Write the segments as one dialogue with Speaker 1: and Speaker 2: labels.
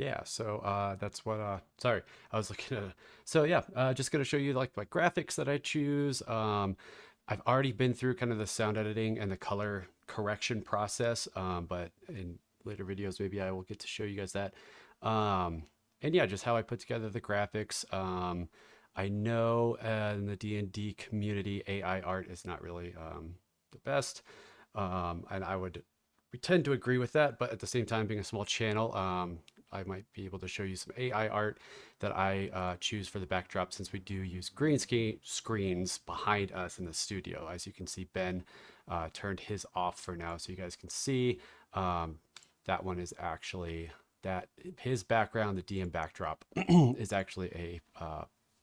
Speaker 1: Yeah, so that's what sorry, I was looking at. So yeah, just gonna show you like my graphics that I choose. I've already been through kind of the sound editing and the color correction process, but in later videos maybe I will get to show you guys that. And yeah, just how I put together the graphics. I know in the D&D community, AI art is not really the best, and I would tend to agree with that. But at the same time, being a small channel, I might be able to show you some AI art that I choose for the backdrop, since we do use green screens behind us in the studio. As you can see, Ben turned his off for now, so you guys can see that one is actually that his background, the DM backdrop, is actually a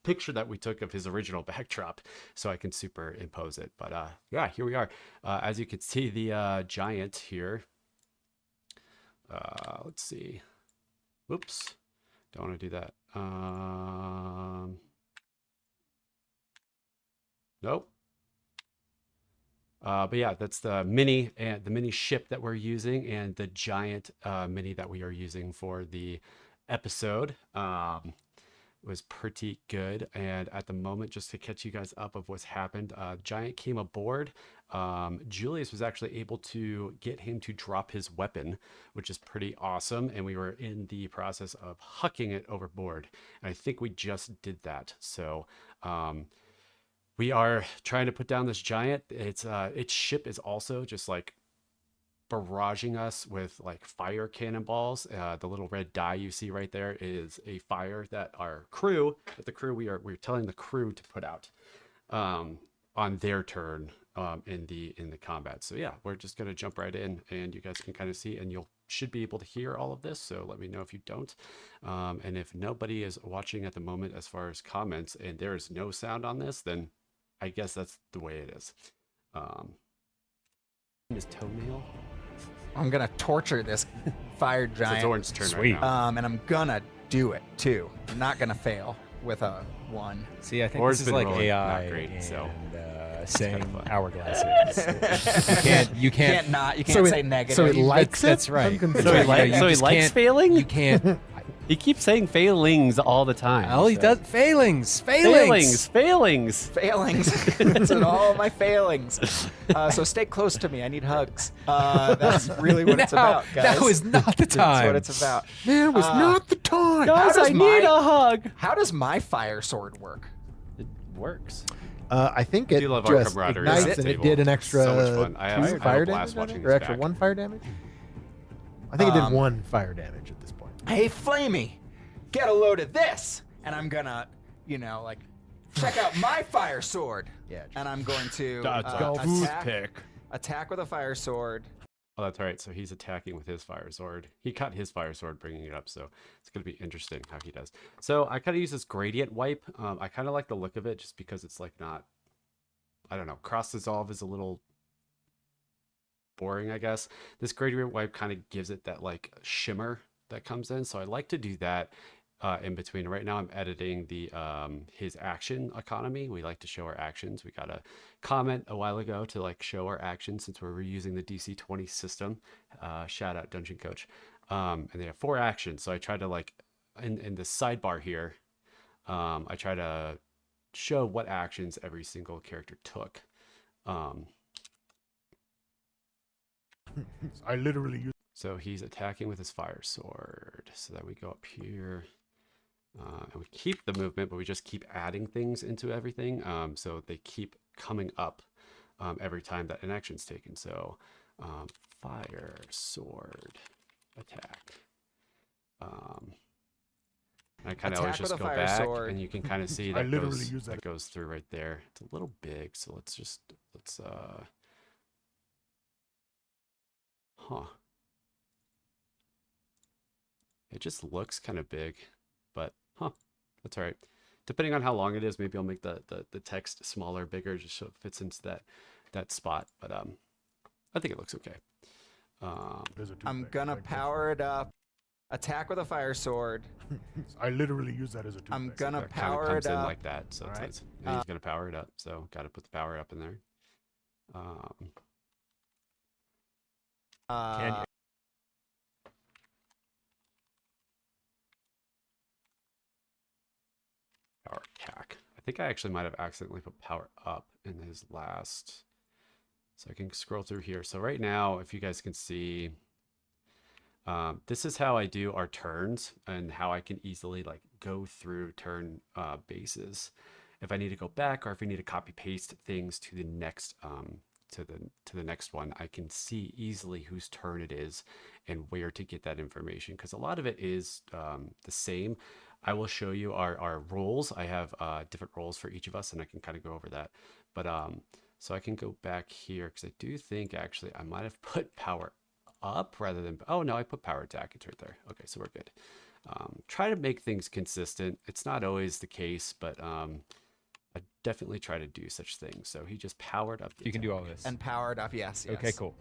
Speaker 1: picture that we took of his original backdrop, so I can superimpose it. But yeah, here we are. As you can see, the giant here. Let's see. Whoops, don't want to do that. Nope. But yeah, that's the mini and the mini ship that we're using, and the giant mini that we are using for the episode. Was pretty good. And at the moment, just to catch you guys up of what's happened, giant came aboard. Julius was actually able to get him to drop his weapon, which is pretty awesome, and we were in the process of hucking it overboard, and I think we just did that. So we are trying to put down this giant. Its ship is also just like barraging us with like fire cannonballs. The little red dye you see right there is a fire that our crew, we're telling the crew to put out on their turn in the combat. So yeah, we're just gonna jump right in, and you guys can kind of see, and you'll should be able to hear all of this. So let me know if you don't. And if nobody is watching at the moment as far as comments, and there is no sound on this, then I guess that's the way it is. His toenail.
Speaker 2: I'm gonna torture this fire giant.
Speaker 1: It's Orrin's turn right now.
Speaker 2: And I'm gonna do it too. I'm not gonna fail with a 1.
Speaker 3: See, I think
Speaker 1: Orrin's
Speaker 3: this is
Speaker 1: been
Speaker 3: like
Speaker 1: rolling
Speaker 3: AI
Speaker 1: not great,
Speaker 3: and
Speaker 1: so
Speaker 3: saying
Speaker 1: fun.
Speaker 3: hourglasses. You can't
Speaker 2: You can't say negative.
Speaker 4: So it likes
Speaker 3: That's
Speaker 4: it?
Speaker 3: right.
Speaker 4: I'm confused.
Speaker 1: So he,
Speaker 3: Right,
Speaker 1: so he
Speaker 3: just
Speaker 1: likes
Speaker 3: can't-
Speaker 1: failing?
Speaker 3: You can't.
Speaker 1: He keeps saying failings all the time.
Speaker 3: All he
Speaker 1: so.
Speaker 3: does failings.
Speaker 1: Failings.
Speaker 2: failings. That's in all my failings. So stay close to me. I need hugs. That's really what it's about, guys.
Speaker 3: That was not the time.
Speaker 2: That's what it's about.
Speaker 4: There was not the time.
Speaker 1: Guys,
Speaker 2: does
Speaker 1: I need a hug.
Speaker 2: How does my fire sword work?
Speaker 1: It works.
Speaker 4: I think it
Speaker 1: do love our
Speaker 4: just
Speaker 1: camaraderie around
Speaker 4: ignites
Speaker 1: the
Speaker 4: and it
Speaker 1: table.
Speaker 4: did an extra
Speaker 1: So much fun. I have
Speaker 4: 2
Speaker 1: a
Speaker 4: fire
Speaker 1: blast
Speaker 4: damage,
Speaker 1: watching
Speaker 4: I think?
Speaker 1: his
Speaker 4: Or extra
Speaker 1: back.
Speaker 4: 1 fire damage. I think it did 1 fire damage at this point.
Speaker 2: Hey, Flamey, get a load of this, and I'm gonna, like, check out my fire sword.
Speaker 4: Yeah.
Speaker 2: And I'm going to attack with a fire sword.
Speaker 1: Oh, that's right. So he's attacking with his fire sword. He cut his fire sword, bringing it up. So it's going to be interesting how he does. So I kind of use this gradient wipe. I kind of like the look of it just because it's like not, I don't know, cross dissolve is a little boring, I guess. This gradient wipe kind of gives it that like shimmer that comes in. So I like to do that in between. Right now I'm editing the his action economy. We like to show our actions. We got a comment a while ago to like show our actions since we're reusing the DC-20 system. Shout out Dungeon Coach. And they have 4 actions. So I try to like in the sidebar here, I try to show what actions every single character took.
Speaker 4: I literally use.
Speaker 1: So he's attacking with his fire sword. So that we go up here. And we keep the movement, but we just keep adding things into everything. So they keep coming up every time that an action's taken. So fire sword attack. I kind of always just go back, and you can kind of see that that goes through right there. It's a little big, so let's It just looks kind of big, but that's all right. Depending on how long it is, maybe I'll make the text smaller, bigger, just so it fits into that spot. But I think it looks okay.
Speaker 2: I'm gonna power it up. Attack with a fire sword.
Speaker 4: I literally use that as a toothpick.
Speaker 2: I'm gonna
Speaker 1: It
Speaker 2: power
Speaker 1: comes
Speaker 2: it
Speaker 1: in
Speaker 2: up.
Speaker 1: like that, so
Speaker 2: All right.
Speaker 1: he's gonna power it up. So got to put the power up in there.
Speaker 2: Can you?
Speaker 1: I think I actually might have accidentally put power up in his last. So I can scroll through here. So right now, if you guys can see, this is how I do our turns and how I can easily like go through turn bases. If I need to go back or if I need to copy paste things to the next to the next one, I can see easily whose turn it is and where to get that information, because a lot of it is the same. I will show you our roles. I have different roles for each of us, and I can kind of go over that. But so I can go back here because I do think actually I might have put power up rather than, oh no, I put power attack. It's right there. Okay, so we're good. Try to make things consistent. It's not always the case, but I definitely try to do such things. So he just powered up.
Speaker 3: You can do all this.
Speaker 2: And powered up, yes.
Speaker 3: Okay, cool.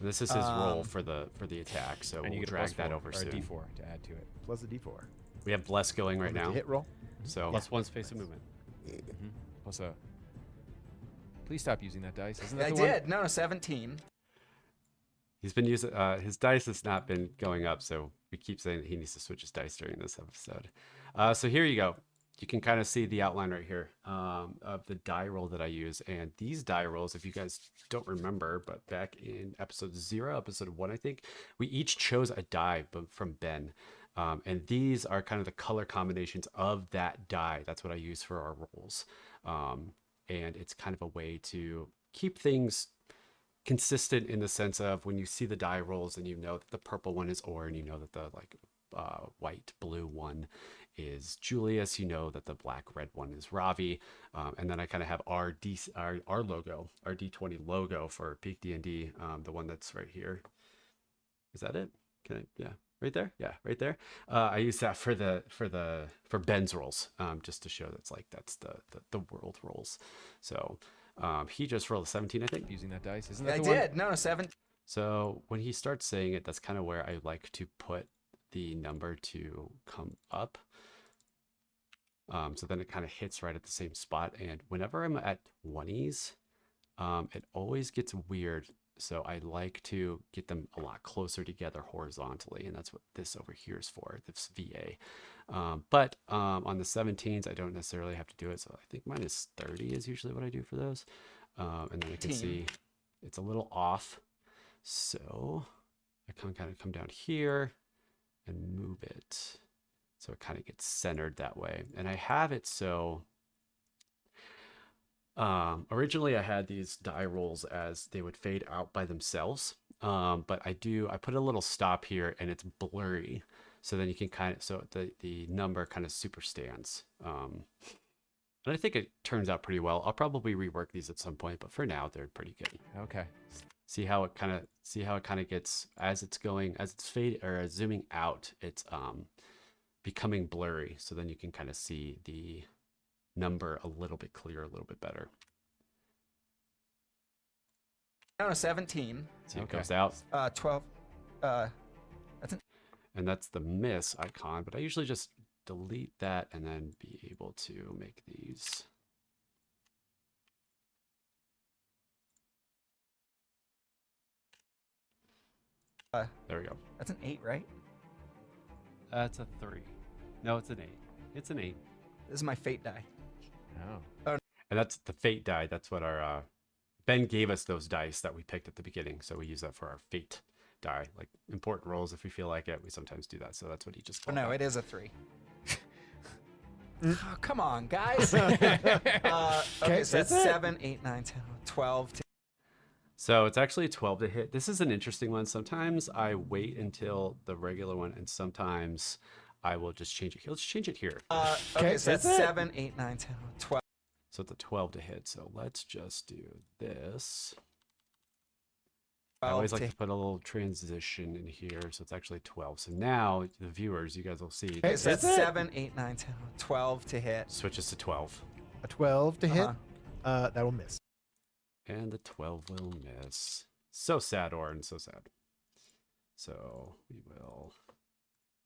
Speaker 1: And this is his role for the attack. So
Speaker 3: And you
Speaker 1: we'll
Speaker 3: get a
Speaker 1: drag
Speaker 3: +4
Speaker 1: that over
Speaker 3: or
Speaker 1: soon.
Speaker 3: a D4 to add to it.
Speaker 4: Plus a D4.
Speaker 1: We have bless going right now.
Speaker 4: Hit roll.
Speaker 1: So +1 space of movement.
Speaker 3: Plus a. Please stop using that dice. Isn't
Speaker 2: I
Speaker 3: that the one?
Speaker 2: did. No, 17.
Speaker 1: He's been using his dice has not been going up, so we keep saying that he needs to switch his dice during this episode. So here you go. You can kind of see the outline right here of the die roll that I use. And these die rolls, if you guys don't remember, but back in episode 0, episode 1, I think, we each chose a die from Ben. And these are kind of the color combinations of that die. That's what I use for our rolls. And it's kind of a way to keep things consistent in the sense of when you see the die rolls and you know that the purple one is Orrin, you know that the like white blue one is Julius, you know that the black red one is Ravi, and then I kind of have our logo, our D20 logo for PeakD&D, the one that's right here. Is that it? Can I? Yeah, right there. Yeah, right there. I use that for Ben's rolls, just to show that's the world rolls. So he just rolled a 17, I think.
Speaker 3: Using that dice. Isn't that
Speaker 2: I
Speaker 3: the one?
Speaker 2: did. No, 7.
Speaker 1: So when he starts saying it, that's kind of where I like to put the number to come up. So then it kind of hits right at the same spot. And whenever I'm at 20s, it always gets weird. So I like to get them a lot closer together horizontally. And that's what this over here is for, this VA. But on the 17s, I don't necessarily have to do it. So I think minus 30 is usually what I do for those. And then I can see it's a little off. So I can kind of come down here and move it so it kind of gets centered that way. And I have it so originally I had these die rolls as they would fade out by themselves, but I put a little stop here and it's blurry, so then you can kind of, so the number kind of super stands, and I think it turns out pretty well. I'll probably rework these at some point, but for now they're pretty good.
Speaker 3: Okay.
Speaker 1: See how it kind of gets as it's fading or zooming out, it's becoming blurry. So then you can kind of see the number a little bit clearer, a little bit better.
Speaker 2: No, 17.
Speaker 1: See it goes out.
Speaker 2: 12.
Speaker 1: And that's the miss icon, but I usually just delete that and then be able to make these. There we go.
Speaker 2: That's an 8, right?
Speaker 1: That's a 3. No, it's an 8. It's an 8.
Speaker 2: This is my fate die.
Speaker 3: Oh.
Speaker 1: And that's the fate die. That's what our Ben gave us, those dice that we picked at the beginning. So we use that for our fate die, like important rolls. If we feel like it, we sometimes do that. So that's what he just
Speaker 2: Oh,
Speaker 1: called
Speaker 2: no,
Speaker 1: out.
Speaker 2: it is a 3. Oh, come on, guys. Okay, so that's 7, 8, 9, 10, 12.
Speaker 1: So it's actually 12 to hit. This is an interesting one. Sometimes I wait until the regular one, and sometimes I will just change it. Let's change it here.
Speaker 2: Okay, so that's 7, 8, 9, 10, 12.
Speaker 1: So it's a 12 to hit. So let's just do this. I always like to put a little transition in here. So it's actually 12. So now the viewers, you guys will see.
Speaker 2: Okay, so that's 7, 8, 9, 10, 12 to hit.
Speaker 1: Switches to 12.
Speaker 4: A 12 to hit. That will miss.
Speaker 1: And the 12 will miss. So sad, Orrin. So sad. So we will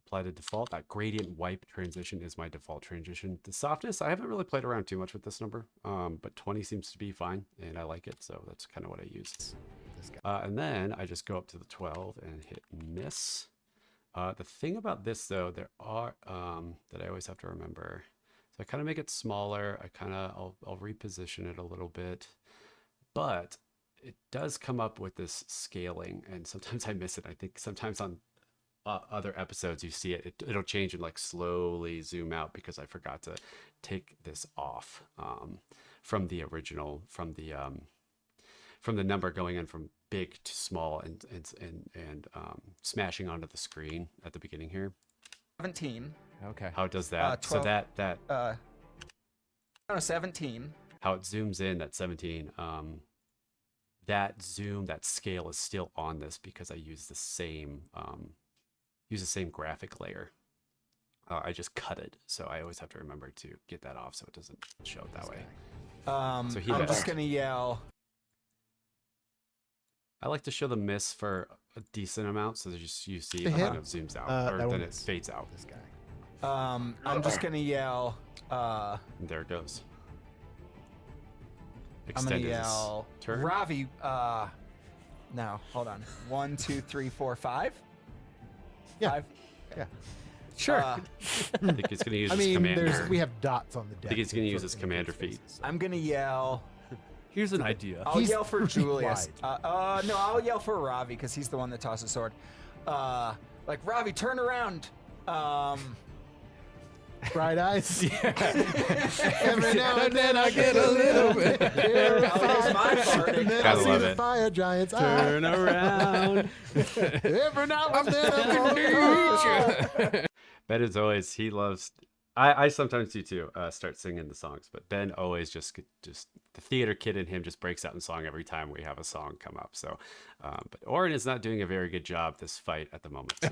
Speaker 1: apply the default. That gradient wipe transition is my default transition. The softness, I haven't really played around too much with this number, but 20 seems to be fine, and I like it, so that's kind of what I use. And then I just go up to the 12 and hit miss. The thing about this, though, there are, that I always have to remember, I kind of make it smaller. I'll reposition it a little bit, but it does come up with this scaling, and sometimes I miss it. I think sometimes on other episodes you see it'll change and like slowly zoom out because I forgot to take this off from the original, from the number going in from big to small and smashing onto the screen at the beginning here.
Speaker 2: 17.
Speaker 3: Okay.
Speaker 1: How it does that?
Speaker 2: 12,
Speaker 1: so that
Speaker 2: 17.
Speaker 1: how it zooms in, that 17, that scale is still on this because I use the same graphic layer. I just cut it, so I always have to remember to get that off so it doesn't show it that way. So
Speaker 2: I'm just gonna yell.
Speaker 1: I like to show the miss for a decent amount, so that you see
Speaker 4: The
Speaker 1: it
Speaker 4: hit?
Speaker 1: kind of zooms out,
Speaker 4: that
Speaker 1: or
Speaker 4: one
Speaker 1: then it
Speaker 4: is
Speaker 1: fades out.
Speaker 4: This guy.
Speaker 2: I'm just gonna yell.
Speaker 1: And there it goes.
Speaker 2: I'm gonna
Speaker 1: Extended his
Speaker 2: yell.
Speaker 1: turn.
Speaker 2: Ravi. No, hold on. 1, 2, 3, 4, 5.
Speaker 4: Yeah.
Speaker 2: 5.
Speaker 4: Yeah.
Speaker 2: Sure.
Speaker 1: I think he's going to use
Speaker 4: I
Speaker 1: his
Speaker 4: mean,
Speaker 1: commander.
Speaker 4: we have dots on the deck.
Speaker 1: I think he's going to use
Speaker 4: for
Speaker 1: his commander feat.
Speaker 4: spaces, so.
Speaker 2: I'm gonna yell.
Speaker 1: Here's an idea.
Speaker 2: I'll
Speaker 4: He's
Speaker 2: yell for
Speaker 4: pretty
Speaker 2: Julius.
Speaker 4: wide.
Speaker 2: No, I'll yell for Ravi because he's the one that tosses sword. Like Ravi, turn around.
Speaker 4: Bright eyes.
Speaker 3: Every now and then I get a little bit.
Speaker 2: It's my part.
Speaker 1: Gotta love
Speaker 4: the
Speaker 1: it.
Speaker 4: fire giant's eye.
Speaker 1: Turn around.
Speaker 4: Every now and then I
Speaker 1: Ben is always, he loves, I sometimes do too, start singing the songs, but Ben always just the theater kid in him just breaks out in song every time we have a song come up. So, but Orrin is not doing a very good job this fight at the moment. So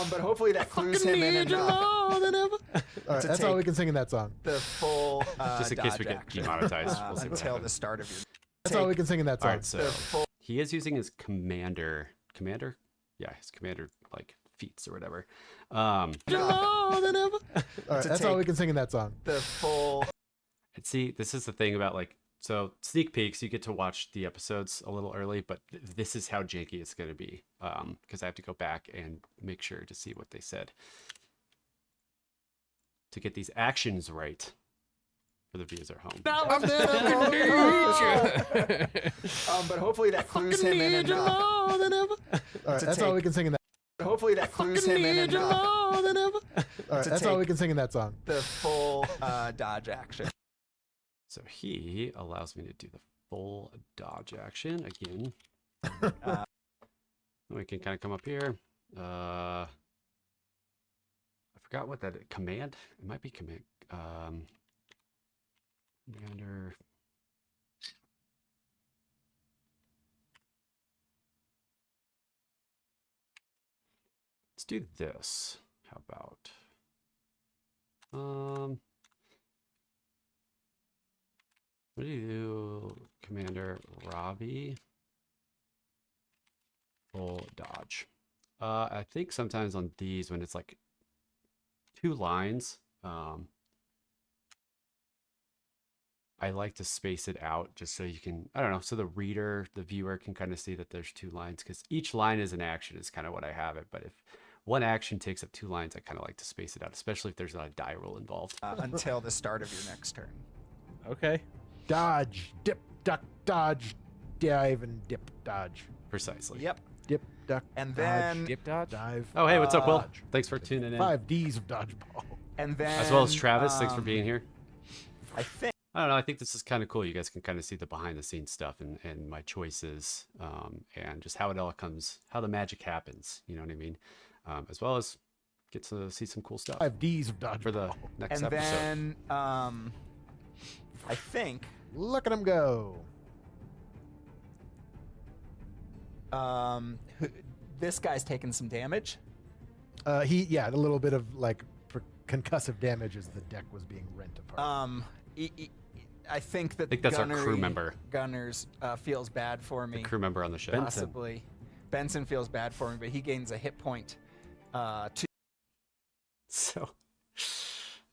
Speaker 2: But hopefully that clues him in enough.
Speaker 4: All right, that's all we can sing in that song.
Speaker 2: The full
Speaker 1: just in case we
Speaker 2: dodge
Speaker 1: get
Speaker 2: action,
Speaker 1: demonetized, we'll see what
Speaker 2: until the
Speaker 1: happens.
Speaker 2: start of your.
Speaker 4: That's all we can sing in that
Speaker 1: All
Speaker 4: song.
Speaker 1: right, so
Speaker 2: The full.
Speaker 1: he is using his commander, yeah, his commander like feats or whatever.
Speaker 4: All right, that's all we can sing in that song.
Speaker 2: The full.
Speaker 1: And see, this is the thing about like, so sneak peeks, you get to watch the episodes a little early, but this is how janky it's going to be, because I have to go back and make sure to see what they said to get these actions right for the viewers at home.
Speaker 2: But hopefully that clues him in enough.
Speaker 4: All right, that's all we can sing in that.
Speaker 2: Hopefully that clues him in enough.
Speaker 4: All right, that's all we can sing in that song.
Speaker 2: The full dodge action.
Speaker 1: So he allows me to do the full dodge action again. We can kind of come up here. I forgot what that command. It might be command. Commander. Let's do this. How about? What do you do, Commander Ravi? Full dodge. I think sometimes on these, when it's like 2 lines, I like to space it out just so you can, I don't know, so the viewer can kind of see that there's 2 lines, because each line is an action is kind of what I have it. But if one action takes up 2 lines, I kind of like to space it out, especially if there's not a die roll involved.
Speaker 2: Until the start of your next turn.
Speaker 3: Okay.
Speaker 4: Dodge, dip, duck, dodge, dive, and dip, dodge.
Speaker 1: Precisely.
Speaker 2: Yep.
Speaker 4: Dip, duck,
Speaker 2: And
Speaker 4: dodge,
Speaker 2: then
Speaker 3: Dip dodge.
Speaker 4: dive.
Speaker 1: Oh, hey, what's up, Will?
Speaker 4: dodge.
Speaker 1: Thanks for tuning in.
Speaker 4: 5 Ds of dodgeball.
Speaker 2: and then
Speaker 1: As well as Travis, thanks for being here.
Speaker 2: I think
Speaker 1: I don't know. I think this is kind of cool. You guys can kind of see the behind the scenes stuff and my choices, and just how it all comes, how the magic happens. You know what I mean? As well as get to see some cool stuff
Speaker 4: 5 Ds of dodgeball.
Speaker 1: for the next
Speaker 2: and
Speaker 1: episode.
Speaker 2: then I think
Speaker 4: Look at him go.
Speaker 2: this guy's taking some damage.
Speaker 4: A little bit of like concussive damage as the deck was being rent apart.
Speaker 2: I think that
Speaker 1: I think that's our crew member.
Speaker 2: Gunners feels bad for me.
Speaker 1: The crew member on the ship.
Speaker 2: Possibly. Benson feels bad for me, but he gains a hit point.
Speaker 1: So,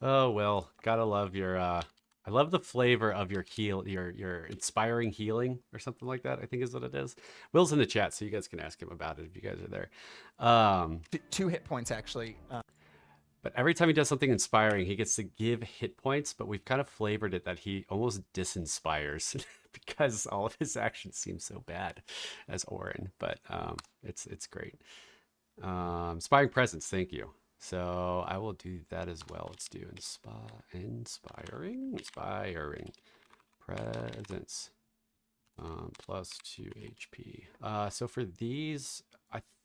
Speaker 1: oh well, gotta love your. I love the flavor of your your inspiring healing or something like that. I think is what it is. Will's in the chat, so you guys can ask him about it if you guys are there.
Speaker 2: 2 hit points actually.
Speaker 1: But every time he does something inspiring, he gets to give hit points, but we've kind of flavored it that he almost disinspires because all of his actions seem so bad as Orrin. But it's great. Inspiring presence, thank you. So I will do that as well. Let's do inspiring presence. Plus 2 HP. So for these,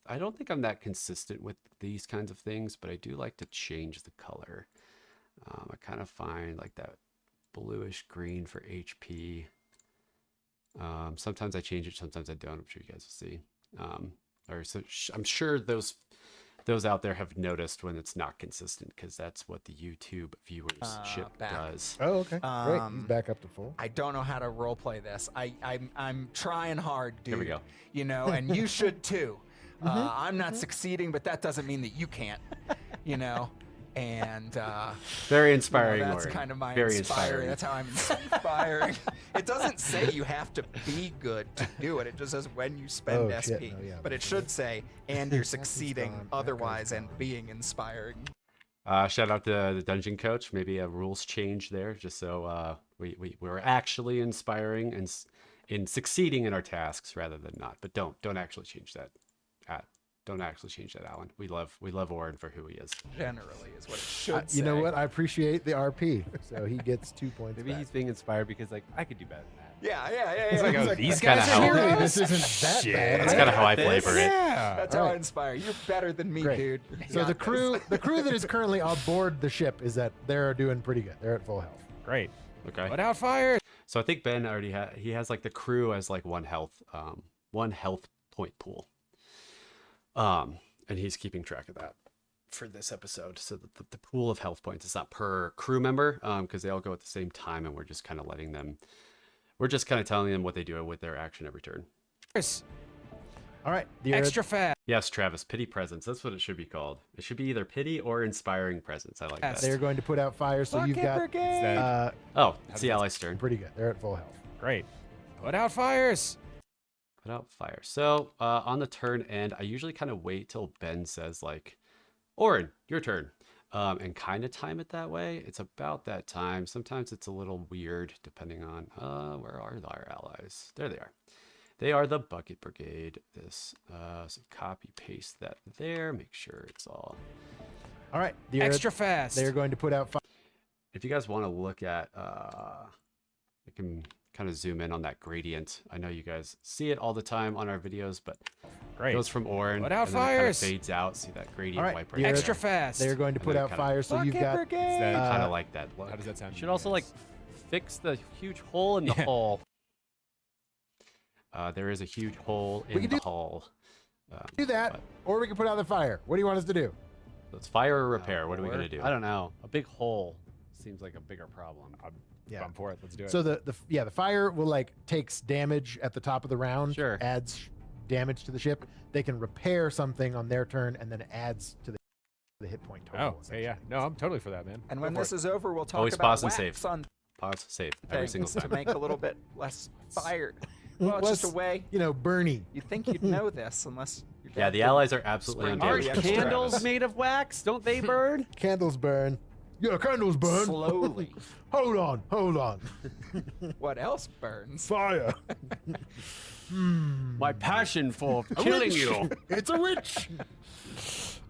Speaker 1: I don't think I'm that consistent with these kinds of things, but I do like to change the color. I kind of find like that bluish green for HP. Sometimes I change it, sometimes I don't. I'm sure you guys will see. I'm sure those out there have noticed when it's not consistent, because that's what the YouTube viewership does.
Speaker 4: Oh, okay. Great. He's back up to full.
Speaker 2: I don't know how to roleplay this. I'm trying hard, dude.
Speaker 1: Here we go.
Speaker 2: You know, and you should too. I'm not succeeding, but that doesn't mean that you can't. You know, and
Speaker 1: very inspiring.
Speaker 2: You know, that's
Speaker 1: Orrin.
Speaker 2: kind of my
Speaker 1: very
Speaker 2: inspiring. That's how I'm inspiring. It doesn't say you have to be good to do it. It just says when you spend SP.
Speaker 4: No, yeah,
Speaker 2: but it should say and you're succeeding otherwise and being inspiring.
Speaker 1: Shout out to the dungeon coach. Maybe a rules change there, just so we're actually inspiring and in succeeding in our tasks rather than not. But don't actually change that. Don't actually change that, Alan. We love Orrin for who he is.
Speaker 2: Generally is what it should say.
Speaker 4: You know what? I appreciate the RP, so he gets 2 points.
Speaker 5: Maybe
Speaker 4: back.
Speaker 5: he's being inspired because like I could do better than that.
Speaker 2: Yeah.
Speaker 5: He's like, oh, these
Speaker 1: kinda
Speaker 5: guys
Speaker 1: how-
Speaker 5: are
Speaker 4: Surely
Speaker 5: heroes.
Speaker 4: this isn't that bad.
Speaker 1: That's kind of how I flavor it.
Speaker 5: Yeah.
Speaker 2: That's how I inspire. You're better than me,
Speaker 4: Great.
Speaker 2: dude.
Speaker 4: So
Speaker 2: You
Speaker 4: the
Speaker 2: got
Speaker 4: crew,
Speaker 2: this.
Speaker 4: the crew that is currently on board the ship is that they're doing pretty good. They're at full health.
Speaker 5: Great.
Speaker 1: Okay.
Speaker 5: Put out fires.
Speaker 1: So I think Ben already he has like the crew as like one health point pool. And he's keeping track of that for this episode. So that the pool of health points is not per crew member, because they all go at the same time, and we're just kind of telling them what they do with their action every turn.
Speaker 4: All right.
Speaker 5: Extra fast.
Speaker 1: Yes, Travis, pity presence. That's what it should be called. It should be either pity or inspiring presence. I like that.
Speaker 4: They're going to put out fire, so you've got
Speaker 1: Oh, it's the ally's turn.
Speaker 4: pretty good. They're at full health.
Speaker 5: Great. Put out fires.
Speaker 1: Put out fire. So on the turn end, I usually kind of wait till Ben says like, Orrin, your turn. And kind of time it that way. It's about that time. Sometimes it's a little weird depending on where are our allies? There they are. They are the Bucket Brigade. So copy paste that there. Make sure it's all.
Speaker 4: All right.
Speaker 5: Extra fast.
Speaker 4: They're going to put out fire.
Speaker 1: If you guys want to look at, I can kind of zoom in on that gradient. I know you guys see it all the time on our videos, but
Speaker 5: Great.
Speaker 1: it goes from Orrin
Speaker 5: Put out
Speaker 1: and then it kind of
Speaker 5: fires.
Speaker 1: fades out. See that gradient
Speaker 4: All right,
Speaker 1: wipe right
Speaker 4: you're-
Speaker 1: there?
Speaker 5: Extra fast.
Speaker 4: They're going to
Speaker 1: And
Speaker 4: put
Speaker 1: then
Speaker 4: out
Speaker 1: kinda-
Speaker 4: fire, so you've got.
Speaker 1: I kind of like that look.
Speaker 3: How does that sound? to
Speaker 1: Should
Speaker 3: you
Speaker 1: also
Speaker 3: guys?
Speaker 1: like fix the huge hole in the hull. There is a huge hole in the hull.
Speaker 4: do that, or we can put out the fire. What do you want us to do?
Speaker 1: So it's fire or repair. What are we gonna do?
Speaker 5: I don't know. A big hole seems like a bigger problem.
Speaker 4: Yeah.
Speaker 3: I'm for it. Let's do it.
Speaker 4: So the fire will like takes damage at the top of the round.
Speaker 1: Sure.
Speaker 4: Adds damage to the ship. They can repair something on their turn and then adds to the hit point total.
Speaker 3: oh, hey, yeah. No, I'm totally for that, man.
Speaker 2: And
Speaker 3: Go
Speaker 2: when
Speaker 3: for
Speaker 2: this
Speaker 3: it.
Speaker 2: is over, we'll talk
Speaker 1: Always
Speaker 2: about
Speaker 1: pause and
Speaker 2: wax
Speaker 1: save.
Speaker 2: on
Speaker 1: Pause, save every single
Speaker 2: things to
Speaker 1: time.
Speaker 2: make a little bit less fire. Well, it's just a
Speaker 4: Less,
Speaker 2: way.
Speaker 4: Bernie.
Speaker 2: You'd think you'd know this unless your
Speaker 1: Yeah,
Speaker 2: dad
Speaker 1: the
Speaker 2: didn't.
Speaker 1: allies are absolutely
Speaker 2: Spring
Speaker 1: on board.
Speaker 2: Aren't
Speaker 1: with Travis.
Speaker 5: Candles made of wax, don't they burn?
Speaker 4: Candles burn. Yeah, candles burn.
Speaker 2: Slowly.
Speaker 4: Hold on.
Speaker 2: What else burns?
Speaker 4: Fire.
Speaker 5: My passion for
Speaker 4: A
Speaker 5: killing
Speaker 4: witch.
Speaker 5: you.
Speaker 4: It's a witch.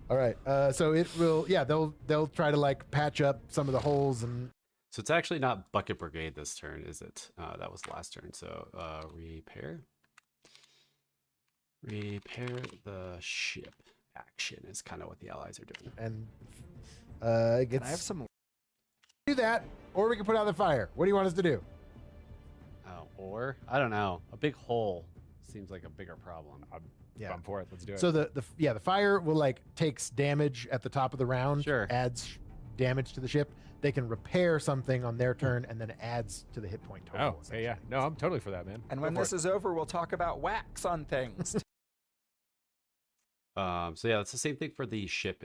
Speaker 4: All right. So it will. Yeah, they'll try to like patch up some of the holes and.
Speaker 1: So it's actually not Bucket Brigade this turn, is it? That was last turn. So repair. Repair the ship. Action is kind of what the allies are doing.
Speaker 4: And it
Speaker 2: Can
Speaker 4: gets
Speaker 2: I have some?
Speaker 4: do that, or we can put out the fire. What do you want us to do?
Speaker 1: Oh, or I don't know. A big hole seems like a bigger problem.
Speaker 4: Yeah.
Speaker 3: I'm for it. Let's do it.
Speaker 4: So the fire will like takes damage at the top of the round.
Speaker 1: Sure.
Speaker 4: Adds damage to the ship. They can repair something on their turn and then adds to the hit point total.
Speaker 3: oh, hey, yeah. No, I'm totally for that, man.
Speaker 2: And
Speaker 3: Go
Speaker 2: when
Speaker 3: for
Speaker 2: this
Speaker 3: it.
Speaker 2: is over, we'll talk about wax on things.
Speaker 1: So yeah, it's the same thing for the ship.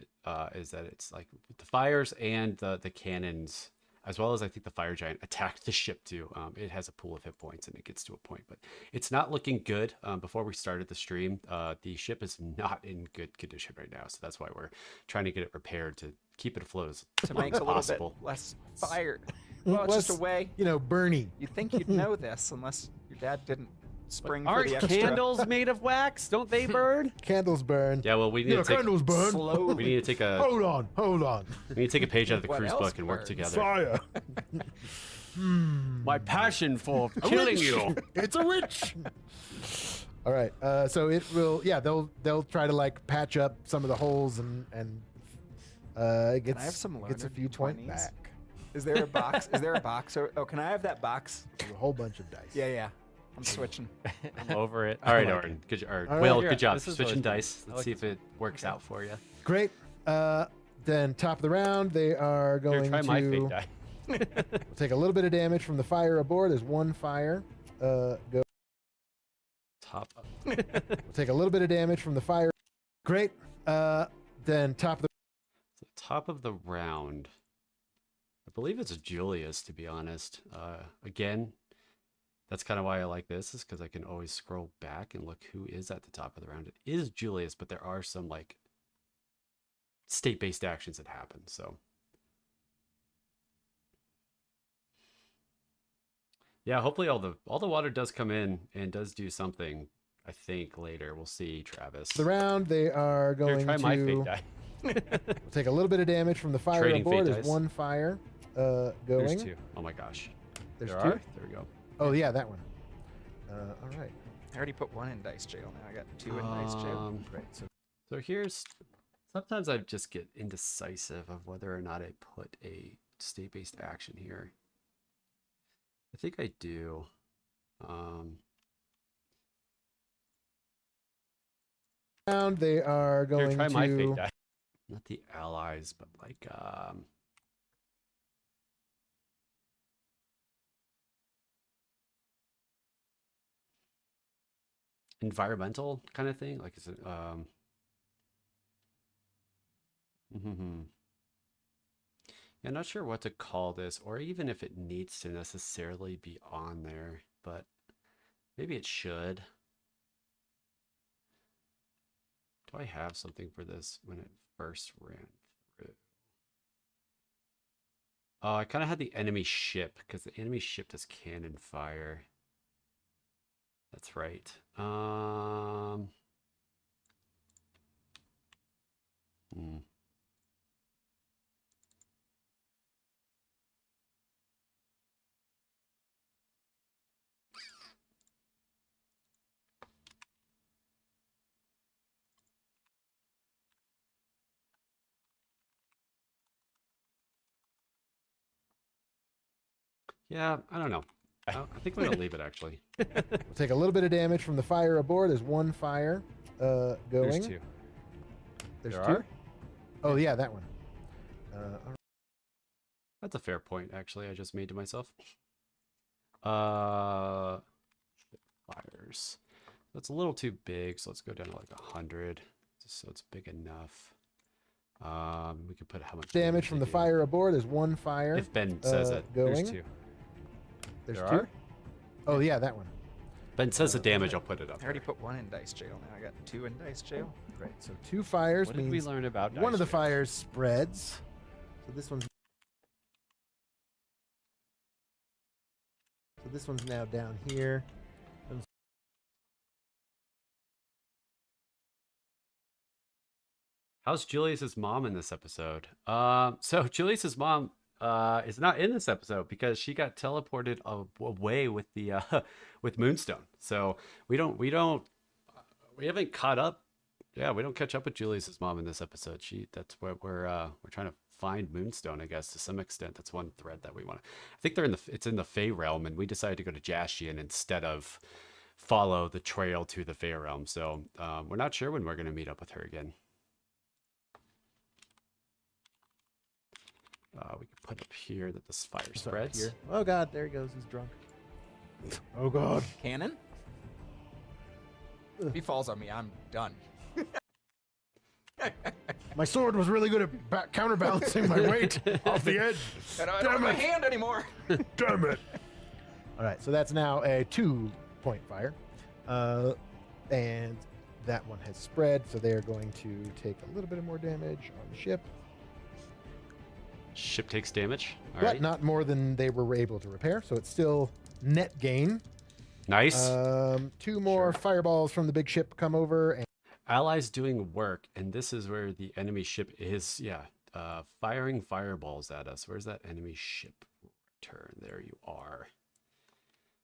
Speaker 1: Is that it's like the fires and the cannons as well as I think the fire giant attacked the ship too. It has a pool of hit points and it gets to a point, but it's not looking good. Before we started the stream, the ship is not in good condition right now, so that's why we're trying to get it repaired to keep it afloat as
Speaker 2: To
Speaker 1: long
Speaker 2: make
Speaker 1: as
Speaker 2: a little
Speaker 1: possible.
Speaker 2: bit less fire. Well, it's just a
Speaker 4: Less,
Speaker 2: way.
Speaker 4: You know, Bernie.
Speaker 2: You'd think you'd know this unless your dad didn't spring for
Speaker 5: Aren't
Speaker 2: the extra.
Speaker 5: candles made of wax? Don't they burn?
Speaker 4: Candles burn.
Speaker 1: Yeah, well, we need
Speaker 4: You know,
Speaker 1: to take
Speaker 4: candles burn.
Speaker 2: Slowly.
Speaker 1: we need to take a
Speaker 4: Hold on, hold on.
Speaker 1: we need to take a page out of the
Speaker 2: What
Speaker 1: cruise
Speaker 2: else
Speaker 1: book and work
Speaker 2: burns?
Speaker 1: together.
Speaker 4: Fire.
Speaker 5: My passion for
Speaker 4: A
Speaker 5: killing
Speaker 4: witch.
Speaker 5: you.
Speaker 4: It's a witch. All right. So it will. Yeah, they'll try to like patch up some of the holes and it gets
Speaker 2: Can I have some
Speaker 4: gets a
Speaker 2: learner
Speaker 4: few point
Speaker 2: D20s?
Speaker 4: back.
Speaker 2: Is there a box? Is there a box? Oh, can I have that box?
Speaker 4: There's a whole bunch of dice.
Speaker 2: Yeah. I'm switching.
Speaker 5: I'm over it.
Speaker 1: All right,
Speaker 5: I like
Speaker 1: Orrin. Good, or,
Speaker 4: All
Speaker 1: Will,
Speaker 4: right.
Speaker 1: good job.
Speaker 5: This is
Speaker 1: Switching
Speaker 5: always
Speaker 1: dice.
Speaker 5: fun. I
Speaker 1: Let's
Speaker 5: like
Speaker 1: see if
Speaker 5: this
Speaker 1: it works out for you.
Speaker 4: Great. Then top of the round, they are
Speaker 5: Here,
Speaker 4: going
Speaker 5: try my fate
Speaker 4: to
Speaker 5: die.
Speaker 4: take a little bit of damage from the fire aboard. There's one fire. Go.
Speaker 1: Top.
Speaker 4: Take a little bit of damage from the fire. Great. Then top of the
Speaker 1: So top of the round. I believe it's Julius, to be honest. Again, that's kind of why I like this, is because I can always scroll back and look who is at the top of the round. It is Julius, but there are some like state-based actions that happen. So yeah, hopefully all the water does come in and does do something. I think later we'll see, Travis.
Speaker 4: round, they are
Speaker 5: Here,
Speaker 4: going
Speaker 5: try my fate
Speaker 4: to
Speaker 5: die.
Speaker 4: take a little bit of damage from the fire
Speaker 1: Trading fate
Speaker 4: aboard. There's
Speaker 1: dice.
Speaker 4: one fire going.
Speaker 5: There's two.
Speaker 1: Oh my gosh.
Speaker 4: There's
Speaker 1: There
Speaker 4: two.
Speaker 1: are? There we go.
Speaker 4: Oh yeah, that one. All right.
Speaker 2: I already put one in dice jail. Now I got two in dice jail.
Speaker 4: Great.
Speaker 1: So here's, sometimes I just get indecisive of whether or not I put a state-based action here. I think I do.
Speaker 4: Round, they are
Speaker 5: Here,
Speaker 4: going
Speaker 5: try my fate
Speaker 4: to
Speaker 5: die.
Speaker 1: Not the allies, but like, environmental kind of thing. Like, is it, yeah, not sure what to call this, or even if it needs to necessarily be on there, but maybe it should. Do I have something for this when it first ran through? Oh, I kind of had the enemy ship, because the enemy ship does cannon fire. That's right. Yeah, I don't know. I think I'm gonna leave it actually.
Speaker 4: take a little bit of damage from the fire aboard. There's one fire going.
Speaker 5: There's two.
Speaker 4: There's
Speaker 5: There
Speaker 4: two.
Speaker 5: are?
Speaker 4: Oh yeah, that one. All right.
Speaker 1: That's a fair point, actually. I just made to myself. Fires. That's a little too big, so let's go down to like 100, just so it's big enough. We could put how much
Speaker 4: Damage from
Speaker 1: they
Speaker 4: the
Speaker 1: do.
Speaker 4: fire aboard. There's one fire
Speaker 1: If Ben says it.
Speaker 4: going.
Speaker 5: There's two.
Speaker 4: There's
Speaker 5: There
Speaker 4: two.
Speaker 5: are?
Speaker 4: Oh yeah, that one.
Speaker 1: Ben says the damage, I'll put it up.
Speaker 2: I already
Speaker 1: there.
Speaker 2: put one in dice jail. Now I got two in dice jail.
Speaker 4: Great. So two fires
Speaker 5: What did we
Speaker 4: means
Speaker 5: learn about
Speaker 4: one of the
Speaker 5: dice
Speaker 4: fires spreads. So this one's. So this one's now down here.
Speaker 1: How's Julius's mom in this episode? So Julius's mom is not in this episode because she got teleported away with the with Moonstone. So we haven't caught up. Yeah, we don't catch up with Julius's mom in this episode. That's where we're trying to find Moonstone, I guess, to some extent. That's one thread that we want to. I think it's in the Fey realm, and we decided to go to Jashian instead of follow the trail to the Fey realm. So we're not sure when we're going to meet up with her again. We could put up here that this fire spreads.
Speaker 4: Here. Oh god, there he goes. He's drunk. Oh god.
Speaker 2: Cannon? If he falls on me, I'm done.
Speaker 4: My sword was really good at counterbalancing my weight off the edge.
Speaker 2: And I don't have my hand anymore.
Speaker 4: Damn it! All right, so that's now a 2-point fire, and that one has spread. So they are going to take a little bit more damage on the ship,
Speaker 1: Ship takes damage. All
Speaker 4: but
Speaker 1: right.
Speaker 4: not more than they were able to repair. So it's still net gain.
Speaker 1: Nice.
Speaker 4: 2 more fireballs from the big ship come over, and
Speaker 1: Allies doing work, and this is where the enemy ship is. Yeah, firing fireballs at us. Where's that enemy ship? Turn. There you are.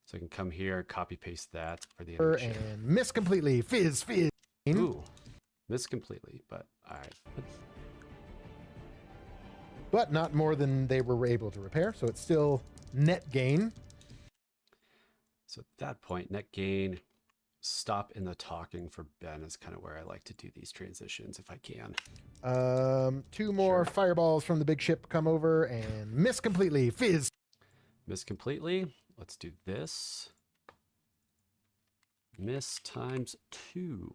Speaker 1: So I can come here, copy paste that for the enemy ship.
Speaker 4: and miss completely. Fizz.
Speaker 1: Ooh, missed completely, but all right.
Speaker 4: But not more than they were able to repair. So it's still net gain.
Speaker 1: So at that point, net gain, stop in the talking for Ben is kind of where I like to do these transitions if I can.
Speaker 4: 2 more fireballs from the big ship come over and miss completely. Fizz.
Speaker 1: Miss completely. Let's do this. Miss times 2.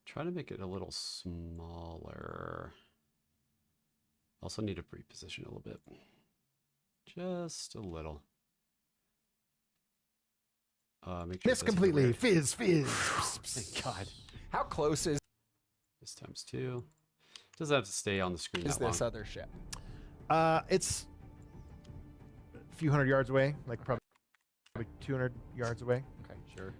Speaker 1: Try to make it a little smaller. Also need to reposition a little bit. Just a little. Make sure
Speaker 4: Miss
Speaker 1: it doesn't go
Speaker 4: completely.
Speaker 1: weird.
Speaker 4: Fizz.
Speaker 1: Thank God.
Speaker 2: How close is
Speaker 1: This times 2. Doesn't have to stay on the screen that
Speaker 2: this
Speaker 1: long.
Speaker 2: other ship?
Speaker 4: It's a few hundred yards away, like probably 200 yards away.
Speaker 2: Okay.
Speaker 1: Sure.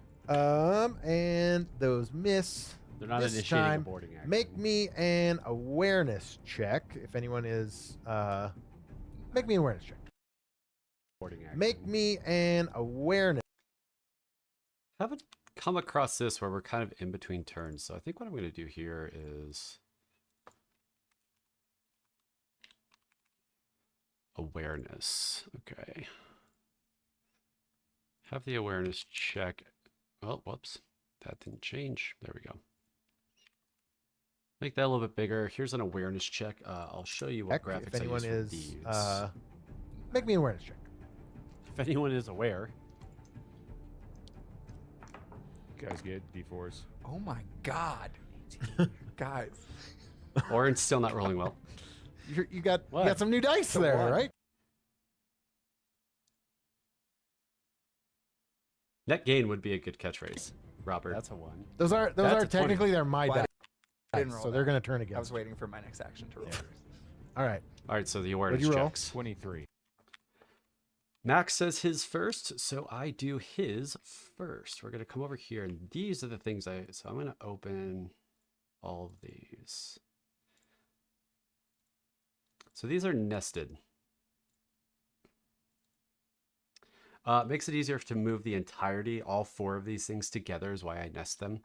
Speaker 4: And those miss.
Speaker 5: They're not
Speaker 4: This
Speaker 5: initiating a
Speaker 4: time,
Speaker 5: boarding action.
Speaker 4: Make me an awareness check. If anyone is, make me an awareness check.
Speaker 5: boarding action.
Speaker 4: Make me an awareness.
Speaker 1: Haven't come across this where we're kind of in between turns. So I think what I'm going to do here is awareness. Okay. Have the awareness check. Oh, whoops. That didn't change. There we go. Make that a little bit bigger. Here's an awareness check. I'll show you what
Speaker 4: Check.
Speaker 1: graphics
Speaker 4: If anyone
Speaker 1: I use
Speaker 4: is,
Speaker 1: for these.
Speaker 4: make me an awareness check.
Speaker 5: If anyone is aware,
Speaker 3: You guys get D4s.
Speaker 2: Oh my God, guys!
Speaker 1: Orrin's still not rolling well.
Speaker 4: You got
Speaker 5: What?
Speaker 4: some new dice
Speaker 2: So
Speaker 4: there,
Speaker 2: what?
Speaker 4: right?
Speaker 1: Net gain would be a good catchphrase, Robert.
Speaker 5: that's a 1.
Speaker 4: Those are
Speaker 5: That's a 20.
Speaker 4: technically they're my
Speaker 2: Well,
Speaker 4: dice,
Speaker 2: I didn't roll
Speaker 4: so they're
Speaker 2: that.
Speaker 4: gonna turn
Speaker 2: I
Speaker 4: again.
Speaker 2: was waiting for my next action to roll.
Speaker 4: All right.
Speaker 1: All right, so the awareness
Speaker 4: you roll?
Speaker 1: checks.
Speaker 3: 23.
Speaker 1: Max says his first, so I do his first. We're gonna come over here, and these are the things so I'm gonna open all of these. So these are nested. Makes it easier to move the entirety, all 4 of these things together is why I nest them.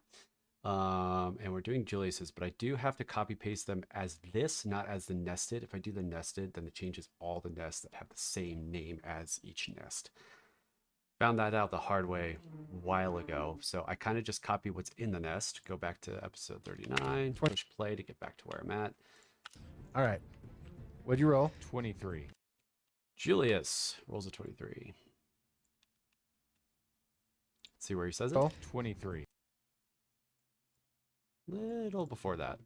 Speaker 1: And we're doing Julius's, but I do have to copy paste them as this, not as the nested. If I do the nested, then it changes all the nests that have the same name as each nest. Found that out the hard way a while ago. So I kind of just copy what's in the nest, go back to episode 39, push play to get back to where I'm at.
Speaker 4: All right. What'd you roll?
Speaker 3: 23.
Speaker 1: Julius rolls a 23. See where he says it?
Speaker 4: Roll.
Speaker 3: 23.
Speaker 1: Little before that.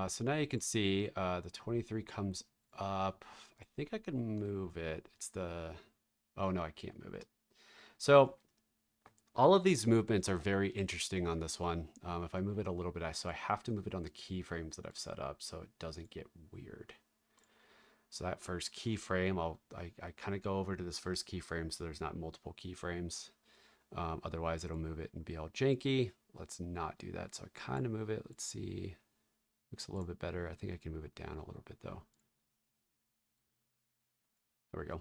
Speaker 1: So now you can see the 23 comes up. I think I can move it. It's the, oh no, I can't move it. So all of these movements are very interesting on this one. If I move it a little bit, so I have to move it on the keyframes that I've set up so it doesn't get weird. So that first keyframe, I kind of go over to this first keyframe so there's not multiple keyframes. Otherwise it'll move it and be all janky. Let's not do that. So I kind of move it. Let's see. Looks a little bit better. I think I can move it down a little bit though. There we go.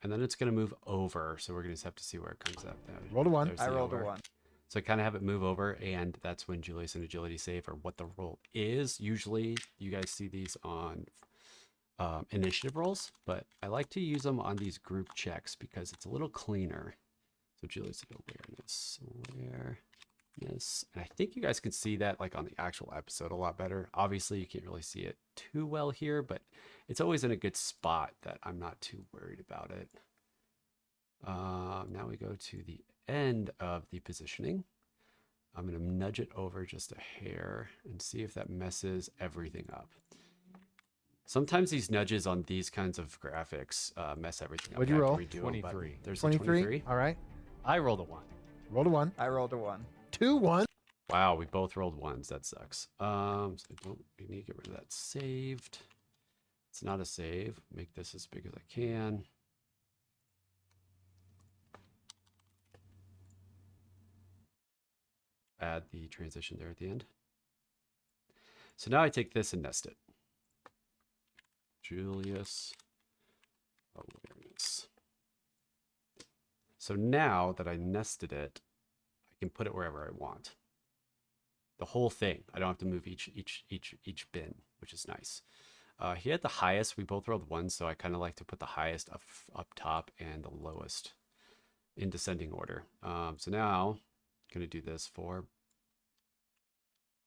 Speaker 1: And then it's going to move over. So we're going to just have to see where it comes up.
Speaker 4: Roll a 1.
Speaker 1: There's
Speaker 2: I
Speaker 1: the
Speaker 2: rolled a
Speaker 1: over.
Speaker 2: 1.
Speaker 1: So I kind of have it move over, and that's when Julius and Agility save, or what the roll is. Usually you guys see these on initiative rolls, but I like to use them on these group checks because it's a little cleaner. So Julius did awareness. Where? Yes, and I think you guys can see that like on the actual episode a lot better. Obviously, you can't really see it too well here, but it's always in a good spot that I'm not too worried about it. Now we go to the end of the positioning. I'm going to nudge it over just a hair and see if that messes everything up. Sometimes these nudges on these kinds of graphics mess everything up.
Speaker 4: What'd you roll?
Speaker 3: 23.
Speaker 1: There's
Speaker 4: 23.
Speaker 1: a 23.
Speaker 4: All right.
Speaker 5: I rolled a 1.
Speaker 4: Rolled a 1.
Speaker 2: I rolled a 1.
Speaker 4: 2 1.
Speaker 1: Wow, we both rolled 1s. That sucks. So we need to get rid of that saved. It's not a save. Make this as big as I can. Add the transition there at the end. So now I take this and nest it. Julius awareness. So now that I nested it, I can put it wherever I want. The whole thing. I don't have to move each bin, which is nice. He had the highest. We both rolled 1, so I kind of like to put the highest up top and the lowest in descending order. So now I'm going to do this for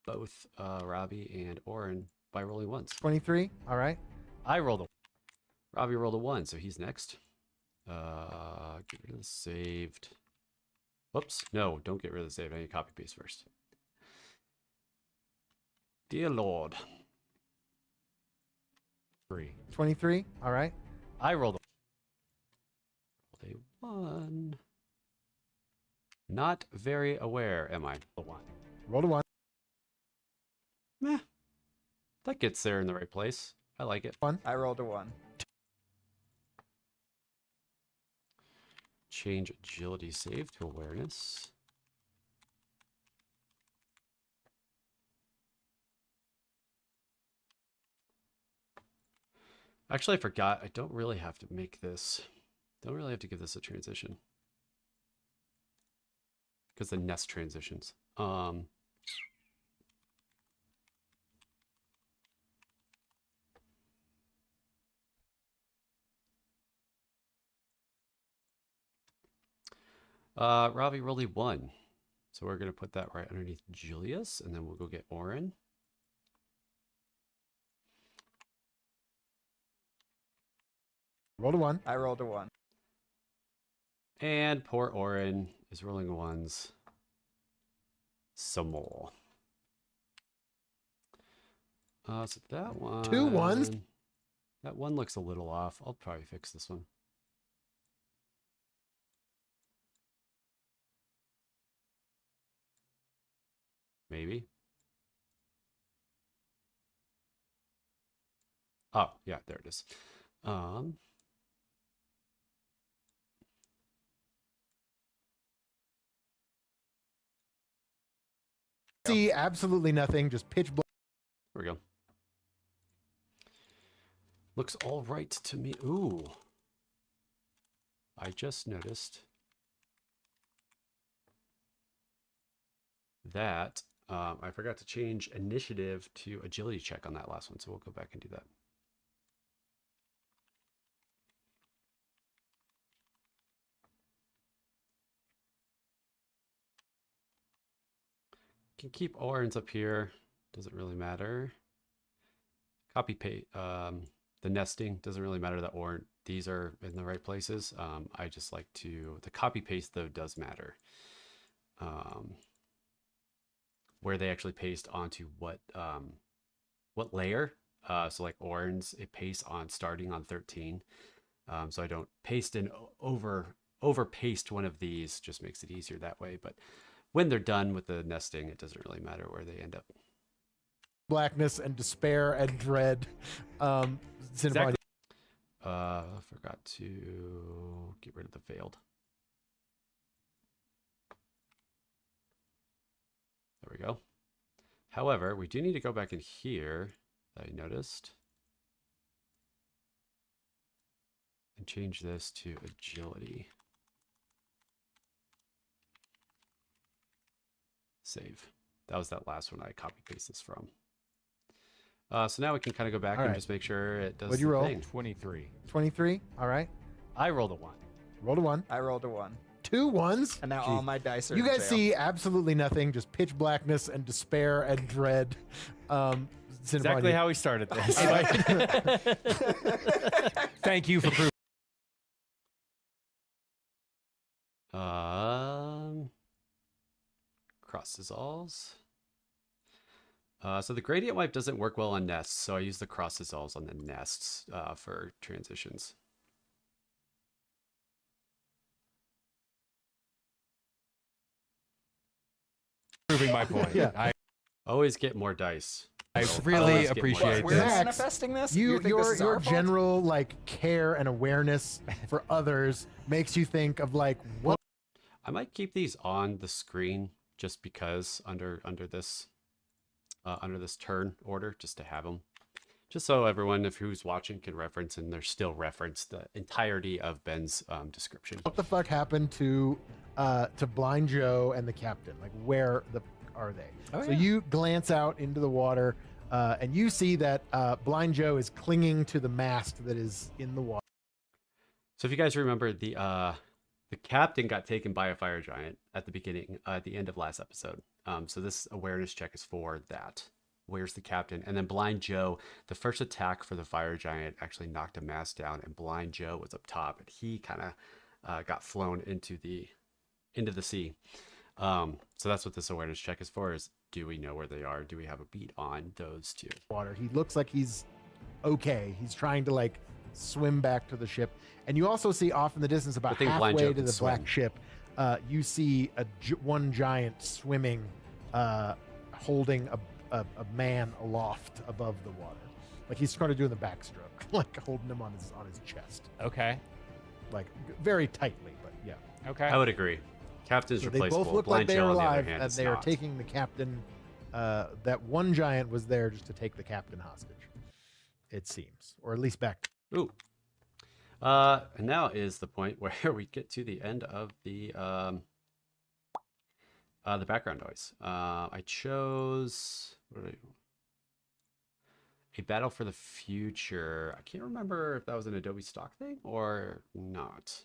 Speaker 1: both Ravi and Orrin by rolling 1s.
Speaker 4: 23. All right.
Speaker 5: I rolled a
Speaker 1: Ravi rolled a 1, so he's next. Get rid of the saved. Whoops. No, don't get rid of the save. I need to copy paste first. Dear Lord.
Speaker 5: 3.
Speaker 4: 23. All right.
Speaker 5: I rolled
Speaker 1: A 1. Not very aware, am I?
Speaker 5: a 1.
Speaker 4: Rolled a 1.
Speaker 1: Meh. That gets there in the right place. I like it.
Speaker 2: I rolled a 1.
Speaker 1: Change agility save to awareness. Actually, I forgot. I don't really have to make this. Don't really have to give this a transition. Because the nest transitions. Ravi rolled a 1. So we're going to put that right underneath Julius, and then we'll go get Orrin.
Speaker 4: Rolled a 1.
Speaker 2: I rolled a 1.
Speaker 1: And poor Orrin is rolling 1s. Some more. So that one.
Speaker 4: 2 1s.
Speaker 1: That one looks a little off. I'll probably fix this one. Maybe. Oh, yeah, there it is.
Speaker 4: See absolutely nothing. Just pitch black.
Speaker 1: There we go. Looks all right to me. Ooh. I just noticed that I forgot to change initiative to agility check on that last one, so we'll go back and do that. Can keep Orrin's up here. Doesn't really matter. Copy paste. The nesting doesn't really matter that Orrin. These are in the right places. I just like to. The copy paste though does matter. Where they actually paste onto what layer. So like Orrin's, it pastes on starting on 13. So I don't paste in over paste one of these. Just makes it easier that way. But when they're done with the nesting, it doesn't really matter where they end up.
Speaker 4: Blackness and despair and dread.
Speaker 1: Exactly. Forgot to get rid of the veiled. There we go. However, we do need to go back in here, that I noticed, and change this to agility. Save. That was that last one I copy paste this from. So now we can kind of go back and just make sure it does
Speaker 4: What'd you
Speaker 1: the
Speaker 4: roll?
Speaker 1: thing.
Speaker 3: 23.
Speaker 4: 23. All right.
Speaker 5: I rolled a 1.
Speaker 4: Rolled a 1.
Speaker 2: I rolled a 1.
Speaker 4: 2 ones.
Speaker 2: And now all my dice are
Speaker 4: You
Speaker 2: in
Speaker 4: guys
Speaker 2: jail.
Speaker 4: see absolutely nothing, just pitch blackness and despair and dread.
Speaker 5: Exactly how we started this.
Speaker 3: Thank you for proving.
Speaker 1: Cross dissolves. So the gradient wipe doesn't work well on nests, so I use the cross dissolves on the nests for transitions.
Speaker 3: Proving my point.
Speaker 4: Yeah.
Speaker 1: Always get more dice.
Speaker 3: I
Speaker 1: Always
Speaker 3: really
Speaker 1: get more
Speaker 3: appreciate
Speaker 1: dice.
Speaker 2: We're
Speaker 3: this.
Speaker 4: Max,
Speaker 2: manifesting this?
Speaker 4: You,
Speaker 2: You think this is
Speaker 4: your
Speaker 2: our fault?
Speaker 4: general like care and awareness for others makes you think of like what.
Speaker 1: I might keep these on the screen just because under this turn order, just to have them, just so everyone who's watching can reference, and there's still reference the entirety of Ben's description.
Speaker 4: What the fuck happened to Blind Joe and the captain? Like, where are they?
Speaker 2: Oh,
Speaker 4: So
Speaker 2: yeah.
Speaker 4: you glance out into the water, and you see that Blind Joe is clinging to the mast that is in the water.
Speaker 1: So if you guys remember, the captain got taken by a fire giant at the beginning, at the end of last episode. So this awareness check is for that. Where's the captain? And then Blind Joe, the first attack for the fire giant actually knocked a mast down, and Blind Joe was up top, and he kind of got flown into the sea. So that's what this awareness check is for: is do we know where they are? Do we have a beat on those two?
Speaker 4: Water. He looks like he's okay. He's trying to like swim back to the ship, and you also see off in the distance, about
Speaker 1: Good thing Blind
Speaker 4: halfway
Speaker 1: Joe
Speaker 4: to
Speaker 1: can
Speaker 4: the
Speaker 1: swim.
Speaker 4: black ship, you see one giant swimming, holding a man aloft above the water, like he's trying to do the backstroke, like holding him on his chest,
Speaker 3: Okay.
Speaker 4: like very tightly. But yeah,
Speaker 3: Okay.
Speaker 1: I would agree. Captain's
Speaker 4: so they
Speaker 1: replaceable.
Speaker 4: both look
Speaker 1: Blind
Speaker 4: like they
Speaker 1: Joe,
Speaker 4: are
Speaker 1: on the other
Speaker 4: alive,
Speaker 1: hand,
Speaker 4: and
Speaker 1: is
Speaker 4: they are
Speaker 1: not.
Speaker 4: taking the captain. That one giant was there just to take the captain hostage, it seems, or at least back.
Speaker 1: Ooh. And now is the point where we get to the end of the background noise. I chose a battle for the future. I can't remember if that was an Adobe stock thing or not.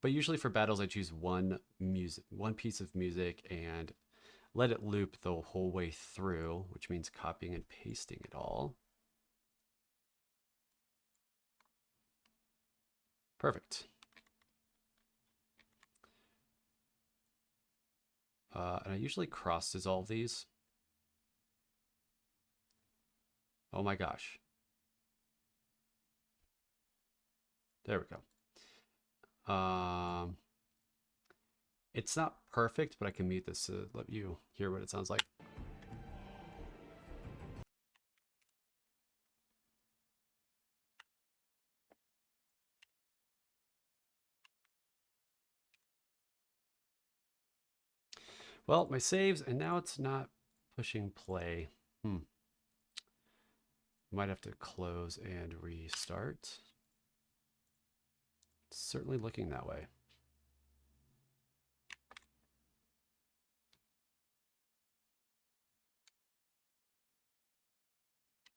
Speaker 1: But usually for battles, I choose one piece of music and let it loop the whole way through, which means copying and pasting it all. Perfect. And I usually cross dissolve these. Oh my gosh. There we go. It's not perfect, but I can mute this to let you hear what it sounds like. Well, my saves, and now it's not pushing play. Might have to close and restart. It's certainly looking that way.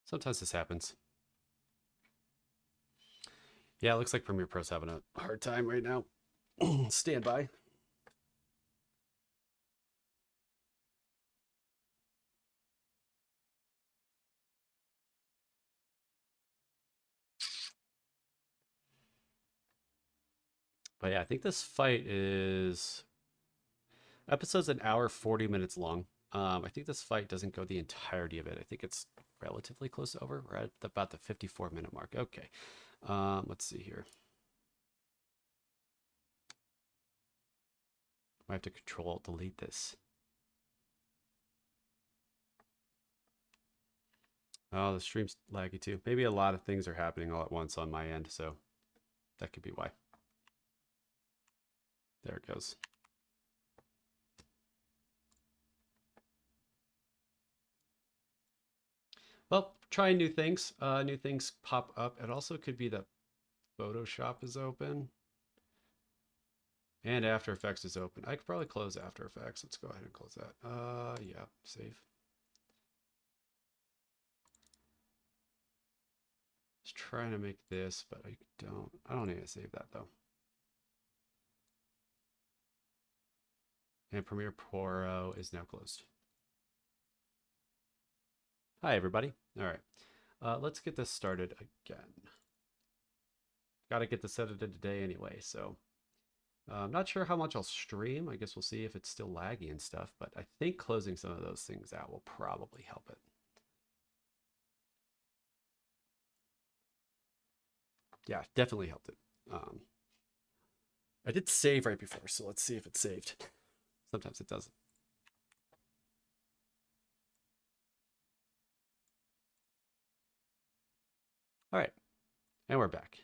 Speaker 1: Sometimes this happens. Yeah, it looks like Premiere Pro's having a hard time right now. Stand by. But yeah, I think this fight is episode's an hour 40 minutes long. I think this fight doesn't go the entirety of it. I think it's relatively close to over. We're at about the 54-minute mark. Okay. Let's see here. I have to control delete this. Oh, the stream's laggy too. Maybe a lot of things are happening all at once on my end, so that could be why. There it goes. Well, trying new things. New things pop up. It also could be that Photoshop is open. And After Effects is open. I could probably close After Effects. Let's go ahead and close that. Yeah, save. Just trying to make this, but I don't need to save that though. And Premiere Pro is now closed. Hi, everybody. All right. Let's get this started again. Got to get this edited today anyway, so I'm not sure how much I'll stream. I guess we'll see if it's still laggy and stuff, but I think closing some of those things out will probably help it. Yeah, definitely helped it. I did save right before, so let's see if it saved. Sometimes it doesn't. All right, and we're back.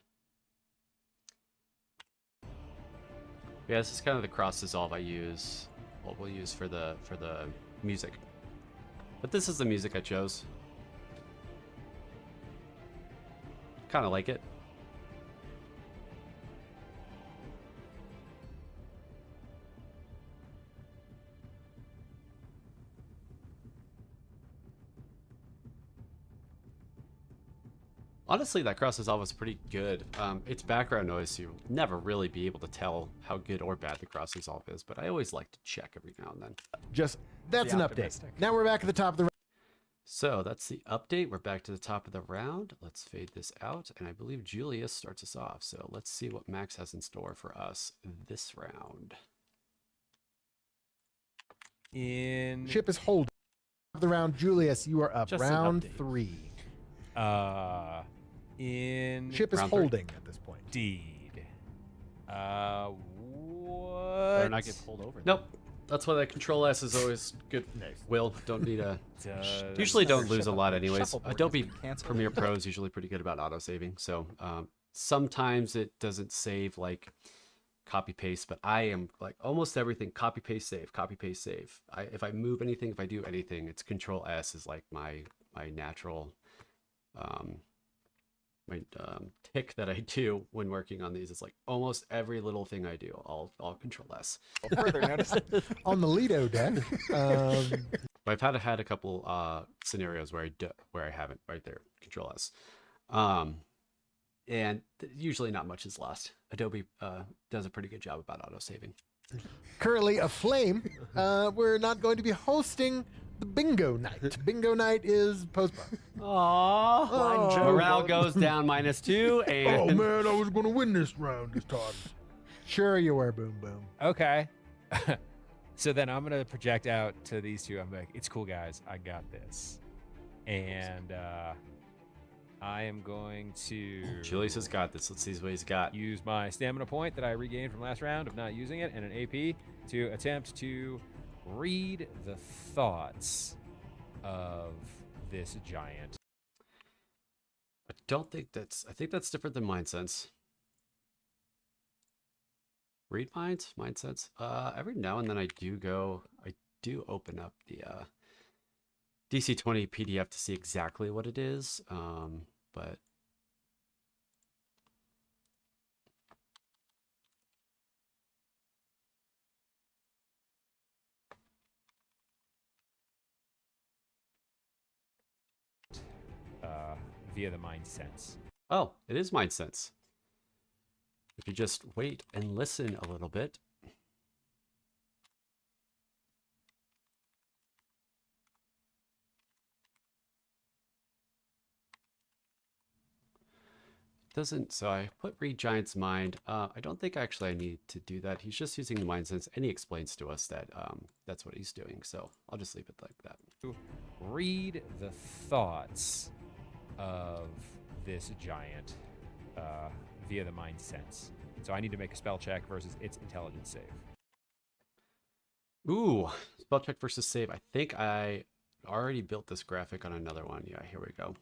Speaker 1: Yeah, this is kind of the cross dissolve I use. What we'll use for the music. But this is the music I chose. Kind of like it. Honestly, that cross dissolve was pretty good. It's background noise, so you'll never really be able to tell how good or bad the cross dissolve is, but I always like to check every now and then.
Speaker 4: That's an update. Now we're back at the top of the.
Speaker 1: So that's the update. We're back to the top of the round. Let's fade this out, and I believe Julius starts us off. So let's see what Max has in store for us this round.
Speaker 4: Ship is holding. Top of the round, Julius, you are up.
Speaker 5: Just an
Speaker 4: Round
Speaker 5: update.
Speaker 4: 3. Ship is
Speaker 1: Round three.
Speaker 4: holding at this point.
Speaker 3: Indeed.
Speaker 5: Better
Speaker 3: What?
Speaker 5: not get pulled over.
Speaker 1: Nope. That's why that Control S is always good.
Speaker 4: Nice.
Speaker 1: Will, don't need a...
Speaker 3: Does-
Speaker 1: Usually don't
Speaker 2: Ship
Speaker 1: lose a lot anyways.
Speaker 2: shuffleboard has
Speaker 1: Adobe
Speaker 2: been canceled.
Speaker 1: Premiere Pro is usually pretty good about auto-saving. So sometimes it doesn't save like copy-paste, but I am like almost everything copy-paste, save, copy-paste, save. If I move anything, if I do anything, it's Control S is like my natural tick that I do when working on these. It's like almost every little thing I do, I'll Control S.
Speaker 2: Further notice.
Speaker 4: On the Lido deck.
Speaker 1: But I've had a couple scenarios where I haven't. Right there, Control S, and usually not much is lost. Adobe does a pretty good job about auto saving.
Speaker 4: Currently aflame. We're not going to be hosting the bingo night. Bingo night is postponed.
Speaker 1: Aww,
Speaker 4: Oh,
Speaker 1: morale goes down -2, and
Speaker 4: man, I was going to win this round this time. Sure you were, Boom Boom.
Speaker 3: Okay. So then I'm gonna project out to these two. I'm like, it's cool, guys. I got this. And I am going to
Speaker 1: Julius has got this. Let's see what he's got.
Speaker 3: use my stamina point that I regained from last round of not using it and an AP to attempt to read the thoughts of this giant.
Speaker 1: I don't think that's. I think that's different than Mind Sense. Read minds, Mind Sense. Every now and then I do open up the DC-20 PDF to see exactly what it is. But
Speaker 3: Via the mind sense.
Speaker 1: oh, it is Mind Sense. If you just wait and listen a little bit. Doesn't, so I put read Giant's mind. I don't think actually I need to do that. He's just using the Mind Sense, and he explains to us that that's what he's doing. So I'll just leave it like that.
Speaker 3: Read the thoughts of this giant via the mind sense. So I need to make a spell check versus its intelligence save.
Speaker 1: Ooh, spell check versus save. I think I already built this graphic on another one. Yeah, here we go.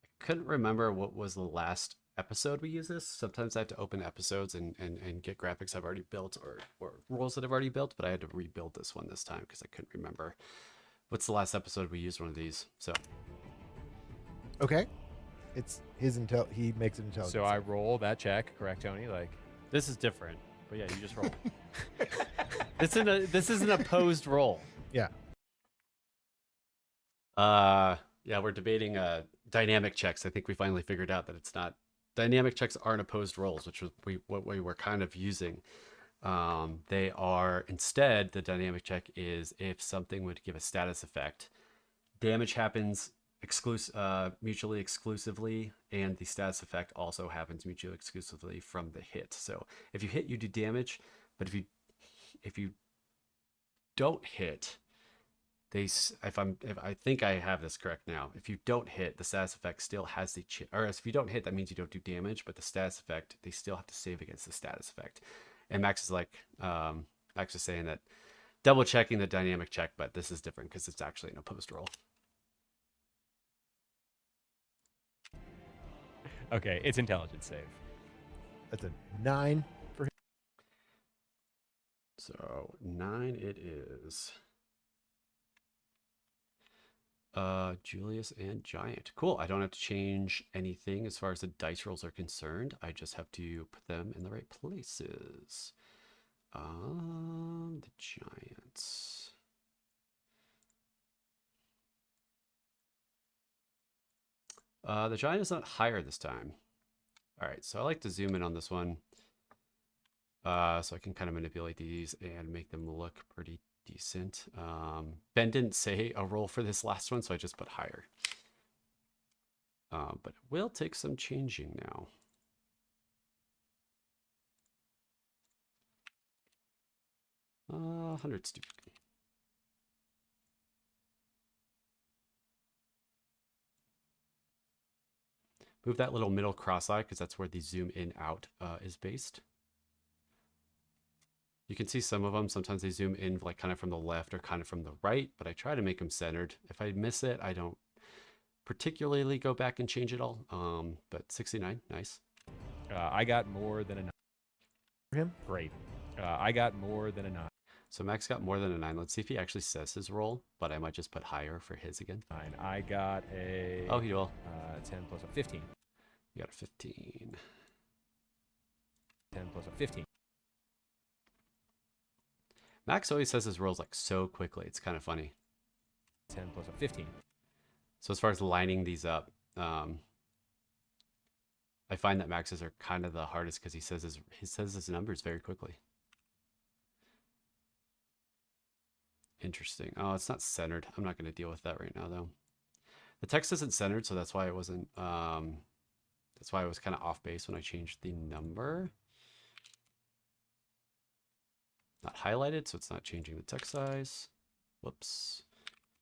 Speaker 1: I couldn't remember what was the last episode we used this. Sometimes I have to open episodes and get graphics I've already built or roles that I've already built, but I had to rebuild this one this time because I couldn't remember. What's the last episode we used one of these? So
Speaker 4: Okay. It's his he makes an intelligence.
Speaker 3: So I roll that check, correct, Tony? Like,
Speaker 5: This is different. But yeah, you just roll. This is an opposed roll.
Speaker 4: Yeah.
Speaker 1: Yeah, we're debating dynamic checks. I think we finally figured out that it's not. Dynamic checks aren't opposed rolls, which was what we were kind of using. They are instead the dynamic check is if something would give a status effect, damage happens mutually exclusively, and the status effect also happens mutually exclusively from the hit. So if you hit, you do damage, but if you don't hit, if I think I have this correct now, if you don't hit, the status effect still has or if you don't hit, that means you don't do damage, but the status effect, they still have to save against the status effect. And Max is like, Max is saying that double checking the dynamic check, but this is different because it's actually an opposed roll.
Speaker 3: Okay, it's intelligence save.
Speaker 4: That's a 9 for him.
Speaker 1: So 9 it is. Julius and Giant. Cool. I don't have to change anything as far as the dice rolls are concerned. I just have to put them in the right places. The Giants. The Giant is not higher this time. All right, so I like to zoom in on this one. So I can kind of manipulate these and make them look pretty decent. Ben didn't say a roll for this last one, so I just put higher. But it will take some changing now. Uh, 100 stupid. Move that little middle cross eye because that's where the zoom in out is based. You can see some of them. Sometimes they zoom in like kind of from the left or kind of from the right, but I try to make them centered. If I miss it, I don't particularly go back and change it all. But 69, nice.
Speaker 3: I got more than a 9.
Speaker 4: For him.
Speaker 3: Great. I got more than a 9.
Speaker 1: So Max got more than a 9. Let's see if he actually says his roll, but I might just put higher for his again.
Speaker 3: 9. I got a...
Speaker 1: Oh, he will.
Speaker 3: 10 plus a 15.
Speaker 1: You got a 15.
Speaker 3: 10 plus a 15.
Speaker 1: Max always says his rolls like so quickly. It's kind of funny.
Speaker 3: 10 plus a 15.
Speaker 1: So as far as lining these up, I find that Max's are kind of the hardest because he says his numbers very quickly. Interesting. Oh, it's not centered. I'm not going to deal with that right now, though. The text isn't centered, so that's why it wasn't. That's why I was kind of off base when I changed the number. Not highlighted, so it's not changing the text size. Whoops.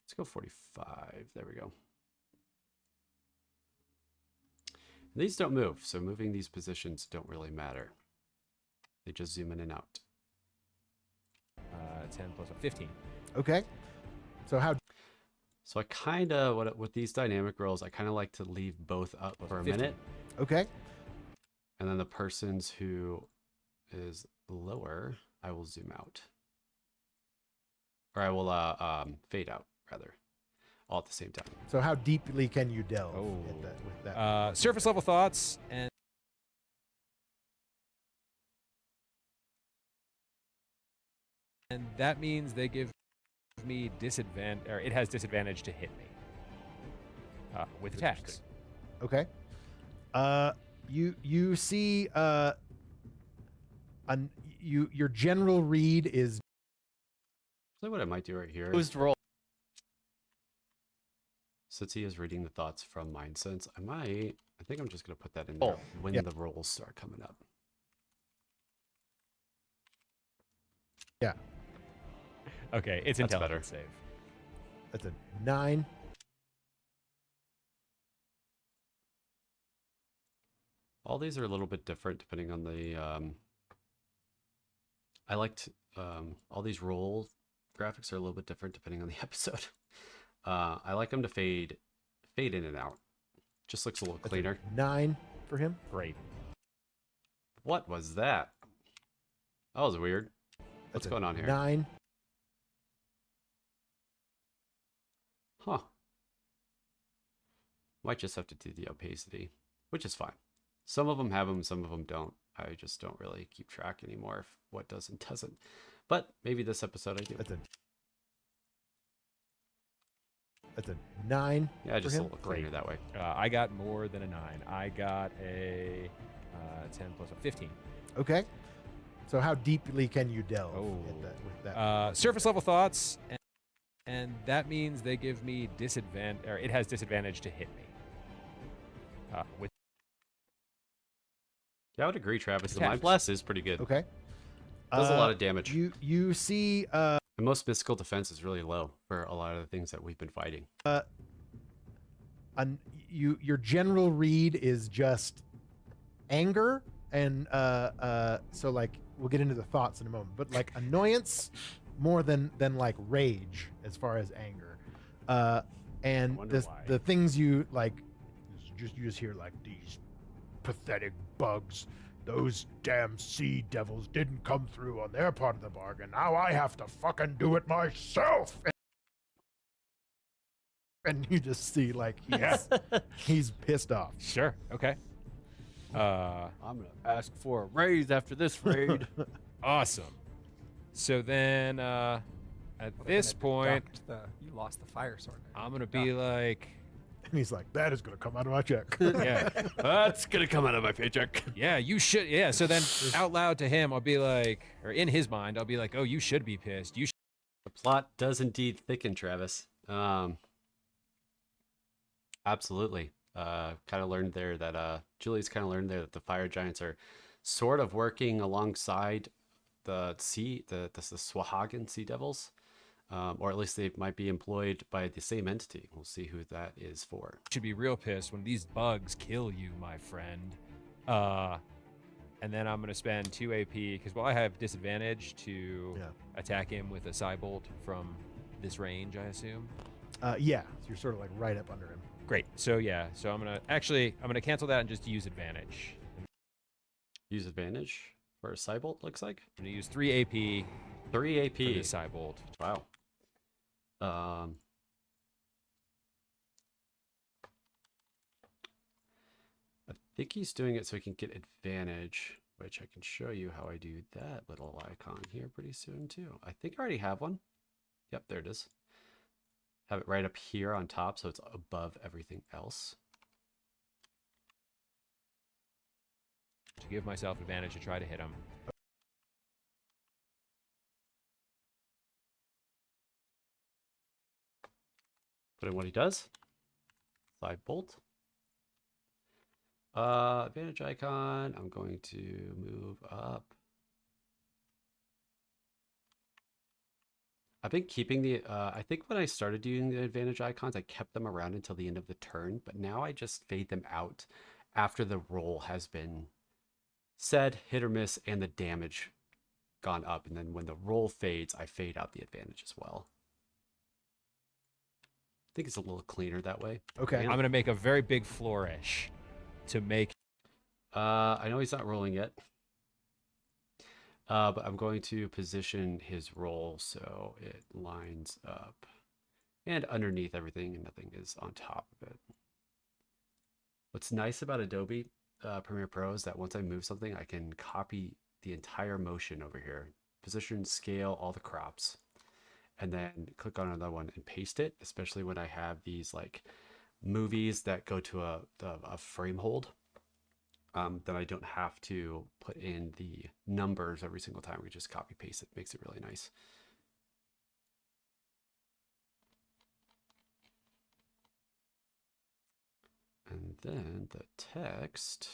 Speaker 1: Let's go 45. There we go. And these don't move, so moving these positions don't really matter. They just zoom in and out.
Speaker 3: 10 plus a 15.
Speaker 4: Okay. So how?
Speaker 1: So I kind of, with these dynamic rolls, I kind of like to leave both up for a
Speaker 3: 50.
Speaker 1: minute.
Speaker 4: Okay.
Speaker 1: And then the person's who is lower, I will zoom out. Or I will fade out, rather. All at the same time.
Speaker 4: So how deeply can you delve
Speaker 3: Oh.
Speaker 4: with that?
Speaker 3: Surface level thoughts and that means they give me disadvantage, or it has disadvantage to hit me with attacks.
Speaker 4: Okay. You see your general read is
Speaker 1: So what I might do right here,
Speaker 5: Opposed roll.
Speaker 1: since he is reading the thoughts from Mind Sense, I think I'm just going to put that in there when
Speaker 4: yeah.
Speaker 1: the rolls start coming up.
Speaker 4: yeah,
Speaker 3: Okay, it's
Speaker 1: That's
Speaker 3: intelligence save.
Speaker 4: that's a 9.
Speaker 1: All these are a little bit different depending on the, I liked, all these roll graphics are a little bit different depending on the episode. I like them to fade in and out. Just looks a little
Speaker 4: That's
Speaker 1: cleaner.
Speaker 4: a 9 for him.
Speaker 3: Great.
Speaker 1: What was that? That was weird. What's
Speaker 4: That's a
Speaker 1: going on here?
Speaker 4: 9.
Speaker 1: Huh. Might just have to do the opacity, which is fine. Some of them have them, some of them don't. I just don't really keep track anymore of what does and doesn't. But maybe this episode I do.
Speaker 4: That's a 9.
Speaker 1: Yeah, just a
Speaker 4: him?
Speaker 1: little cleaner that way.
Speaker 3: I got more than a 9. I got a 10 plus a 15.
Speaker 4: Okay. So how deeply can you delve
Speaker 3: Oh.
Speaker 4: with that?
Speaker 3: Surface level thoughts, and that means they give me disadvantage, or it has disadvantage to hit me. With
Speaker 1: Yeah, I would agree, Travis. The
Speaker 3: Attacks.
Speaker 1: Mind Blast is pretty good.
Speaker 4: Okay.
Speaker 1: Does a lot of damage.
Speaker 4: You see
Speaker 1: And most mystical defense is really low for a lot of the things that we've been fighting.
Speaker 4: your general read is just anger and so like we'll get into the thoughts in a moment, but like annoyance more than like rage as far as anger. And
Speaker 1: wonder why.
Speaker 4: the things you like you just hear like these pathetic bugs. Those damn sea devils didn't come through on their part of the bargain. Now I have to fucking do it myself. And you just see like he's pissed off.
Speaker 3: sure, okay.
Speaker 5: I'm gonna ask for a raise after this raid.
Speaker 3: Awesome. So then, at this point,
Speaker 2: You lost the fire sword.
Speaker 3: I'm gonna be like,
Speaker 4: And he's like, that is gonna come out of my check.
Speaker 3: yeah,
Speaker 1: That's gonna come out of my paycheck.
Speaker 3: yeah, you should, yeah. So then, out loud to him, I'll be like, or in his mind, I'll be like, oh, you should be pissed. You should.
Speaker 1: The plot does indeed thicken, Travis. Absolutely. Kind of learned there that Julius kind of learned there that the fire giants are sort of working alongside the Swahagan sea devils, or at least they might be employed by the same entity. We'll see who that is for.
Speaker 3: Should be real pissed when these bugs kill you, my friend. And then I'm gonna spend 2 AP because I have disadvantage to attack him with a Cybolt from this range, I assume.
Speaker 4: Yeah, so you're sort of like right up under him.
Speaker 3: Great. So yeah. So I'm gonna cancel that and just use advantage.
Speaker 1: Use advantage for a Cybolt, looks like.
Speaker 3: I'm gonna use 3 AP
Speaker 1: 3 AP.
Speaker 3: for the Cybolt.
Speaker 1: Wow. I think he's doing it so he can get advantage, which I can show you how I do that little icon here pretty soon too. I think I already have one. Yep, there it is. Have it right up here on top so it's above everything else.
Speaker 3: To give myself advantage to try to hit him.
Speaker 1: Put in what he does. Side bolt. Advantage icon. I'm going to move up. I've been keeping the, I think when I started doing the advantage icons, I kept them around until the end of the turn, but now I just fade them out after the roll has been said, hit or miss, and the damage gone up. And then when the roll fades, I fade out the advantage as well. I think it's a little cleaner that way.
Speaker 4: Okay.
Speaker 3: I'm gonna make a very big flourish to make.
Speaker 1: I know he's not rolling yet. But I'm going to position his roll so it lines up and underneath everything and nothing is on top of it. What's nice about Adobe Premiere Pro is that once I move something, I can copy the entire motion over here, position, scale, all the crops, and then click on another one and paste it, especially when I have these like movies that go to a frame hold. Then I don't have to put in the numbers every single time. We just copy paste it. Makes it really nice. And then the text.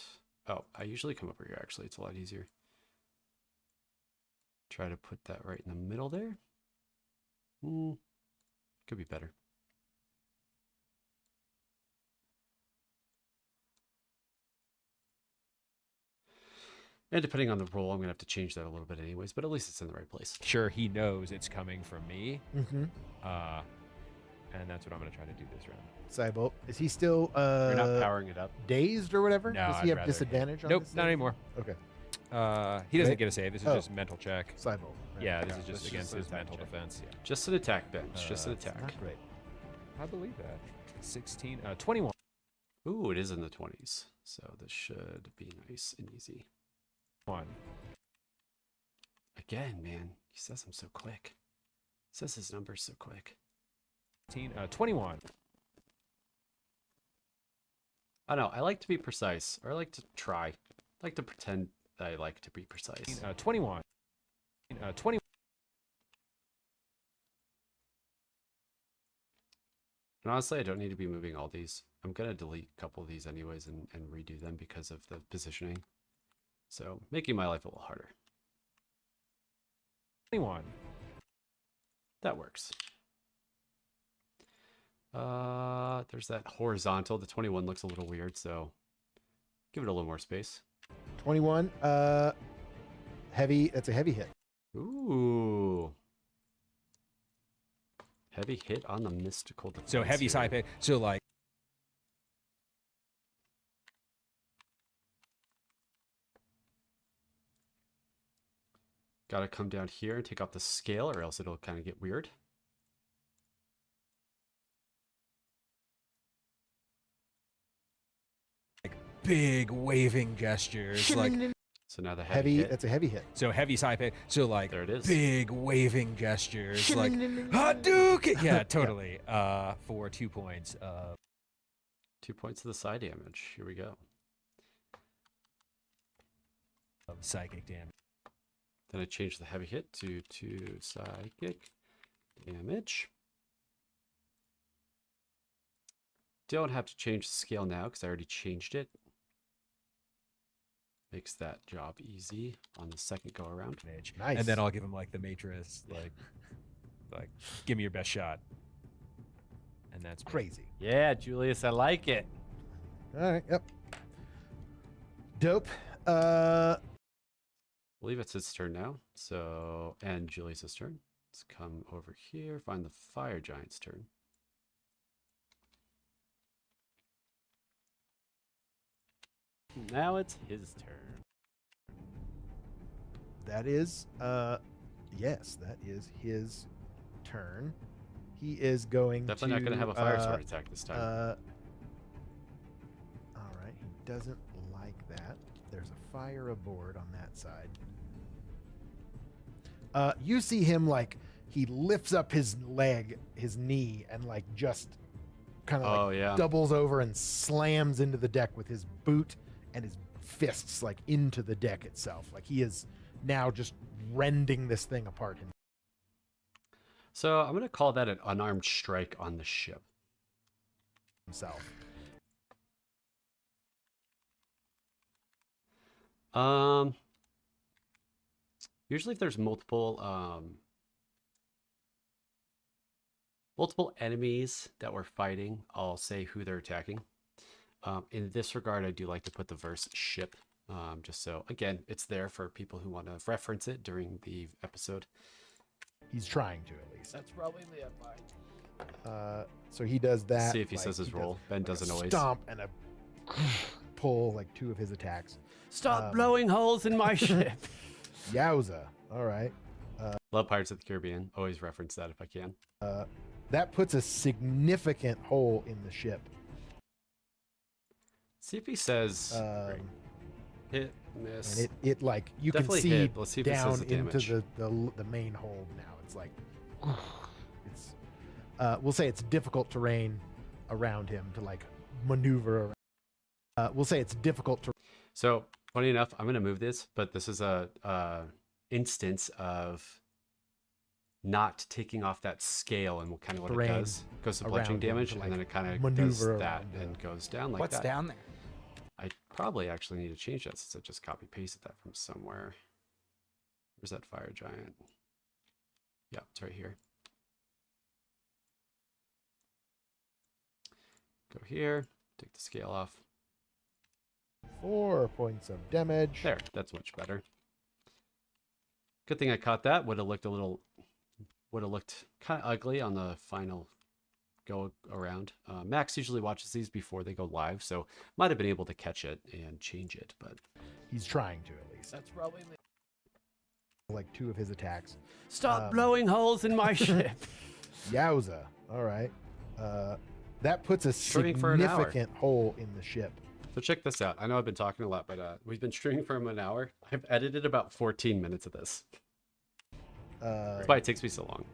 Speaker 1: Oh, I usually come over here actually. It's a lot easier. Try to put that right in the middle there. Could be better. And depending on the roll, I'm going to have to change that a little bit anyways, but at least it's in the right place.
Speaker 3: Sure, he knows it's coming from me.
Speaker 4: Mm-hmm.
Speaker 3: And that's what I'm gonna try to do this round.
Speaker 4: Cybolt. Is he still
Speaker 1: You're not powering it up.
Speaker 4: dazed or whatever?
Speaker 3: No,
Speaker 4: Does
Speaker 3: I'd
Speaker 4: he have
Speaker 3: rather-
Speaker 4: disadvantage on
Speaker 3: Nope,
Speaker 4: this
Speaker 3: not
Speaker 4: thing?
Speaker 3: anymore.
Speaker 4: Okay.
Speaker 3: He doesn't
Speaker 4: Okay.
Speaker 3: get a save. This is
Speaker 4: Oh.
Speaker 3: just mental check.
Speaker 4: Cybolt. Right.
Speaker 3: Yeah, this
Speaker 4: Okay.
Speaker 3: is just
Speaker 1: This is
Speaker 3: against
Speaker 1: an
Speaker 3: his
Speaker 1: attack
Speaker 3: mental
Speaker 1: check.
Speaker 3: defense. Yeah.
Speaker 1: Just an attack bench. Just an
Speaker 3: It's
Speaker 1: attack.
Speaker 4: Not great.
Speaker 3: I believe that. 16, 21.
Speaker 1: Ooh, it is in the 20s. So this should be nice and easy. Again, man, he says I'm so quick. He says his numbers so quick.
Speaker 3: 21.
Speaker 1: I know, I like to be precise, or I like to try. I like to pretend I like to be precise.
Speaker 3: 21. 20.
Speaker 1: And honestly, I don't need to be moving all these. I'm going to delete a couple of these anyways and redo them because of the positioning. So making my life a little harder.
Speaker 3: 21.
Speaker 1: That works. There's that horizontal. The 21 looks a little weird, so give it a little more space.
Speaker 4: 21. Heavy. That's a heavy hit.
Speaker 1: Ooh. Heavy hit on the mystical defense.
Speaker 3: So heavy
Speaker 1: here.
Speaker 3: side pick. So like.
Speaker 1: Gotta come down here and take off the scale or else it'll kind of get weird.
Speaker 3: Big waving gestures. Like.
Speaker 1: So now the
Speaker 4: Heavy.
Speaker 1: hit.
Speaker 4: That's a heavy hit.
Speaker 3: So heavy side pick. So like.
Speaker 1: There it is.
Speaker 3: Big waving gestures. Like. Hadouken! Yeah, totally. For 2 points.
Speaker 1: 2 points of the side damage. Here we go.
Speaker 3: Of psychic damage.
Speaker 1: Then I change the heavy hit to 2 psychic damage. Don't have to change the scale now because I already changed it. Makes that job easy on the second go around.
Speaker 4: Nice.
Speaker 3: And then I'll give him like the matrix, like give me your best shot. And that's
Speaker 4: Crazy.
Speaker 5: Yeah, Julius, I like it.
Speaker 4: All right. Yep. Dope.
Speaker 1: I believe it's his turn now. So, and Julius's turn. Let's come over here, find the fire giant's turn.
Speaker 5: Now it's his turn.
Speaker 4: That is, yes, that is his turn. He is going
Speaker 1: Definitely
Speaker 4: to,
Speaker 1: not going to have a fire sword attack this time.
Speaker 4: All right, he doesn't like that. There's a fire aboard on that side. You see him like he lifts up his leg, his knee, and like just kind of doubles over and slams into the deck with his boot and his fists like into the deck itself. Like he is now just rending this thing apart
Speaker 1: So I'm going to call that an unarmed strike on the ship.
Speaker 4: himself.
Speaker 1: Usually if there's multiple enemies that we're fighting, I'll say who they're attacking. In this regard, I do like to put the verse ship, just so, again, it's there for people who want to reference it during the episode.
Speaker 4: He's trying to, at least.
Speaker 5: That's probably the fight.
Speaker 4: So he does that.
Speaker 1: See if he says his roll. Ben doesn't always.
Speaker 4: Stomp and a pull, like 2 of his attacks.
Speaker 5: Stop blowing holes in my ship.
Speaker 4: Yowza. All right.
Speaker 1: Love Pirates of the Caribbean. Always reference that if I can.
Speaker 4: That puts a significant hole in the ship.
Speaker 1: See if he says hit, miss.
Speaker 4: And it like you
Speaker 1: Definitely
Speaker 4: can see
Speaker 1: hit. Let's see if it
Speaker 4: down
Speaker 1: says the damage.
Speaker 4: into the main hold now. It's like it's we'll say it's difficult terrain around him to like maneuver around. We'll say it's difficult to.
Speaker 1: So funny enough, I'm gonna move this, but this is a instance of not taking off that scale, and kind of what
Speaker 4: Terrain
Speaker 1: it does. Goes to bludgeoning
Speaker 4: around him
Speaker 1: damage,
Speaker 4: to,
Speaker 1: and then
Speaker 4: like,
Speaker 1: it kind of
Speaker 4: maneuver
Speaker 1: does that
Speaker 4: around,
Speaker 1: and goes down like
Speaker 2: What's
Speaker 1: that.
Speaker 2: down there?
Speaker 1: I probably actually need to change that since I just copy pasted that from somewhere. Where's that fire giant? Yeah, it's right here. Go here, take the scale off.
Speaker 4: 4 points of damage.
Speaker 1: There, that's much better. Good thing I caught that. Would have looked kind of ugly on the final go around. Max usually watches these before they go live, so might have been able to catch it and change it, but
Speaker 4: He's trying to, at least.
Speaker 5: That's probably the
Speaker 4: Like 2 of his attacks.
Speaker 5: Stop blowing holes in my ship.
Speaker 4: Yowza. All right. That puts a
Speaker 1: Streaming for an hour.
Speaker 4: significant hole in the ship.
Speaker 1: so check this out. I know I've been talking a lot, but we've been streaming for an hour. I've edited about 14 minutes of this. That's why it takes me so long.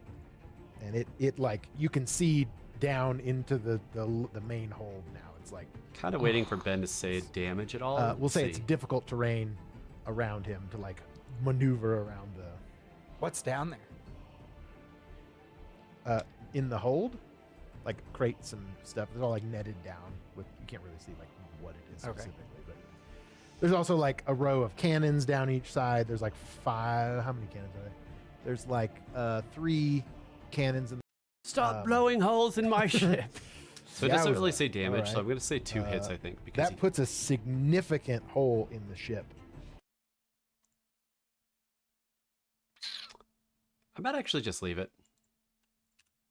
Speaker 4: And it like you can see down into the main hold now. It's like
Speaker 1: Kind of waiting for Ben to say damage at all.
Speaker 4: we'll say
Speaker 1: Let's
Speaker 4: it's difficult terrain around him to like maneuver around the
Speaker 2: What's down there?
Speaker 4: in the hold, like crates and stuff. It's all like netted down with, you can't really see like what it is
Speaker 2: Okay.
Speaker 4: specifically, but there's also like a row of cannons down each side. There's like 5, how many cannons are there? There's like 3 cannons in
Speaker 1: Stop blowing holes in my ship. So it
Speaker 4: Yeah,
Speaker 1: doesn't
Speaker 4: we're
Speaker 1: really
Speaker 4: like,
Speaker 1: say damage, so
Speaker 4: alright.
Speaker 1: I'm going to say 2 hits, I think. Because
Speaker 4: that puts a significant hole in the ship.
Speaker 1: I might actually just leave it.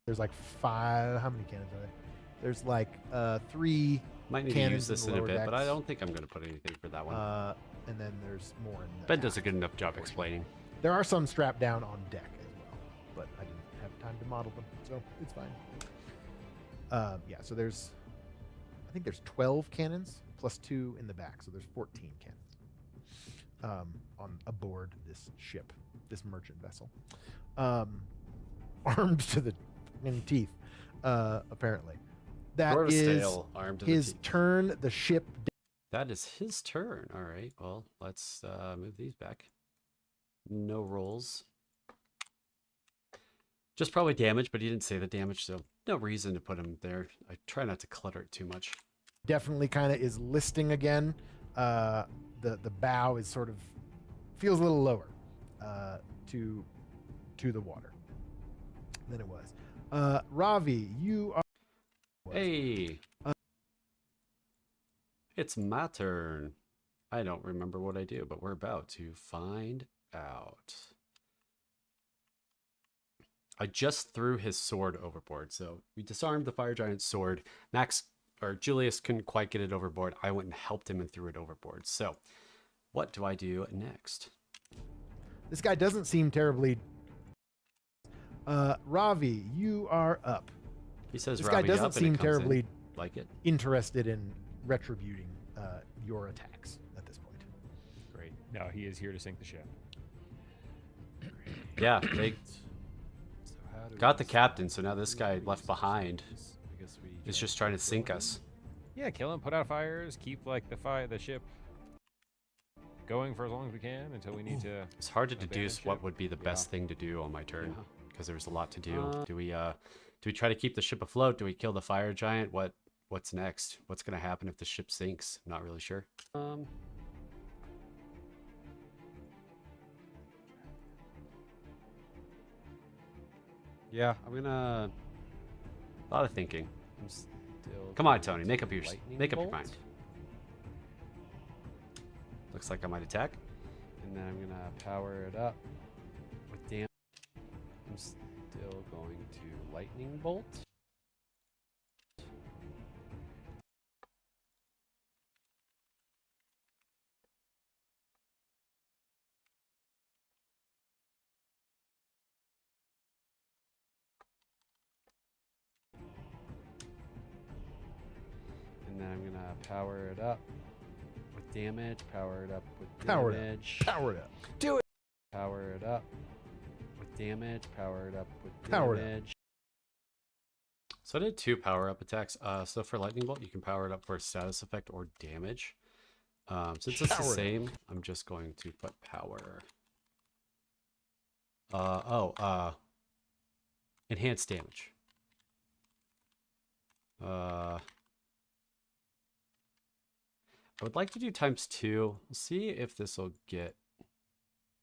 Speaker 4: There's like 5, how many cannons are there? There's like 3
Speaker 1: Might need to
Speaker 4: cannons
Speaker 1: use this
Speaker 4: in
Speaker 1: in
Speaker 4: the
Speaker 1: a
Speaker 4: lower
Speaker 1: bit, but I
Speaker 4: decks.
Speaker 1: don't think I'm going to put anything for that one.
Speaker 4: and then there's more in the
Speaker 1: Ben does a
Speaker 4: aft
Speaker 1: good enough job
Speaker 4: portion.
Speaker 1: explaining.
Speaker 4: There are some strapped down on deck as well, but I didn't have time to model them, so it's fine. Yeah, so there's, I think there's 12 cannons plus 2 in the back, so there's 14 cannons on aboard this ship, this merchant vessel, armed to the teeth, apparently. That
Speaker 1: Sword of
Speaker 4: is
Speaker 1: Stale, armed to the
Speaker 4: his
Speaker 1: teeth.
Speaker 4: turn. The ship.
Speaker 1: That is his turn. All right. Well, let's move these back. No rolls. Just probably damage, but he didn't say the damage, so no reason to put him there. I try not to clutter it too much.
Speaker 4: Definitely kind of is listing again. The bow is sort of feels a little lower to the water than it was. Ravi, you are.
Speaker 1: Hey! It's my turn. I don't remember what I do, but we're about to find out. I just threw his sword overboard, so we disarmed the fire giant's sword. Max or Julius couldn't quite get it overboard. I went and helped him and threw it overboard. So, what do I do next?
Speaker 4: This guy doesn't seem terribly. Ravi, you are up.
Speaker 1: He says
Speaker 4: This guy
Speaker 1: Ravi
Speaker 4: doesn't
Speaker 1: up and it
Speaker 4: seem
Speaker 1: comes in.
Speaker 4: terribly
Speaker 1: Like it.
Speaker 4: interested in retributing your attacks at this point.
Speaker 3: Great. No, he is here to sink the ship.
Speaker 1: Yeah, they
Speaker 5: So how do
Speaker 1: got
Speaker 5: we
Speaker 1: the captain, so now this guy left behind
Speaker 5: I guess we
Speaker 1: is
Speaker 5: gotta
Speaker 1: just trying to
Speaker 5: keep
Speaker 1: sink
Speaker 5: going.
Speaker 1: us.
Speaker 3: Yeah, kill him, put out fires, keep like the ship going for as long as we can until we need to.
Speaker 1: It's hard to
Speaker 3: Abandon
Speaker 1: deduce what
Speaker 3: ship.
Speaker 1: would be the best thing to do on my turn
Speaker 5: Yeah.
Speaker 1: because there's a lot to do. Do we try to keep the ship afloat? Do we kill the fire giant? What's next? What's going to happen if the ship sinks? Not really sure. Yeah, I'm gonna. A lot of thinking.
Speaker 5: I'm still
Speaker 1: Come on,
Speaker 5: going
Speaker 1: Tony,
Speaker 5: to
Speaker 1: make up your
Speaker 5: lightning
Speaker 1: mind.
Speaker 5: bolt,
Speaker 1: Looks like I might attack.
Speaker 5: and then I'm gonna power it up with damage. I'm still going to lightning bolt. And then I'm gonna power it up with damage. Power it up with
Speaker 4: Power it up.
Speaker 5: damage.
Speaker 4: Power it up.
Speaker 5: Power it up with damage. Power it up with
Speaker 4: Power it up.
Speaker 5: damage.
Speaker 1: So I did 2 power-up attacks. So for lightning bolt, you can power it up for a status effect or damage. Since it's the
Speaker 4: Power it up.
Speaker 1: same, I'm just going to put power. Enhanced damage. I would like to do ×2. We'll see if this will get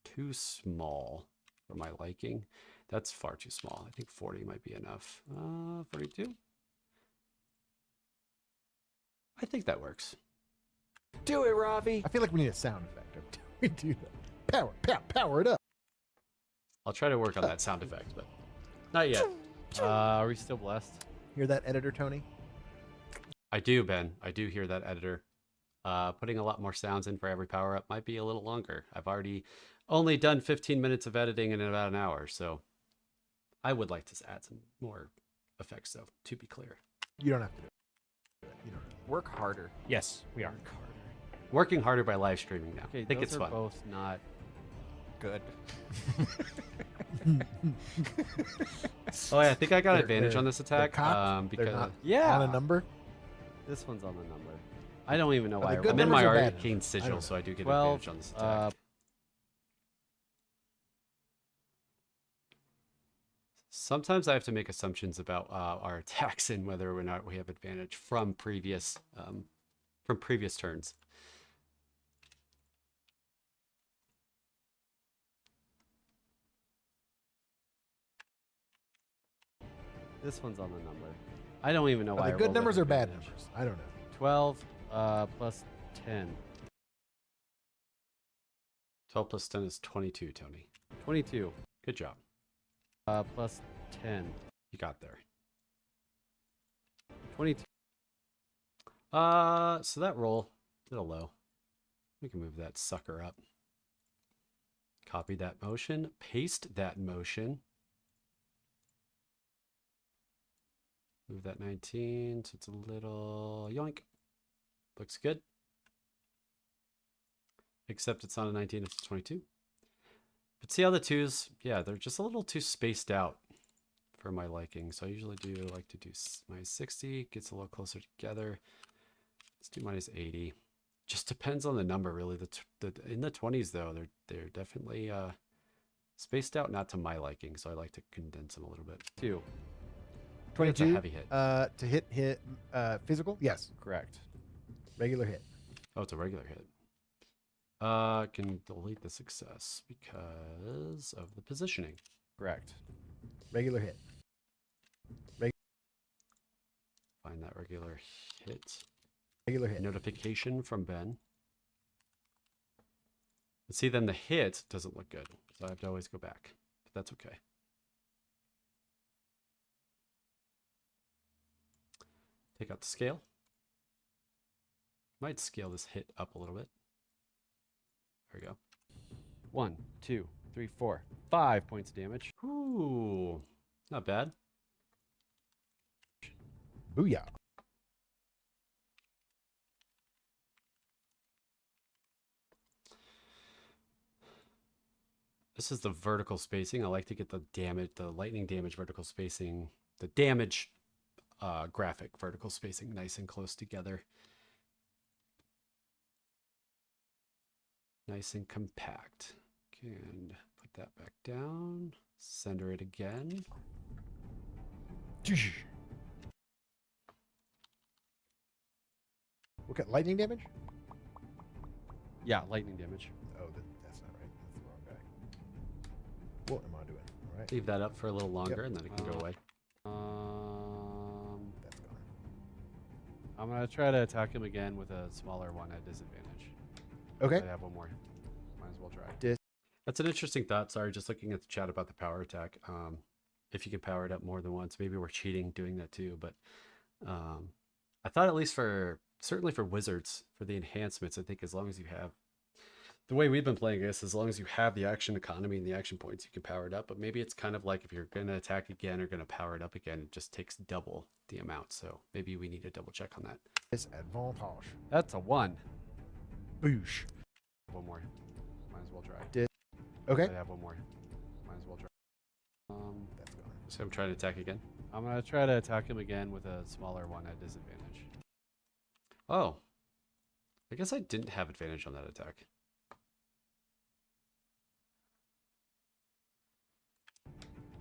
Speaker 1: too small for my liking. That's far too small. I think 40 might be enough. 42? I think that works.
Speaker 2: Do it, Ravi.
Speaker 4: I feel like we need a sound effect every time we do that. Power it up.
Speaker 1: I'll try to work on that sound effect, but not yet.
Speaker 5: Are we still blessed?
Speaker 4: Hear that, editor Tony?
Speaker 1: I do, Ben. I do hear that, editor. Putting a lot more sounds in for every power-up might be a little longer. I've already only done 15 minutes of editing in about an hour, so I would like to add some more effects, though, to be clear.
Speaker 4: You don't have to do it. You don't have to.
Speaker 2: Work harder.
Speaker 3: Yes, we are.
Speaker 1: Working harder by live streaming now.
Speaker 5: Okay,
Speaker 1: I think
Speaker 5: those
Speaker 1: it's
Speaker 5: are
Speaker 1: fun.
Speaker 5: both not
Speaker 2: Good.
Speaker 1: Oh, yeah, I think I got
Speaker 4: They're-
Speaker 1: advantage
Speaker 4: they're-
Speaker 1: on this attack.
Speaker 4: They're cocked.
Speaker 1: Because
Speaker 4: They're not
Speaker 5: Yeah.
Speaker 4: on a number.
Speaker 5: This one's on the number. I don't even know
Speaker 4: Are
Speaker 5: why.
Speaker 4: they
Speaker 5: I
Speaker 4: good
Speaker 1: I'm in
Speaker 5: rolled
Speaker 1: my
Speaker 4: numbers or bad
Speaker 1: arcane
Speaker 4: numbers? I
Speaker 1: sigil,
Speaker 4: don't
Speaker 1: so I do get
Speaker 5: 12,
Speaker 1: advantage on this attack. Sometimes I have to make assumptions about our attacks and whether or not we have advantage from previous turns.
Speaker 5: This one's on the number. I don't even know
Speaker 4: Are
Speaker 5: why.
Speaker 4: they
Speaker 5: I
Speaker 4: good
Speaker 5: rolled
Speaker 4: numbers
Speaker 5: that
Speaker 4: or bad
Speaker 5: advantage.
Speaker 4: numbers? I don't know.
Speaker 5: 12 plus 10.
Speaker 1: 12 plus 10 is 22, Tony.
Speaker 5: 22
Speaker 1: Good job.
Speaker 5: plus 10.
Speaker 1: You got there.
Speaker 5: 22.
Speaker 1: So that roll did a low. We can move that sucker up. Copy that motion, paste that motion. Move that 19 so it's a little yoink. Looks good. Except it's not a 19, it's a 22. But see how the twos, yeah, they're just a little too spaced out for my liking. So I usually do like to do minus 60, gets a little closer together. Let's do minus 80. Just depends on the number, really. In the 20s, though, they're definitely spaced out, not to my liking. So I like to condense them a little bit.
Speaker 5: 2.
Speaker 1: 22. It's a
Speaker 4: 22
Speaker 1: heavy hit.
Speaker 4: to hit physical? Yes.
Speaker 5: Correct.
Speaker 4: Regular hit.
Speaker 1: Oh, it's a regular hit. Can delete the success because of the positioning.
Speaker 5: Correct.
Speaker 4: Regular hit.
Speaker 1: Find that regular hit.
Speaker 4: Regular hit.
Speaker 1: Notification from Ben. But see, then the hit doesn't look good. So I have to always go back. But that's okay. Take out the scale. Might scale this hit up a little bit. There we go.
Speaker 5: 1, 2, 3, 4, 5 points of damage.
Speaker 1: Ooh, not bad.
Speaker 4: Booyah.
Speaker 1: This is the vertical spacing. I like to get the damage, the lightning damage vertical spacing, the damage graphic vertical spacing nice and close together. Nice and compact. And put that back down. Center it again.
Speaker 4: Look at lightning damage?
Speaker 5: Yeah, lightning damage.
Speaker 4: Oh, that's not right. That's the wrong guy. What am I doing? All right.
Speaker 1: Leave that up for a little longer and then it can go away.
Speaker 4: That's gone.
Speaker 5: I'm going to try to attack him again with a smaller one at disadvantage.
Speaker 4: Okay.
Speaker 5: I have one more. Might as well try.
Speaker 1: That's an interesting thought. Sorry, just looking at the chat about the power attack. If you can power it up more than once, maybe we're cheating doing that too. But I thought at least certainly for wizards, for the enhancements, I think as long as you have, the way we've been playing this, as long as you have the action economy and the action points, you can power it up. But maybe it's kind of like if you're going to attack again or going to power it up again, it just takes double the amount. So maybe we need to double check on that.
Speaker 4: Disadvantage.
Speaker 5: That's a 1.
Speaker 4: Boosh.
Speaker 5: One more. Might as well try.
Speaker 4: Okay.
Speaker 5: I have one more. Might as well try.
Speaker 4: That's gone.
Speaker 1: So I'm trying to attack again.
Speaker 5: I'm going to try to attack him again with a smaller one at disadvantage.
Speaker 1: Oh, I guess I didn't have advantage on that attack.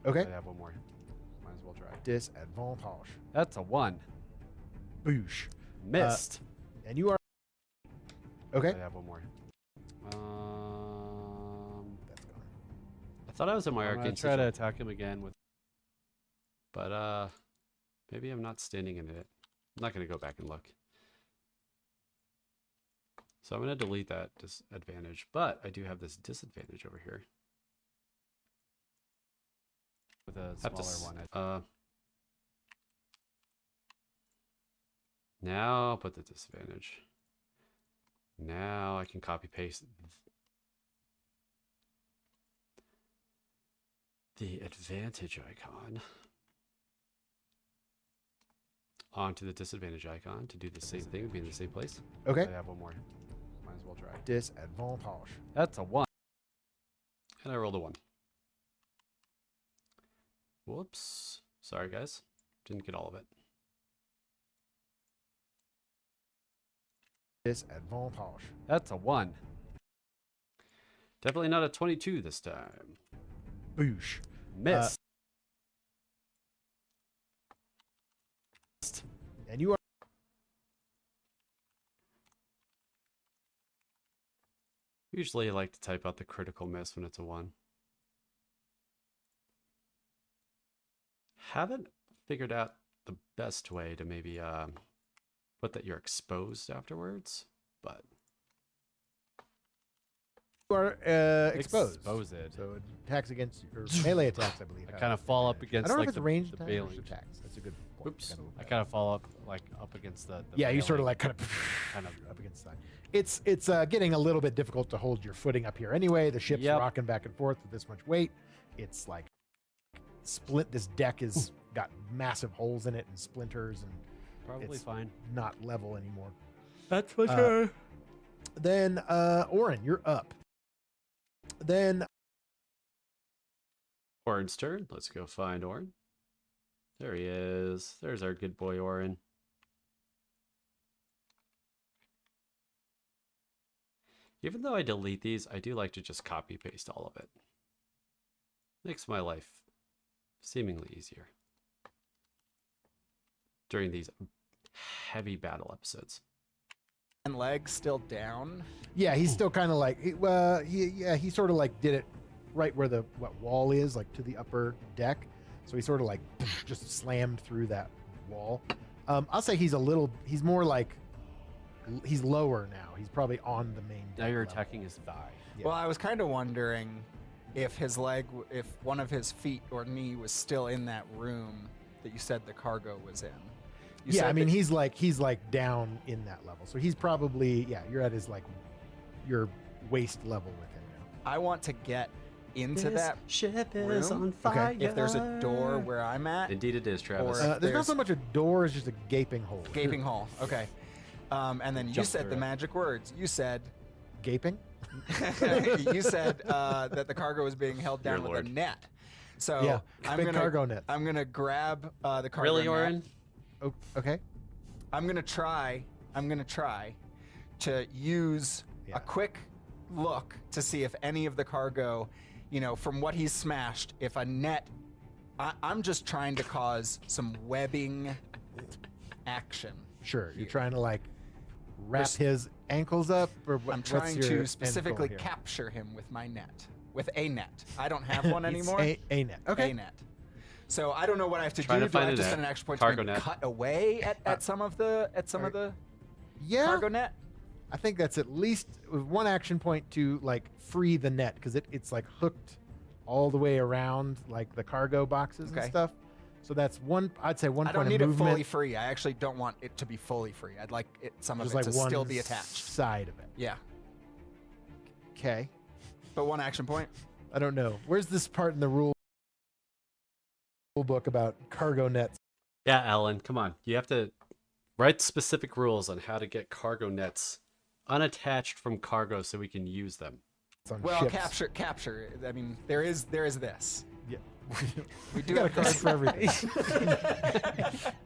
Speaker 4: Okay.
Speaker 5: I have one more. Might as well try.
Speaker 4: Disadvantage.
Speaker 5: That's a 1.
Speaker 4: Boosh.
Speaker 1: Missed.
Speaker 4: And you are. Okay.
Speaker 5: I have one more.
Speaker 4: That's gone.
Speaker 1: I thought I was in my
Speaker 5: I'm going
Speaker 1: arcane
Speaker 5: to try to
Speaker 1: sigil,
Speaker 5: attack him again with...
Speaker 1: but maybe I'm not standing in it. I'm not going to go back and look. So I'm going to delete that disadvantage, but I do have this disadvantage over here.
Speaker 5: with a
Speaker 1: Have to
Speaker 5: smaller
Speaker 1: s-
Speaker 5: one.
Speaker 1: Now I'll put the disadvantage. Now I can copy paste the advantage icon onto the disadvantage icon to do the same thing, be in the same place.
Speaker 4: Okay.
Speaker 5: I have one more. Might as well try.
Speaker 4: Disadvantage.
Speaker 5: That's a 1.
Speaker 1: And I rolled a 1. Whoops. Sorry, guys. Didn't get all of it.
Speaker 4: Disadvantage.
Speaker 5: That's a 1.
Speaker 1: Definitely not a 22 this time.
Speaker 4: Boosh.
Speaker 1: Miss. Usually I like to type out the critical miss when it's a 1. Haven't figured out the best way to maybe put that you're exposed afterwards, but
Speaker 4: You are exposed.
Speaker 5: Expose it.
Speaker 4: So it attacks against you, or melee attacks, I believe.
Speaker 5: I
Speaker 4: have
Speaker 5: kind of fall up
Speaker 4: advantage.
Speaker 5: against
Speaker 4: I don't know
Speaker 5: like
Speaker 4: if it's
Speaker 5: the,
Speaker 4: ranged
Speaker 5: the
Speaker 4: attacks or
Speaker 5: bailing.
Speaker 4: just attacks. That's a good point.
Speaker 1: Oops.
Speaker 4: Kinda look
Speaker 5: I
Speaker 4: at
Speaker 5: kind of fall up up against the
Speaker 4: yeah, you sort of
Speaker 5: bailing.
Speaker 4: like kind of
Speaker 5: kind of
Speaker 4: up against the side. It's getting a little bit difficult to hold your footing up here anyway. The ship's
Speaker 5: Yep.
Speaker 4: rocking back and forth with this much weight. It's like split. This deck is got massive holes in it and splinters and
Speaker 5: probably
Speaker 4: it's
Speaker 5: fine.
Speaker 4: not level anymore.
Speaker 5: That's for
Speaker 4: sure. Then Orrin, you're up. Then
Speaker 1: Orrin's turn. Let's go find Orrin. There he is. There's our good boy Orrin. Even though I delete these, I do like to just copy paste all of it. Makes my life seemingly easier during these heavy battle episodes.
Speaker 2: And legs still down.
Speaker 4: yeah, he's still kind of like he sort of like did it right where the wall is, like to the upper deck. So he sort of like just slammed through that wall. I'll say he's more like he's lower now. He's probably on the main deck
Speaker 5: Now you're
Speaker 4: level.
Speaker 5: attacking his thigh.
Speaker 4: Yeah.
Speaker 2: Well, I was kind of wondering if his leg, if one of his feet or knee was still in that room that you said the cargo was in. You
Speaker 4: Yeah,
Speaker 2: said
Speaker 4: I mean
Speaker 2: that-
Speaker 4: he's like down in that level. So he's probably you're at his like your waist level with him now.
Speaker 2: I want to get into that
Speaker 1: ship
Speaker 2: is
Speaker 1: on
Speaker 4: fire.
Speaker 2: if there's a door where I'm at.
Speaker 1: Indeed it is, Travis.
Speaker 2: Or-
Speaker 4: There's not
Speaker 2: there's-
Speaker 4: so much a door as just a gaping hole.
Speaker 2: Gaping hole. Okay. And then you
Speaker 5: Jump
Speaker 2: said
Speaker 5: through
Speaker 2: the
Speaker 5: it.
Speaker 2: magic words. You said
Speaker 4: Gaping?
Speaker 2: you said that the cargo was being held
Speaker 1: Dear
Speaker 2: down with
Speaker 1: Lord.
Speaker 2: a net. So
Speaker 4: Yeah,
Speaker 2: I'm
Speaker 4: big
Speaker 2: gonna
Speaker 4: cargo net.
Speaker 2: I'm gonna grab the cargo
Speaker 1: Really,
Speaker 2: net.
Speaker 1: Orrin?
Speaker 4: Oh, okay.
Speaker 2: I'm gonna try to use
Speaker 4: Yeah.
Speaker 2: a quick look to see if any of the cargo, from what he's smashed, if a net. I'm just trying to cause some webbing action.
Speaker 4: Sure. You're
Speaker 2: Here.
Speaker 4: trying to like wrap
Speaker 2: Pers-
Speaker 4: his ankles up, or
Speaker 2: I'm
Speaker 4: what's
Speaker 2: trying
Speaker 4: your end goal
Speaker 2: to specifically
Speaker 4: here?
Speaker 2: capture him with my net, with a net. I don't have one
Speaker 4: It's
Speaker 2: anymore.
Speaker 4: a net. Okay.
Speaker 2: A net. So I don't know what I have to
Speaker 1: Trying
Speaker 2: do.
Speaker 1: to
Speaker 2: Do I
Speaker 1: find
Speaker 2: have
Speaker 1: a
Speaker 2: to
Speaker 1: net.
Speaker 2: spend an extra point
Speaker 1: Cargo
Speaker 2: to
Speaker 1: net.
Speaker 2: cut away at some of the
Speaker 4: Yeah.
Speaker 2: cargo net?
Speaker 4: I think that's at least one action point to like free the net because it's like hooked all the way around like the cargo boxes and
Speaker 2: Okay.
Speaker 4: stuff. So that's one. I'd say one
Speaker 2: I
Speaker 4: point
Speaker 2: don't need
Speaker 4: of
Speaker 2: it
Speaker 4: movement.
Speaker 2: fully free. I actually don't want it to be fully free. I'd like some of
Speaker 4: just
Speaker 2: it
Speaker 4: like
Speaker 2: to
Speaker 4: one
Speaker 2: still be attached.
Speaker 4: side of it.
Speaker 2: Yeah,
Speaker 4: Okay.
Speaker 2: but one action point.
Speaker 4: I don't know. Where's this part in the rule book about cargo nets?
Speaker 1: Yeah, Alan, come on. You have to write specific rules on how to get cargo nets unattached from cargo so we can use them.
Speaker 4: It's on
Speaker 2: Well,
Speaker 4: ships.
Speaker 2: capture. I mean, there is this.
Speaker 4: Yeah.
Speaker 2: We do
Speaker 4: You got a
Speaker 2: have
Speaker 4: card
Speaker 2: this.
Speaker 4: for everything.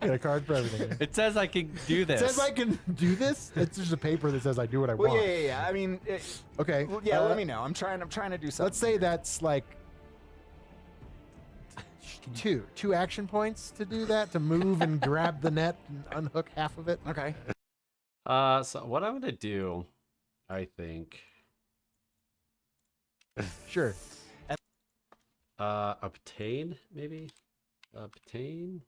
Speaker 4: You got a card for everything.
Speaker 5: It says I can do
Speaker 4: It
Speaker 5: this.
Speaker 4: says I can do this. It's just a paper that says I do what I
Speaker 2: Well,
Speaker 4: want.
Speaker 2: yeah. I mean,
Speaker 4: Okay.
Speaker 2: well, yeah. Let me know. I'm trying to do something.
Speaker 4: Let's say that's like two action points to do that, to move and grab the net and unhook half of it.
Speaker 2: Okay.
Speaker 1: So what I'm gonna do, I think,
Speaker 4: Sure.
Speaker 1: obtain maybe, obtain.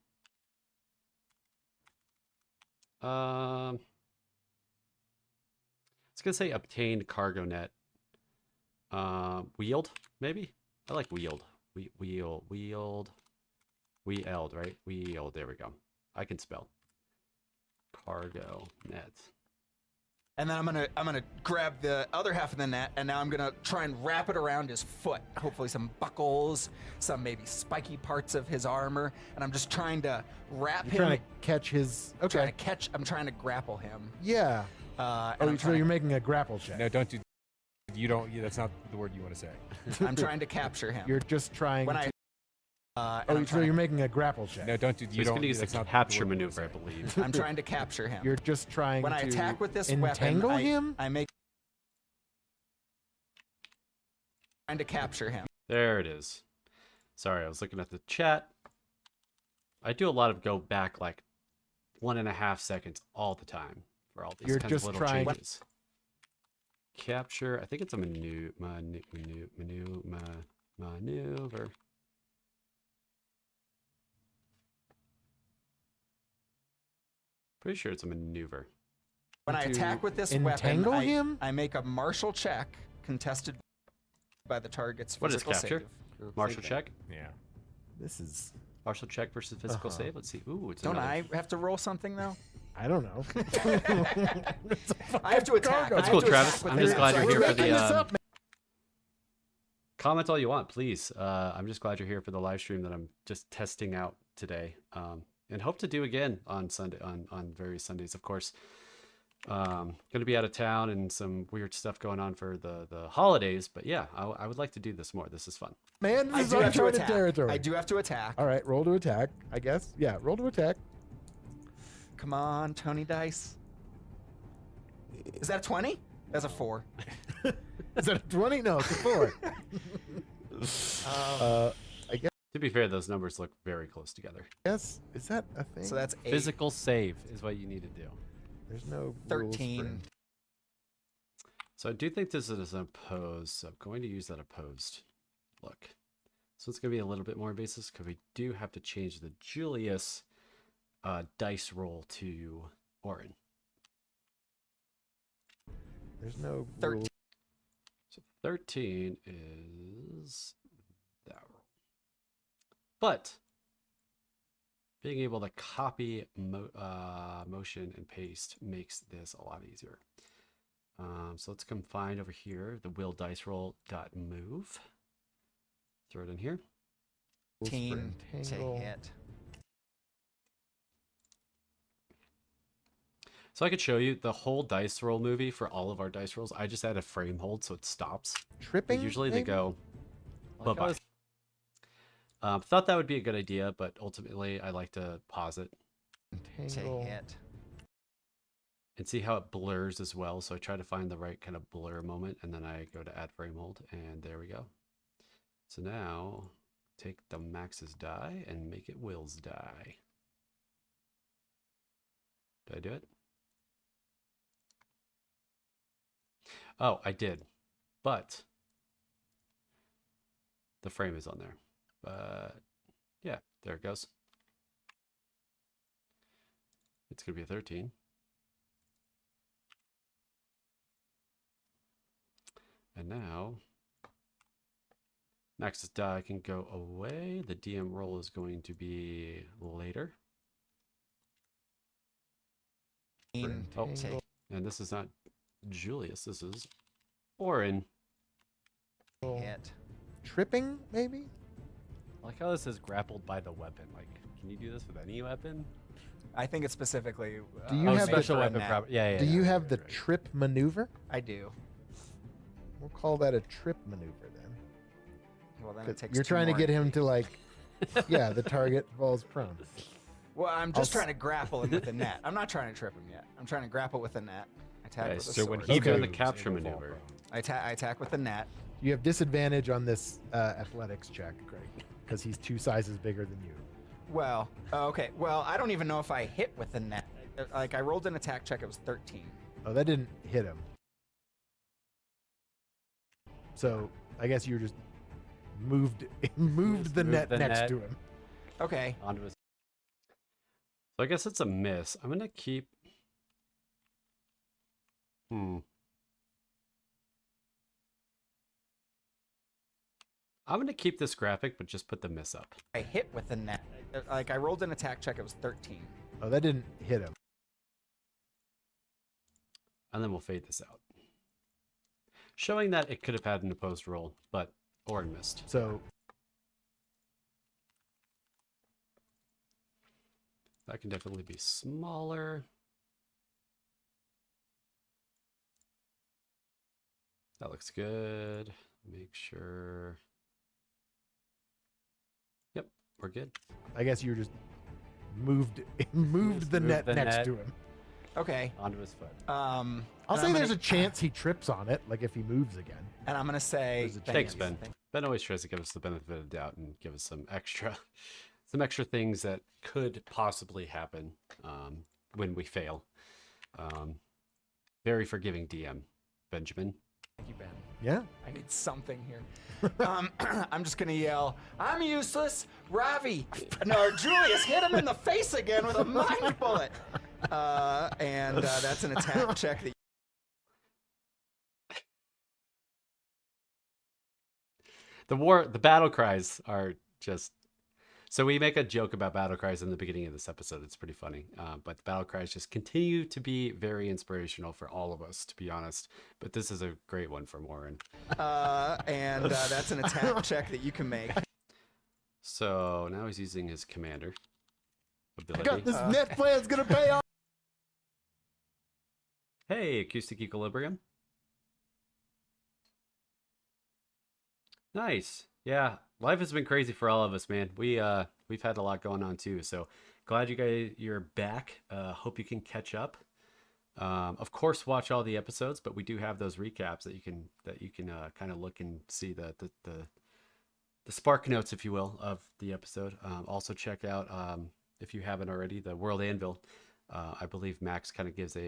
Speaker 1: I was gonna say obtained cargo net. Wield maybe. I like wield. Wield, right? Wield. There we go. I can spell. Cargo net.
Speaker 2: And then I'm gonna grab the other half of the net, and now I'm gonna try and wrap it around his foot. Hopefully, some buckles, some maybe spiky parts of his armor, and I'm just trying to wrap
Speaker 4: You're
Speaker 2: him.
Speaker 4: trying to catch his. Okay.
Speaker 2: I'm trying to grapple him.
Speaker 4: Yeah.
Speaker 2: And
Speaker 4: Oh,
Speaker 2: I'm,
Speaker 4: so
Speaker 2: trying,
Speaker 4: you're making a grapple check.
Speaker 3: No, don't do. You don't. That's not the word you want to say.
Speaker 2: I'm trying to capture him.
Speaker 4: You're just trying
Speaker 2: when
Speaker 4: to.
Speaker 2: and
Speaker 4: Oh,
Speaker 2: I'm
Speaker 4: so
Speaker 2: trying,
Speaker 4: you're making a grapple check.
Speaker 3: No, don't do.
Speaker 1: So
Speaker 3: You
Speaker 1: he's
Speaker 3: don't.
Speaker 1: gonna use
Speaker 3: That's
Speaker 1: the
Speaker 3: not
Speaker 1: capture
Speaker 3: the word you wanna
Speaker 1: maneuver, I
Speaker 3: say.
Speaker 1: believe.
Speaker 2: I'm trying to capture him.
Speaker 4: You're just trying
Speaker 2: when
Speaker 4: to
Speaker 2: I attack with this
Speaker 4: entangle
Speaker 2: weapon,
Speaker 4: him.
Speaker 2: I make trying to capture him.
Speaker 1: There it is. Sorry, I was looking at the chat. I do a lot of go back like 1.5 seconds all the time for all these
Speaker 4: You're
Speaker 1: kinds
Speaker 4: just
Speaker 1: of little
Speaker 4: trying-
Speaker 1: changes. capture. I think it's a maneuver. Pretty sure it's a maneuver.
Speaker 2: When I
Speaker 4: To
Speaker 2: attack with this
Speaker 4: entangle
Speaker 2: weapon,
Speaker 4: him?
Speaker 2: I make a martial check contested by the target's
Speaker 1: What is
Speaker 2: physical
Speaker 1: capture?
Speaker 2: save.
Speaker 1: Martial check.
Speaker 3: Yeah.
Speaker 4: This is.
Speaker 1: Martial check versus physical
Speaker 4: Uh-huh.
Speaker 1: save. Let's see. Ooh, it's
Speaker 2: Don't
Speaker 1: another.
Speaker 2: I have to roll something though?
Speaker 4: I don't know.
Speaker 2: I have to attack.
Speaker 4: Cargo.
Speaker 1: That's
Speaker 2: I
Speaker 1: cool,
Speaker 2: have to
Speaker 1: Travis.
Speaker 2: attack with
Speaker 1: I'm
Speaker 2: it.
Speaker 1: just glad you're
Speaker 2: So
Speaker 1: here for
Speaker 2: making
Speaker 1: the,
Speaker 2: this up.
Speaker 1: Comment all you want, please. I'm just glad you're here for the live stream that I'm just testing out today, and hope to do again on Sunday on various Sundays, of course. Going to be out of town and some weird stuff going on for the holidays, but yeah, I would like to do this more. This is fun.
Speaker 4: Man,
Speaker 2: I
Speaker 4: this is
Speaker 2: do have to
Speaker 4: uncharted
Speaker 2: attack.
Speaker 4: territory.
Speaker 2: I do have to attack.
Speaker 4: All right, roll to attack, I guess. Yeah, roll to attack.
Speaker 2: Come on, Tony Dice. Is that a 20? That's a 4.
Speaker 4: Is that a 20? No, it's a 4. I
Speaker 1: To be fair, those numbers look very close together.
Speaker 4: guess. Is that a thing?
Speaker 2: So that's 8.
Speaker 5: Physical save is what you need to do.
Speaker 4: There's no rules for
Speaker 2: 13.
Speaker 1: So I do think this is an opposed, so I'm going to use that opposed look. So it's going to be a little bit more basis because we do have to change the Julius dice roll to Orrin.
Speaker 4: There's no
Speaker 2: 13.
Speaker 4: rules.
Speaker 1: So 13 is that roll. But being able to copy motion and paste makes this a lot easier. So let's come find over here the will dice roll dot move. Throw it in here.
Speaker 2: 13 to
Speaker 4: entangle.
Speaker 2: hit.
Speaker 1: So I could show you the whole dice roll movie for all of our dice rolls. I just add a frame hold so it stops.
Speaker 4: Tripping?
Speaker 1: Usually they
Speaker 4: maybe?
Speaker 1: go
Speaker 5: Like
Speaker 1: bye bye. Thought that would be a good idea, but ultimately I like to pause it
Speaker 2: To
Speaker 4: Entangle.
Speaker 2: hit.
Speaker 1: and see how it blurs as well. So I try to find the right kind of blur moment, and then I go to add frame hold, and there we go. So now take the Max's die and make it Will's die. Did I do it? Oh, I did, but the frame is on there. But yeah, there it goes. It's gonna be a 13. And now Max's die can go away. The DM roll is going to be later. Oh.
Speaker 4: Entangle.
Speaker 1: And this is not Julius, this is Orrin.
Speaker 2: Hit.
Speaker 4: Tripping, maybe?
Speaker 5: I like how this is grappled by the weapon. Like, can you do this with any weapon?
Speaker 2: I think it's specifically.
Speaker 4: Do you
Speaker 5: Oh,
Speaker 4: have the-
Speaker 5: special
Speaker 2: for a
Speaker 5: weapon?
Speaker 2: net.
Speaker 5: Yeah.
Speaker 4: Do you
Speaker 5: yeah,
Speaker 4: have the
Speaker 5: right.
Speaker 4: trip maneuver?
Speaker 2: I do.
Speaker 4: We'll call that a trip maneuver then.
Speaker 2: Well, then it
Speaker 4: 'Cause
Speaker 2: takes
Speaker 4: you're
Speaker 2: 2
Speaker 4: trying to
Speaker 2: more
Speaker 4: get him
Speaker 2: AP.
Speaker 4: to like, yeah, the target falls prone.
Speaker 2: Well, I'm just
Speaker 4: I'll
Speaker 2: trying to grapple him with the net. I'm not trying to trip him yet. I'm trying to grapple with the net. Attack
Speaker 1: Okay,
Speaker 2: with a
Speaker 1: so
Speaker 2: sword.
Speaker 1: when he doing the
Speaker 4: Okay.
Speaker 1: capture
Speaker 3: It'll fall
Speaker 1: maneuver,
Speaker 3: prone.
Speaker 2: I attack with the net.
Speaker 4: You have disadvantage on this athletics check, Greg, because he's 2 sizes bigger than you.
Speaker 2: Well, okay. Well, I don't even know if I hit with the net. Like I rolled an attack check. It was 13.
Speaker 4: Oh, that didn't hit him. So I guess you just moved
Speaker 5: Just
Speaker 4: the
Speaker 5: moved
Speaker 4: net
Speaker 5: the
Speaker 4: next
Speaker 5: net.
Speaker 4: to him.
Speaker 2: Okay.
Speaker 5: Onto his.
Speaker 1: so I guess it's a miss. I'm gonna keep. I'm gonna keep this graphic, but just put the miss up.
Speaker 2: I hit with the net. Like I rolled an attack check. It was 13.
Speaker 4: Oh, that didn't hit him.
Speaker 1: And then we'll fade this out. Showing that it could have had an opposed roll, but Orrin missed.
Speaker 4: So
Speaker 1: That can definitely be smaller. That looks good. Make sure. Yep, we're good.
Speaker 4: I guess you just moved the
Speaker 5: moved
Speaker 4: net
Speaker 5: the
Speaker 4: next
Speaker 5: net.
Speaker 4: to him.
Speaker 2: Okay.
Speaker 5: Onto his foot.
Speaker 4: I'll
Speaker 2: and
Speaker 4: say
Speaker 2: I'm
Speaker 4: there's
Speaker 2: gonna-
Speaker 4: a chance he trips on it, like if he moves again.
Speaker 2: And I'm gonna say.
Speaker 4: There's a
Speaker 1: Thanks,
Speaker 2: thanks.
Speaker 1: Ben. Ben always tries to give us the benefit of the doubt and give us some extra things that could possibly happen when we fail. Very forgiving DM. Benjamin.
Speaker 2: Thank you, Ben.
Speaker 4: Yeah.
Speaker 2: I need something here. I'm just gonna yell, I'm useless, Ravi! No, Julius, hit him in the face again with a mind bullet! That's an attack check that
Speaker 1: The battle cries are just... So we make a joke about battle cries in the beginning of this episode. It's pretty funny. But the battle cries just continue to be very inspirational for all of us, to be honest. But this is a great one from Orrin.
Speaker 2: that's an attack check that you can make.
Speaker 1: So now he's using his commander
Speaker 4: I
Speaker 1: ability.
Speaker 4: got this net plan's gonna pay off.
Speaker 1: Hey, acoustic equilibrium. Nice. Yeah, life has been crazy for all of us, man. We've had a lot going on too. So glad you're back. Hope you can catch up. Of course, watch all the episodes, but we do have those recaps that you can kind of look and see the spark notes, if you will, of the episode. Also check out, if you haven't already, the World Anvil. I believe Max kind of gives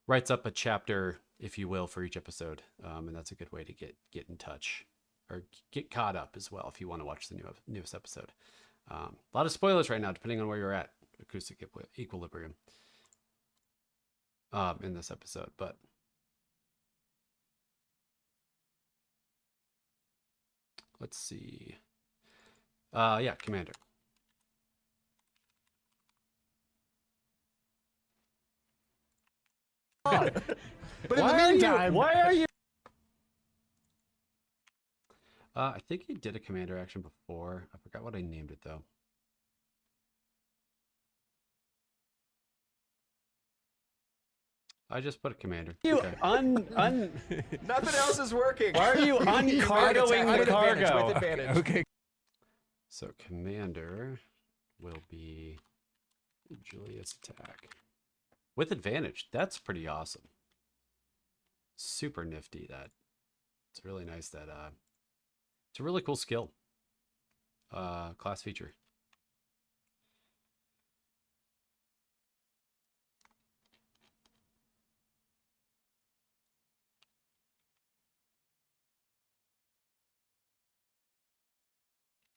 Speaker 1: writes up a chapter, if you will, for each episode, and that's a good way to get in touch or get caught up as well if you want to watch the newest episode. A lot of spoilers right now, depending on where you're at. Acoustic equilibrium in this episode, but let's see. Yeah, Commander.
Speaker 4: But in the meantime,
Speaker 1: Why are you? I think he did a commander action before. I forgot what I named it though. I just put a commander.
Speaker 5: You
Speaker 1: Okay.
Speaker 2: Nothing else is working.
Speaker 5: Why are you uncargoing the cargo?
Speaker 2: With advantage.
Speaker 3: Okay.
Speaker 1: So commander will be Julius attack with advantage. That's pretty awesome. Super nifty. It's really nice that it's a really cool skill. Class feature.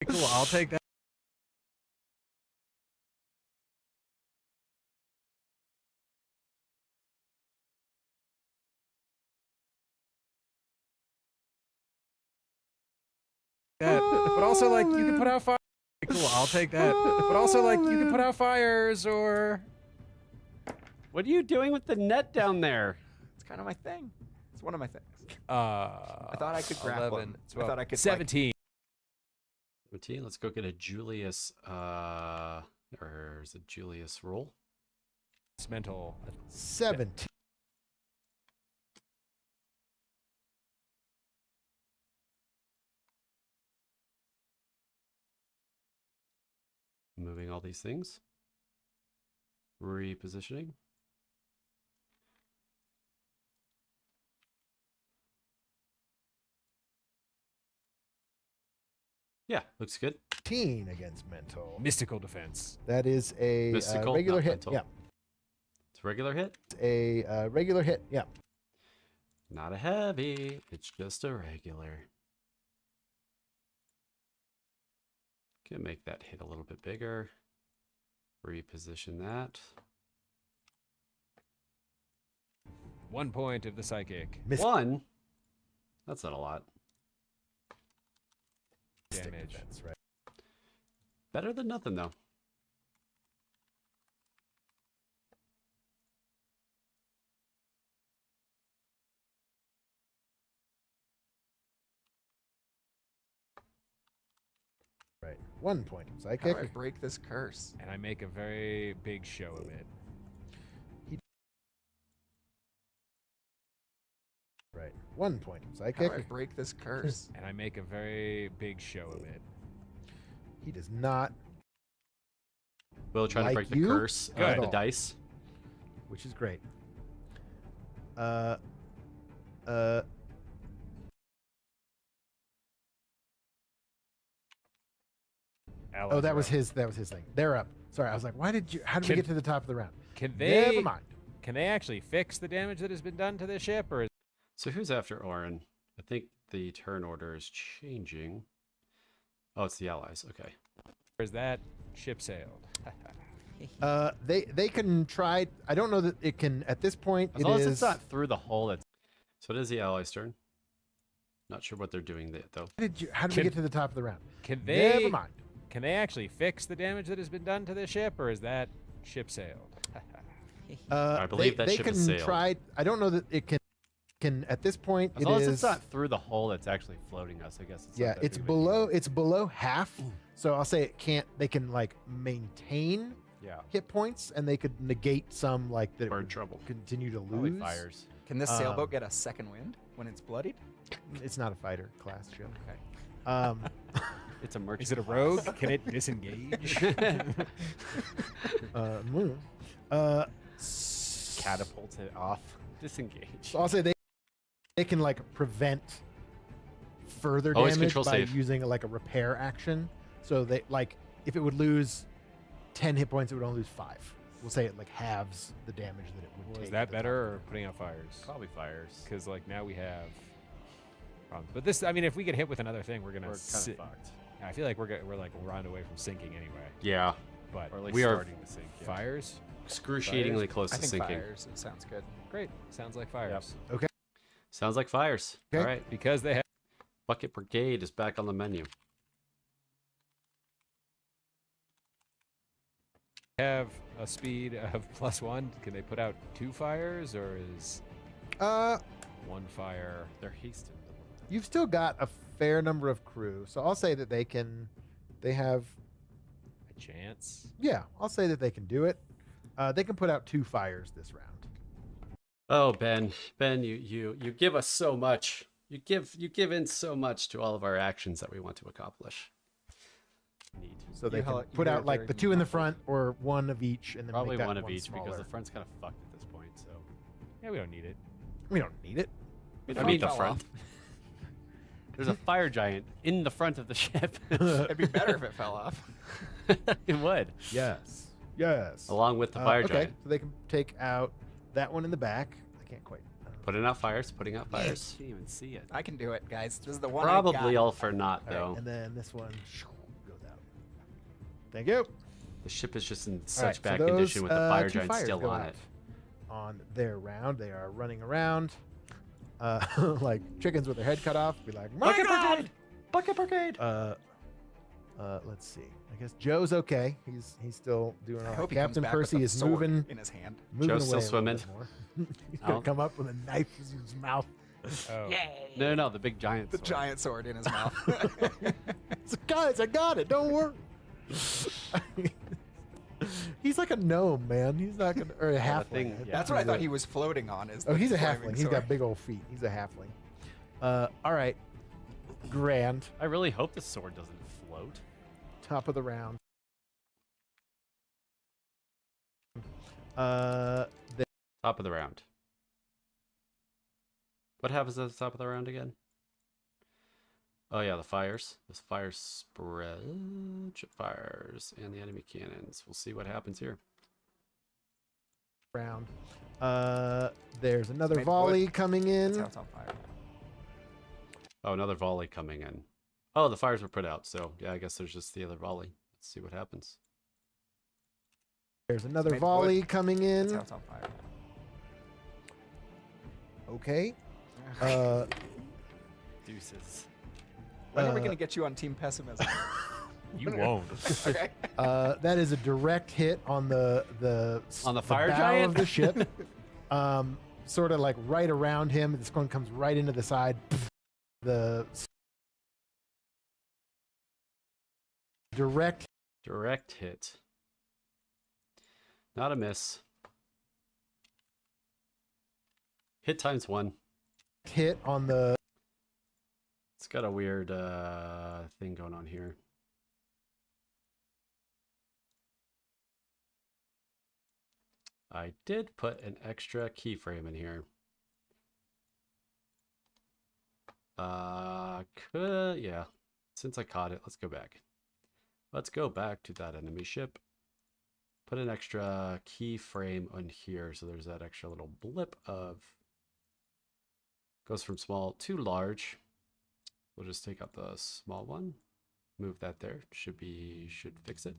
Speaker 3: Cool. I'll take that. But also, like, you can put out fire. Cool, I'll take that. But also, like, you can put out fires or...
Speaker 5: What are you doing with the net down there?
Speaker 2: It's kind of my thing. It's one of my things.
Speaker 3: I
Speaker 2: thought I could grab
Speaker 3: 11,
Speaker 2: one.
Speaker 3: 12,
Speaker 2: I thought I could
Speaker 3: 17.
Speaker 1: 17. Let's go get a Julius, or is it Julius roll?
Speaker 3: It's mental.
Speaker 4: 17.
Speaker 1: Moving all these things. Repositioning. Yeah, looks good.
Speaker 4: 18 against mental.
Speaker 3: Mystical defense.
Speaker 4: That is a
Speaker 1: Mystical,
Speaker 4: regular
Speaker 1: not
Speaker 4: hit.
Speaker 1: mental.
Speaker 4: Yeah.
Speaker 1: It's a regular hit.
Speaker 4: A regular hit. Yeah.
Speaker 1: Not a heavy. It's just a regular. Can make that hit a little bit bigger. Reposition that.
Speaker 3: 1 point of the psychic.
Speaker 1: One. That's not a lot.
Speaker 4: Mystic
Speaker 3: Damage.
Speaker 4: defense, right.
Speaker 1: Better than nothing though.
Speaker 4: Right. 1 point of
Speaker 2: How do
Speaker 4: psychic.
Speaker 2: I break this curse?
Speaker 3: And I make a very big show of it.
Speaker 4: Right. 1 point of
Speaker 2: How do I
Speaker 4: psychic.
Speaker 2: break this curse?
Speaker 3: And I make a very big show of it.
Speaker 4: He does not,
Speaker 1: Will try to
Speaker 4: Like
Speaker 1: break the
Speaker 4: you?
Speaker 1: curse
Speaker 4: Good.
Speaker 1: of the dice.
Speaker 4: which is great. Oh, that was his thing. They're up. Sorry, I was like, how did we get to the top of the round?
Speaker 3: Can they?
Speaker 4: Never mind.
Speaker 3: Can they actually fix the damage that has been done to this ship, or
Speaker 1: So who's after Orrin? I think the turn order is changing. Oh, it's the allies. Okay.
Speaker 3: Where's that ship sailed?
Speaker 4: They can try. I don't know that it can at this point.
Speaker 1: As
Speaker 4: It
Speaker 1: long as
Speaker 4: is.
Speaker 1: it's not through the hole. That's so. It is the allies' turn. Not sure what they're doing there though.
Speaker 4: How did we get to the top of the round?
Speaker 3: Can they?
Speaker 4: Never mind.
Speaker 3: Can they actually fix the damage that has been done to the ship, or is that ship sailed?
Speaker 1: I believe that
Speaker 4: they
Speaker 1: ship
Speaker 4: can
Speaker 1: has sailed.
Speaker 4: try. I don't know that it can at this point.
Speaker 1: As long as it's not through the hole that's actually floating us, I guess. It's not
Speaker 4: Yeah,
Speaker 1: that
Speaker 4: it's
Speaker 1: big of a
Speaker 4: below.
Speaker 1: deal.
Speaker 4: It's below half. So I'll say it can't. They can like maintain
Speaker 1: Yeah.
Speaker 4: hit points, and they could negate some like that. It
Speaker 1: We're in
Speaker 4: would
Speaker 1: trouble.
Speaker 4: continue to
Speaker 1: Probably
Speaker 4: lose.
Speaker 1: fires.
Speaker 2: Can this sailboat get a second wind when it's bloodied?
Speaker 4: It's not a fighter class ship.
Speaker 2: Okay.
Speaker 1: It's a merchant.
Speaker 3: Is it a rogue? Can it disengage?
Speaker 1: Catapult it off. Disengage.
Speaker 4: So I'll say they can like prevent further
Speaker 1: Always
Speaker 4: damage
Speaker 1: control
Speaker 4: by
Speaker 1: save.
Speaker 4: using like a repair action. So they like if it would lose 10 hit points, it would only lose 5. We'll say it like halves the damage that it would
Speaker 3: Well,
Speaker 4: take.
Speaker 3: is
Speaker 4: at
Speaker 3: that
Speaker 4: the
Speaker 3: better,
Speaker 4: top.
Speaker 3: or putting out fires?
Speaker 1: Probably fires.
Speaker 3: Because like now we have problems. But this, I mean, if we get hit with another thing, we're gonna.
Speaker 1: We're kind of fucked.
Speaker 3: I feel like we're like a round away from sinking anyway.
Speaker 1: Yeah.
Speaker 3: But
Speaker 1: Or at least
Speaker 3: we are
Speaker 1: starting to sink. Yeah.
Speaker 3: fires.
Speaker 1: Excruciatingly
Speaker 3: Fires?
Speaker 1: close
Speaker 2: I
Speaker 1: to
Speaker 2: think
Speaker 1: sinking.
Speaker 2: fires. It sounds good.
Speaker 3: Great. Sounds like fires.
Speaker 1: Sounds like fires.
Speaker 4: Okay.
Speaker 1: All right.
Speaker 3: Because they
Speaker 1: Bucket Brigade is back on the menu.
Speaker 3: have a speed of +1. Can they put out 2 fires, or is
Speaker 4: Uh,
Speaker 3: 1 fire?
Speaker 1: They're hasted.
Speaker 4: you've still got a fair number of crew, so I'll say that they have.
Speaker 3: A chance?
Speaker 4: Yeah, I'll say that they can do it. They can put out 2 fires this round.
Speaker 1: Oh, Ben, you give us so much. You give in so much to all of our actions that we want to accomplish. Neat.
Speaker 4: So they
Speaker 2: You
Speaker 4: can
Speaker 2: hel-
Speaker 4: put
Speaker 2: you're
Speaker 4: out like
Speaker 2: very
Speaker 4: the 2 in the
Speaker 2: muffled.
Speaker 4: front or 1 of each, and then
Speaker 1: Probably
Speaker 4: make that
Speaker 1: one of each
Speaker 4: smaller.
Speaker 1: because the front's kind of fucked at this point. So
Speaker 3: Yeah, we don't need it.
Speaker 4: We don't need it.
Speaker 1: I mean the
Speaker 2: fell
Speaker 1: front. There's a fire giant in the front of the ship.
Speaker 2: It'd be better if it fell off.
Speaker 1: It would,
Speaker 4: Yes. Yes.
Speaker 1: along with the fire
Speaker 4: okay,
Speaker 1: giant.
Speaker 4: so they can take out that one in the back. I can't quite.
Speaker 1: Putting out fires. Putting out fires. Can't even see it.
Speaker 2: I can do it, guys. This is the one.
Speaker 1: Probably
Speaker 2: I got.
Speaker 1: all for naught
Speaker 4: All
Speaker 1: though.
Speaker 4: right, and then this one goes out. Thank you.
Speaker 1: The ship is just in
Speaker 4: All
Speaker 1: such
Speaker 4: right, so
Speaker 1: bad
Speaker 4: those,
Speaker 1: condition with the fire
Speaker 4: 2
Speaker 1: giant
Speaker 4: fires
Speaker 1: still
Speaker 4: go
Speaker 1: on
Speaker 4: out
Speaker 1: it.
Speaker 4: On their round, they are running around like chickens with their head cut off. Be like, "My God!"
Speaker 1: Bucket Brigade!
Speaker 4: Let's see. I guess Joe's okay. He's still doing all
Speaker 2: I
Speaker 4: right.
Speaker 2: hope he comes
Speaker 4: Captain
Speaker 2: back with
Speaker 4: Percy
Speaker 2: a
Speaker 4: is
Speaker 2: sword
Speaker 4: moving
Speaker 2: in his hand.
Speaker 1: Joe's still
Speaker 4: away a little
Speaker 1: swimming.
Speaker 4: bit more. He's gonna
Speaker 1: Oh.
Speaker 4: come up with a knife in his mouth.
Speaker 3: Oh.
Speaker 1: No, the big giant.
Speaker 2: The
Speaker 1: sword.
Speaker 2: giant sword in his mouth.
Speaker 4: So, guys, I got it. Don't worry. He's like a gnome, man. He's not gonna or a
Speaker 1: Yeah, the
Speaker 4: halfling.
Speaker 1: thing-
Speaker 4: I think
Speaker 2: That's what I
Speaker 4: he's
Speaker 2: thought
Speaker 4: a-
Speaker 2: he was floating on. Is
Speaker 4: Oh,
Speaker 2: the
Speaker 4: he's a
Speaker 2: flaming
Speaker 4: halfling. He's got
Speaker 2: sword.
Speaker 4: big old feet. He's a halfling. All right. Grand.
Speaker 1: I really hope the sword doesn't float.
Speaker 4: Top of the round. The
Speaker 1: Top of the round. What happens at the top of the round again? Oh yeah, the fires. This fire spread. Chip fires and the enemy cannons. We'll see what happens here.
Speaker 4: round. There's another
Speaker 2: Made
Speaker 4: volley
Speaker 2: wood.
Speaker 4: coming
Speaker 2: That's
Speaker 4: in.
Speaker 2: how it's on fire.
Speaker 1: Oh, another volley coming in. Oh, the fires were put out. So yeah, I guess there's just the other volley. Let's see what happens.
Speaker 4: There's another
Speaker 2: Made
Speaker 4: volley
Speaker 2: wood.
Speaker 4: coming
Speaker 2: That's
Speaker 4: in.
Speaker 2: how it's on fire.
Speaker 4: Okay.
Speaker 1: Deuces.
Speaker 2: When are we
Speaker 4: uh,
Speaker 2: gonna get you on Team Pessimism?
Speaker 3: You won't.
Speaker 2: Okay.
Speaker 4: That is a direct hit on the
Speaker 1: On the fire
Speaker 4: bow
Speaker 1: giant?
Speaker 4: of the ship. Sort of like right around him. This one comes right into the side. The direct
Speaker 1: Direct hit. Not a miss. Hit times 1.
Speaker 4: hit on the
Speaker 1: It's got a weird thing going on here. I did put an extra keyframe in here. Yeah. Since I caught it, let's go back. Let's go back to that enemy ship. Put an extra keyframe on here, so there's that extra little blip of Goes from small to large. We'll just take out the small one. Move that there. Should fix it.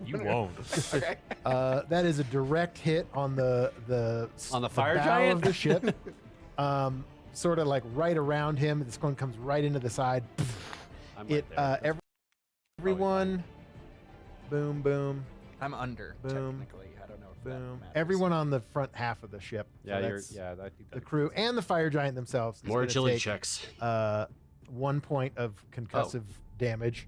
Speaker 3: You won't.
Speaker 2: Okay.
Speaker 4: That is a direct hit on the
Speaker 1: On the fire
Speaker 4: bow
Speaker 1: giant?
Speaker 4: of the ship. Sort of like right around him. This one comes right into the side.
Speaker 1: I'm right there.
Speaker 4: Everyone. Boom, boom,
Speaker 2: I'm under,
Speaker 4: Boom.
Speaker 2: technically. I don't know if that
Speaker 4: boom.
Speaker 2: matters.
Speaker 4: Everyone on the front half of the ship. So
Speaker 5: Yeah,
Speaker 4: that's
Speaker 5: I think
Speaker 4: the crew and the fire giant themselves. is
Speaker 1: More
Speaker 4: gonna
Speaker 1: agility
Speaker 4: take,
Speaker 1: checks.
Speaker 4: 1 point of concussive damage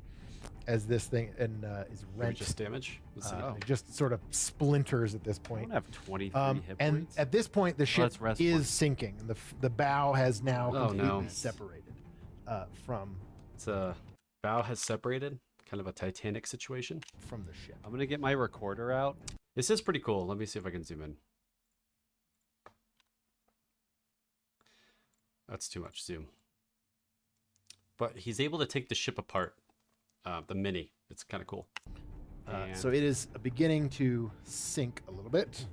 Speaker 4: as this thing is
Speaker 1: Maybe
Speaker 4: wrenched.
Speaker 1: just damage. Let's see.
Speaker 4: It just sort of splinters at this
Speaker 5: I
Speaker 4: point.
Speaker 5: don't have 23 hit
Speaker 4: And
Speaker 5: points.
Speaker 4: at this point, the ship
Speaker 5: that's rest
Speaker 4: is
Speaker 5: points.
Speaker 4: sinking. The bow has now
Speaker 1: Oh,
Speaker 4: completely
Speaker 1: no.
Speaker 4: separated from
Speaker 1: It's a bow has separated. Kind of a Titanic situation.
Speaker 4: the ship.
Speaker 5: I'm gonna get my recorder out.
Speaker 1: This is pretty cool. Let me see if I can zoom in. That's too much zoom. But he's able to take the ship apart. The mini. It's kind of cool.
Speaker 4: So it is beginning to sink a little bit.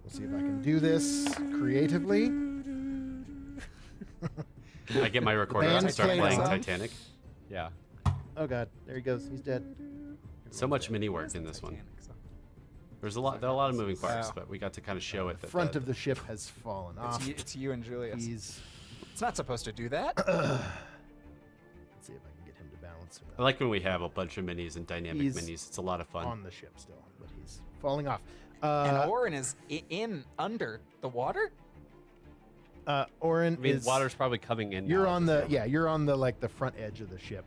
Speaker 4: We'll see if I can do this creatively.
Speaker 1: I get my recorder out and
Speaker 4: band's
Speaker 1: start
Speaker 4: playing
Speaker 1: playing
Speaker 4: some.
Speaker 1: Titanic.
Speaker 5: Yeah.
Speaker 4: Oh god, there he goes. He's dead.
Speaker 1: So much mini work in this one.
Speaker 2: Titanic, so-
Speaker 1: There are a lot of moving parts,
Speaker 2: Wow.
Speaker 1: but we got to kind of show it.
Speaker 4: The
Speaker 1: That
Speaker 4: front of the ship has fallen off.
Speaker 2: It's you and Julius.
Speaker 4: He's.
Speaker 2: It's not supposed to do that.
Speaker 4: Let's see if I can get him to balance
Speaker 1: I like when we have a bunch of minis and dynamic
Speaker 4: He's
Speaker 1: minis. It's a lot of fun.
Speaker 4: on the ship still, but he's falling off.
Speaker 2: And Orrin is under the water.
Speaker 4: Orrin
Speaker 5: I mean,
Speaker 4: is.
Speaker 5: water's probably coming in.
Speaker 4: You're
Speaker 5: now,
Speaker 4: on
Speaker 5: but
Speaker 4: the you're on the like the front edge of the ship.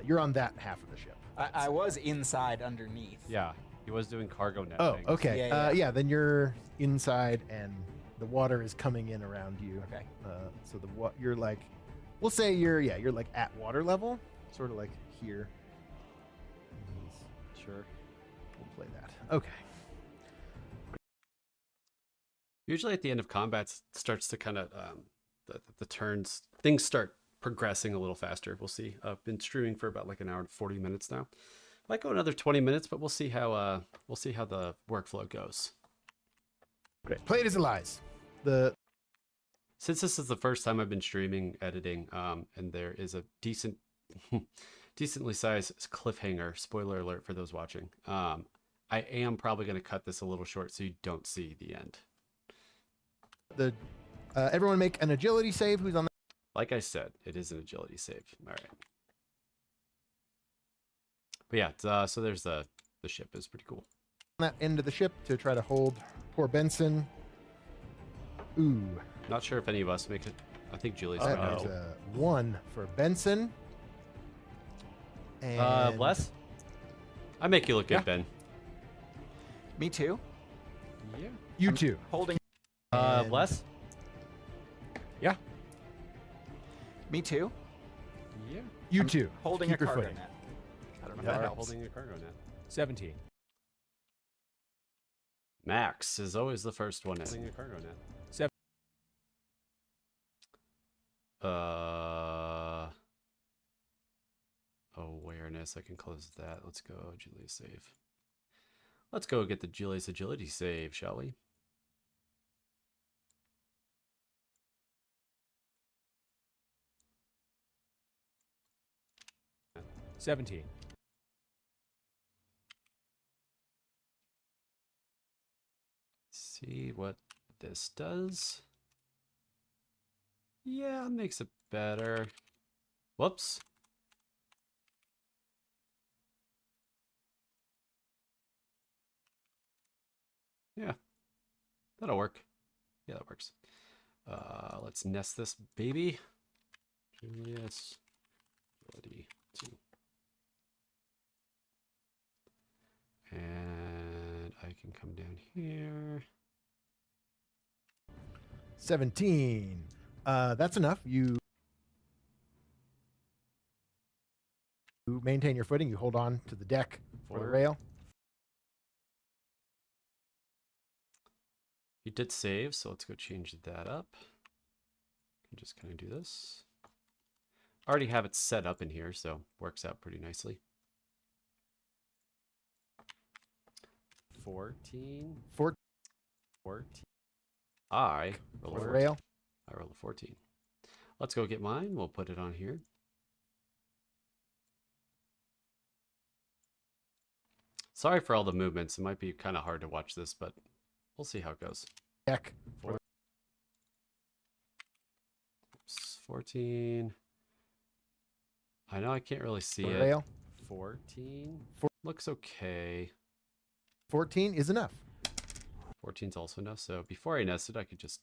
Speaker 4: You're on that half of the ship.
Speaker 2: I was inside underneath.
Speaker 5: Yeah, he was doing cargo net.
Speaker 4: Oh,
Speaker 5: things.
Speaker 4: okay.
Speaker 2: Yeah.
Speaker 4: Then you're inside, and the water is coming in around you.
Speaker 2: Okay.
Speaker 4: So you're like, we'll say you're like at water level, sort of like here.
Speaker 5: Sure.
Speaker 4: We'll play that. Okay.
Speaker 1: Usually at the end of combat, it starts to kind of the turns, things start progressing a little faster. We'll see. I've been streaming for about like an hour and 40 minutes now. Might go another 20 minutes, but we'll see how the workflow goes.
Speaker 4: Great. Play it as it lies.
Speaker 1: Since this is the first time I've been streaming editing, and there is a decently sized cliffhanger. Spoiler alert for those watching. I am probably going to cut this a little short so you don't see the end.
Speaker 4: Everyone make an agility save. Who's on the
Speaker 1: Like I said, it is an agility save. All right. But yeah, so there's the ship is pretty cool.
Speaker 4: that end of the ship to try to hold poor Benson? Ooh.
Speaker 1: Not sure if any of us make it. I think Julius.
Speaker 4: That
Speaker 1: might.
Speaker 4: is a 1 for Benson. And
Speaker 5: Bless.
Speaker 1: I make you look good,
Speaker 5: Yeah.
Speaker 1: Ben.
Speaker 2: Me too.
Speaker 5: Yeah.
Speaker 4: you too.
Speaker 2: Holding.
Speaker 4: And-
Speaker 5: Bless.
Speaker 2: Me too.
Speaker 5: Yeah.
Speaker 4: You too.
Speaker 2: Holding
Speaker 4: Keep
Speaker 2: a
Speaker 4: your
Speaker 2: cargo
Speaker 4: footing.
Speaker 2: net. I don't know if
Speaker 5: You
Speaker 2: that
Speaker 5: are
Speaker 2: helps.
Speaker 5: holding a cargo net.
Speaker 3: 17.
Speaker 1: Max is always the first one in.
Speaker 5: Holding a cargo net.
Speaker 1: Awareness. I can close that. Let's go, Julius save. Let's go get the Julius agility save, shall we?
Speaker 3: Yeah. 17.
Speaker 1: See what this does. Yeah, makes it better. Whoops. Yeah, that'll work. Yeah, that works. Let's nest this baby. Julius, agility 2. And I can come down here.
Speaker 4: 17. That's enough. You maintain your footing. You hold on to the deck for the
Speaker 1: Forward.
Speaker 4: rail.
Speaker 1: He did save, so let's go change that up. Can just kind of do this. I already have it set up in here, so works out pretty nicely.
Speaker 5: 14. 14. I roll a
Speaker 4: For the
Speaker 5: 14.
Speaker 4: rail.
Speaker 5: I roll a 14. Let's go get mine. We'll put it on here. Sorry for all the movements. It might be kind of hard to watch this, but we'll see how it goes.
Speaker 4: Deck.
Speaker 5: 14. I know I can't really see
Speaker 4: For the
Speaker 5: it.
Speaker 4: rail.
Speaker 5: 14 looks okay.
Speaker 4: 14 is enough.
Speaker 5: 14 is also enough. So before I nest it, I could just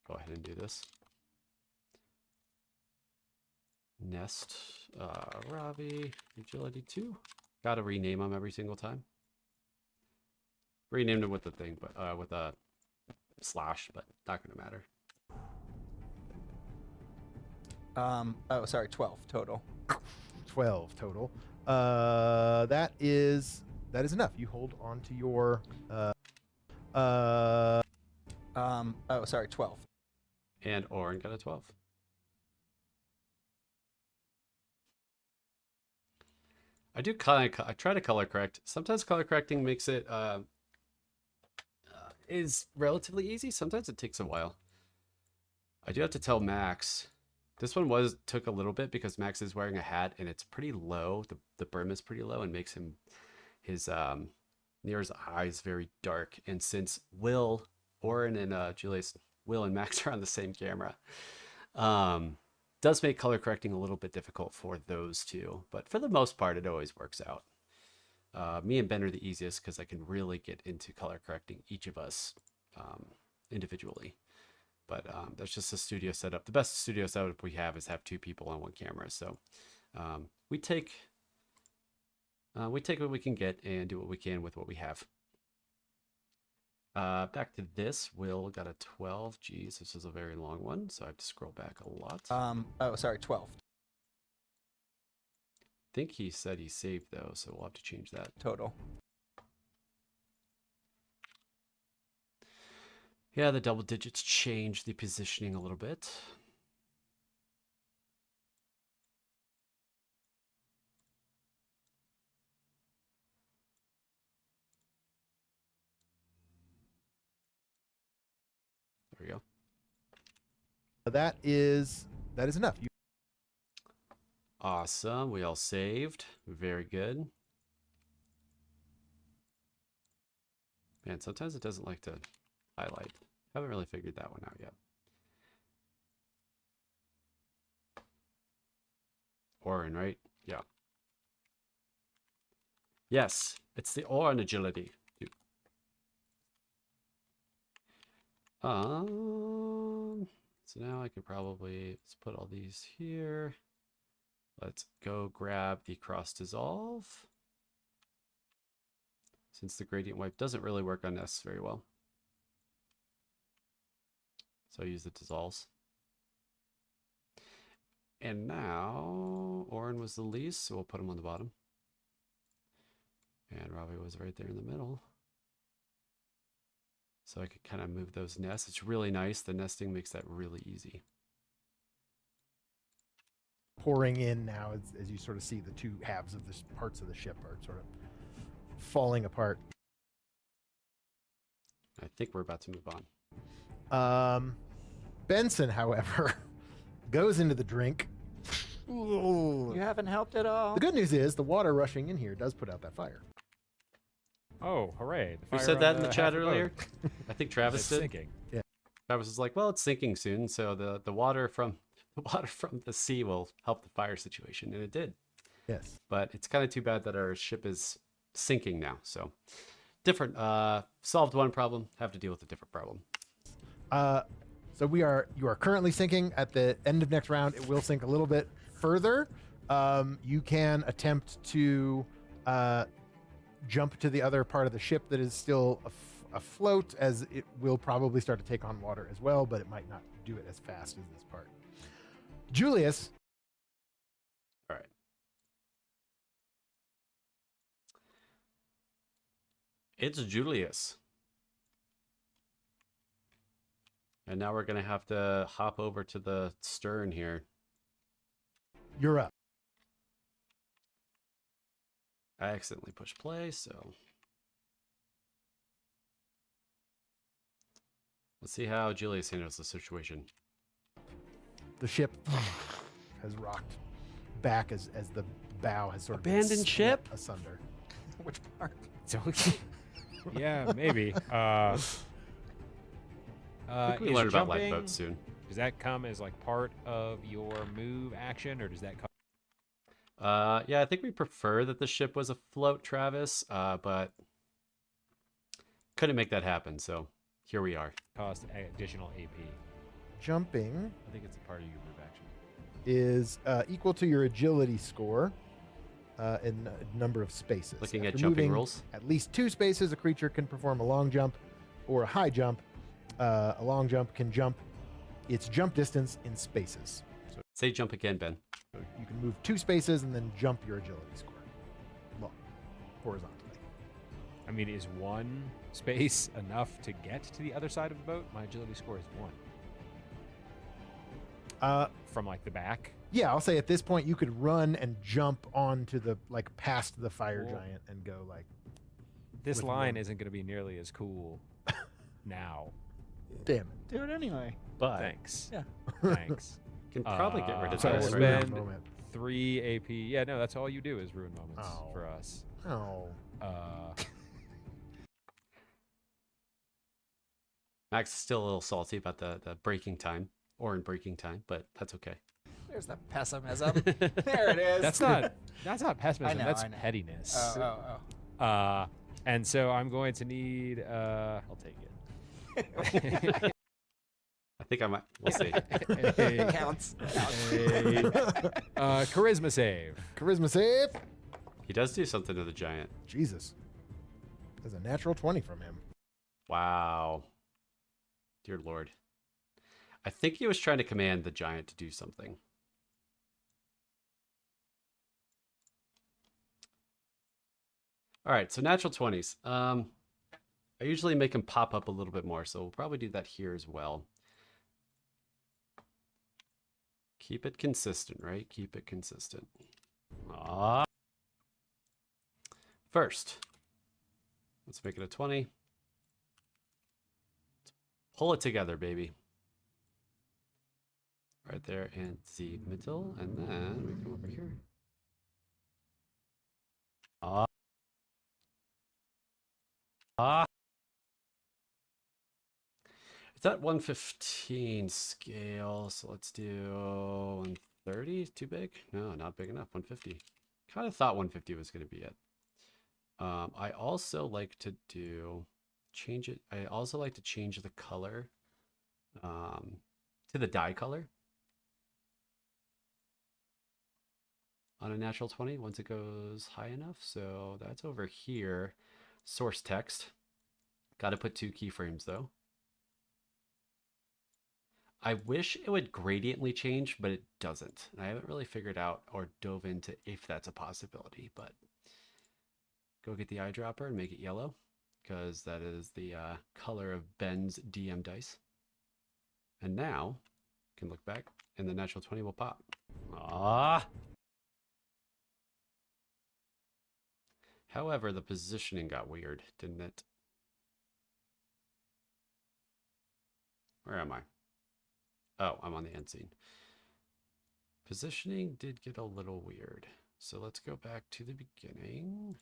Speaker 5: go ahead and do this. Nest Ravi agility 2. Gotta rename them every single time. Renamed them with the thing, but with a slash, but not gonna matter.
Speaker 2: Oh, sorry, 12 total.
Speaker 4: 12 total. That is enough. You hold on to your
Speaker 2: Oh, sorry, 12.
Speaker 5: And Orrin got a 12. I do I try to color correct. Sometimes color correcting makes it is relatively easy. Sometimes it takes a while. I do have to tell Max. This one took a little bit because Max is wearing a hat and it's pretty low. The brim is pretty low and makes his near his eyes very dark. And since Orrin and Julius, Will and Max are on the same camera, does make color correcting a little bit difficult for those two. But for the most part, it always works out. Me and Ben are the easiest because I can really get into color correcting each of us individually. But that's just a studio setup. The best studio setup we have is have 2 people on 1 camera. So we take what we can get and do what we can with what we have. Back to this. Will got a 12. Geez, this is a very long one, so I have to scroll back a lot.
Speaker 2: Oh, sorry, 12
Speaker 5: I think he said he saved though, so we'll have to change that.
Speaker 2: total.
Speaker 5: Yeah, the double digits change the positioning a little bit. There we go.
Speaker 4: that is enough. You
Speaker 5: Awesome. We all saved. Very good. Man, sometimes it doesn't like to highlight. Haven't really figured that one out yet. Orrin, right? Yeah. Yes, it's the Orrin agility. So now I can probably let's put all these here. Let's go grab the cross dissolve. Since the gradient wipe doesn't really work on nests very well. So I use the dissolves. And now Orrin was the least, so we'll put him on the bottom. And Ravi was right there in the middle. So I could kind of move those nests. It's really nice. The nesting makes that really easy.
Speaker 4: pouring in now as you sort of see the 2 halves of this parts of the ship are sort of falling apart.
Speaker 5: I think we're about to move on.
Speaker 4: Benson, however, goes into the drink. Ooh.
Speaker 2: You haven't helped at all.
Speaker 4: The good news is the water rushing in here does put out that fire.
Speaker 3: Oh, hooray. The
Speaker 5: Who
Speaker 3: fire
Speaker 5: said
Speaker 3: on
Speaker 5: that in the
Speaker 3: half
Speaker 5: chat
Speaker 3: boat.
Speaker 5: earlier? I think Travis
Speaker 3: It's
Speaker 5: did.
Speaker 3: sinking.
Speaker 5: Travis was like, well, it's sinking soon, so the water from the sea will help the fire situation, and it did.
Speaker 4: Yes.
Speaker 5: But it's kind of too bad that our ship is sinking now. So different. Solved one problem, have to deal with a different problem.
Speaker 4: So you are currently sinking. At the end of next round, it will sink a little bit further. You can attempt to jump to the other part of the ship that is still afloat, as it will probably start to take on water as well, but it might not do it as fast as this part. Julius.
Speaker 5: All right. It's Julius. And now we're going to have to hop over to the stern here.
Speaker 4: You're up.
Speaker 5: I accidentally pushed play, so Let's see how Julius handles the situation.
Speaker 4: The ship has rocked back as the bow has sort of been
Speaker 5: Abandoned
Speaker 4: split
Speaker 5: ship?
Speaker 4: asunder.
Speaker 2: Which part?
Speaker 3: So, yeah, maybe.
Speaker 5: I think we
Speaker 3: is
Speaker 5: learn about
Speaker 3: jumping-
Speaker 5: lifeboats soon.
Speaker 3: Does that come as like part of your move action, or does that come?
Speaker 5: Yeah, I think we prefer that the ship was afloat, Travis, but couldn't make that happen, so here we are.
Speaker 3: Cost additional AP.
Speaker 4: Jumping
Speaker 3: I think it's a part of your move action.
Speaker 4: is equal to your agility score in a number of spaces.
Speaker 5: Looking at
Speaker 4: After
Speaker 5: jumping
Speaker 4: moving
Speaker 5: rules.
Speaker 4: at least 2 spaces, a creature can perform a long jump or a high jump. A long jump can jump its jump distance in spaces. So
Speaker 5: Say jump again, Ben.
Speaker 4: you can move 2 spaces and then jump your agility score. Long, horizontally.
Speaker 3: I mean, is 1 space enough to get to the other side of the boat? My agility score is 1. From like the back.
Speaker 4: Yeah, I'll say at this point you could run and jump onto the past the fire
Speaker 3: Cool.
Speaker 4: giant and go like.
Speaker 3: This
Speaker 4: With
Speaker 3: line
Speaker 4: 1.
Speaker 3: isn't going to be nearly as cool now.
Speaker 4: Damn it.
Speaker 2: Do it anyway.
Speaker 4: But
Speaker 3: Thanks.
Speaker 2: Yeah.
Speaker 3: Thanks.
Speaker 5: Can probably get rid of
Speaker 3: So
Speaker 4: sorry,
Speaker 5: this.
Speaker 3: we'll
Speaker 4: ruined the
Speaker 3: spend
Speaker 4: moment.
Speaker 3: 3 AP. Yeah, no, that's all you do is ruin moments
Speaker 4: Oh.
Speaker 3: for us.
Speaker 4: Oh.
Speaker 5: Max is still a little salty about the breaking time, or in breaking time, but that's okay.
Speaker 2: There's the pessimism. There it is.
Speaker 3: That's not pessimism.
Speaker 2: I know,
Speaker 3: that's
Speaker 2: I know.
Speaker 3: pettiness.
Speaker 2: Oh.
Speaker 3: And so I'm going to need. I'll take it.
Speaker 5: I think I might. We'll see.
Speaker 3: a,
Speaker 2: Counts.
Speaker 3: charisma save.
Speaker 4: Charisma save.
Speaker 5: He does do something to the giant.
Speaker 4: Jesus. There's a natural 20 from him.
Speaker 5: Wow. Dear Lord. I think he was trying to command the giant to do something. All right, so natural 20s. I usually make them pop up a little bit more, so we'll probably do that here as well. Keep it consistent, right? Keep it consistent. First, let's make it a 20. Pull it together, baby. Right there in the middle, and then we come over here. It's at 115 scale, so let's do 130. Too big? No, not big enough. 150. Kind of thought 150 was going to be it. I also like to change it. I also like to change the color to the dye color on a natural 20 once it goes high enough. So that's over here. Source text. Got to put 2 keyframes though. I wish it would gradiently change, but it doesn't. And I haven't really figured out or dove into if that's a possibility, but go get the eyedropper and make it yellow, because that is the color of Ben's DM dice. And now, you can look back, and the natural 20 will pop. However, the positioning got weird, didn't it? Where am I? Oh, I'm on the end scene. Positioning did get a little weird. So let's go back to the beginning.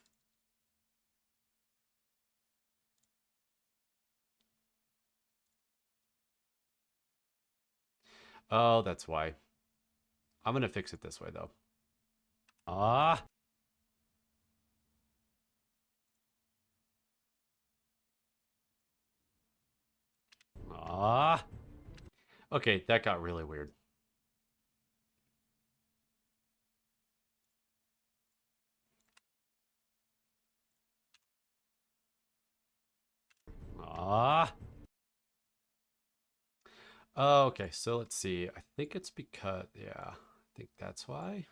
Speaker 5: Oh, that's why. I'm going to fix it this way, though. Okay, that got really weird. Okay, so let's see. I think it's because, yeah, I think that's why.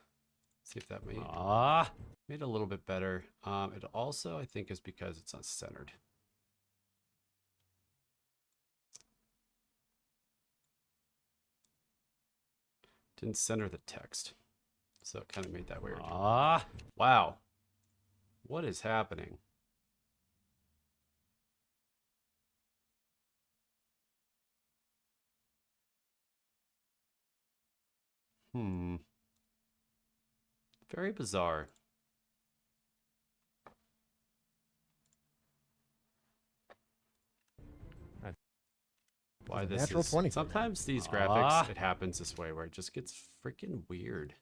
Speaker 5: See if that made it a little bit better. It also, I think, is because it's not centered. Didn't center the text, so it kind of made that weird. Wow. What is happening? Very bizarre. Why
Speaker 4: It's a
Speaker 5: this
Speaker 4: natural
Speaker 5: is
Speaker 4: 20 for me.
Speaker 5: sometimes these graphics it happens this way where it just gets freaking weird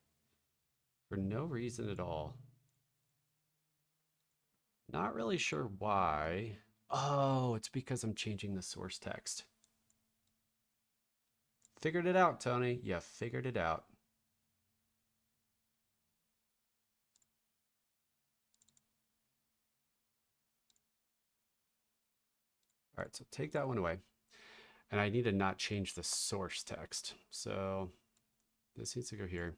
Speaker 5: for no reason at all. Not really sure why. Oh, it's because I'm changing the source text. Figured it out, Tony. Yeah, figured it out. All right, so take that one away. And I need to not change the source text. So this needs to go here.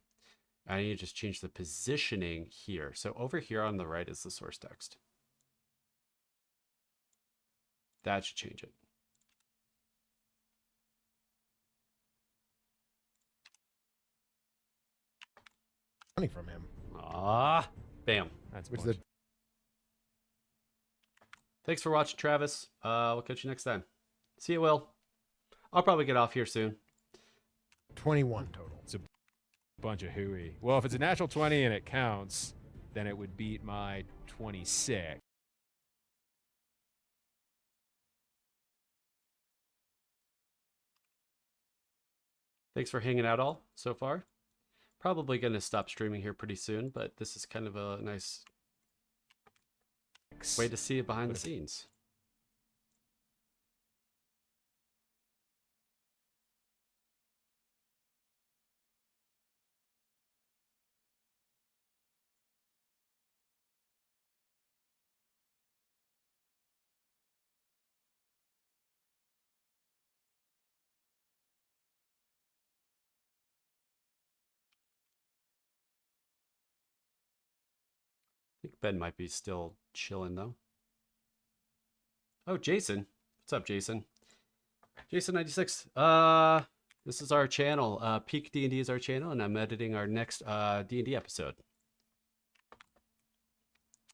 Speaker 5: I need to just change the positioning here. So over here on the right is the source text. That should change it.
Speaker 4: Money from him.
Speaker 5: Ah, bam.
Speaker 3: That's
Speaker 4: Which is
Speaker 3: bullshit.
Speaker 5: Thanks for watching, Travis. We'll catch you next time. See you, Will. I'll probably get off here soon.
Speaker 4: 21 total.
Speaker 3: Bunch of hooey. Well, if it's a natural 20 and it counts, then it would beat my 26.
Speaker 5: Thanks for hanging out all so far. Probably going to stop streaming here pretty soon, but this is kind of a nice way to see it behind the scenes. I think Ben might be still chilling though. Oh, Jason. What's up, Jason? Jason96. This is our channel. PeakD&D is our channel, and I'm editing our next D&D episode.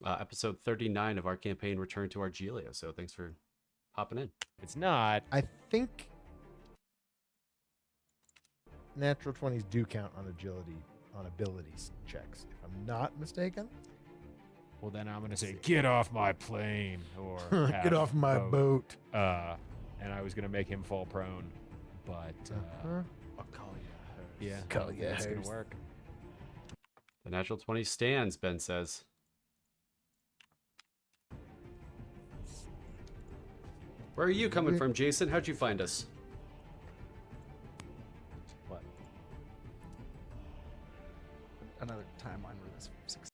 Speaker 5: Episode 39 of our campaign, Return to Argelia. So thanks for hopping in.
Speaker 3: It's not.
Speaker 4: I think natural 20s do count on agility, on abilities checks, if I'm not mistaken.
Speaker 3: Well, then I'm going to say, get off my plane. Or
Speaker 4: Get off my boat.
Speaker 3: And I was going to make him fall prone. But,
Speaker 5: I'll call you.
Speaker 3: yeah,
Speaker 4: Call
Speaker 3: I don't think
Speaker 4: ya
Speaker 3: it's going
Speaker 4: host.
Speaker 3: to work.
Speaker 5: The natural 20 stands, Ben says. Where are you coming from, Jason? How'd you find us?
Speaker 3: What?
Speaker 2: Another timeline where this succeeds.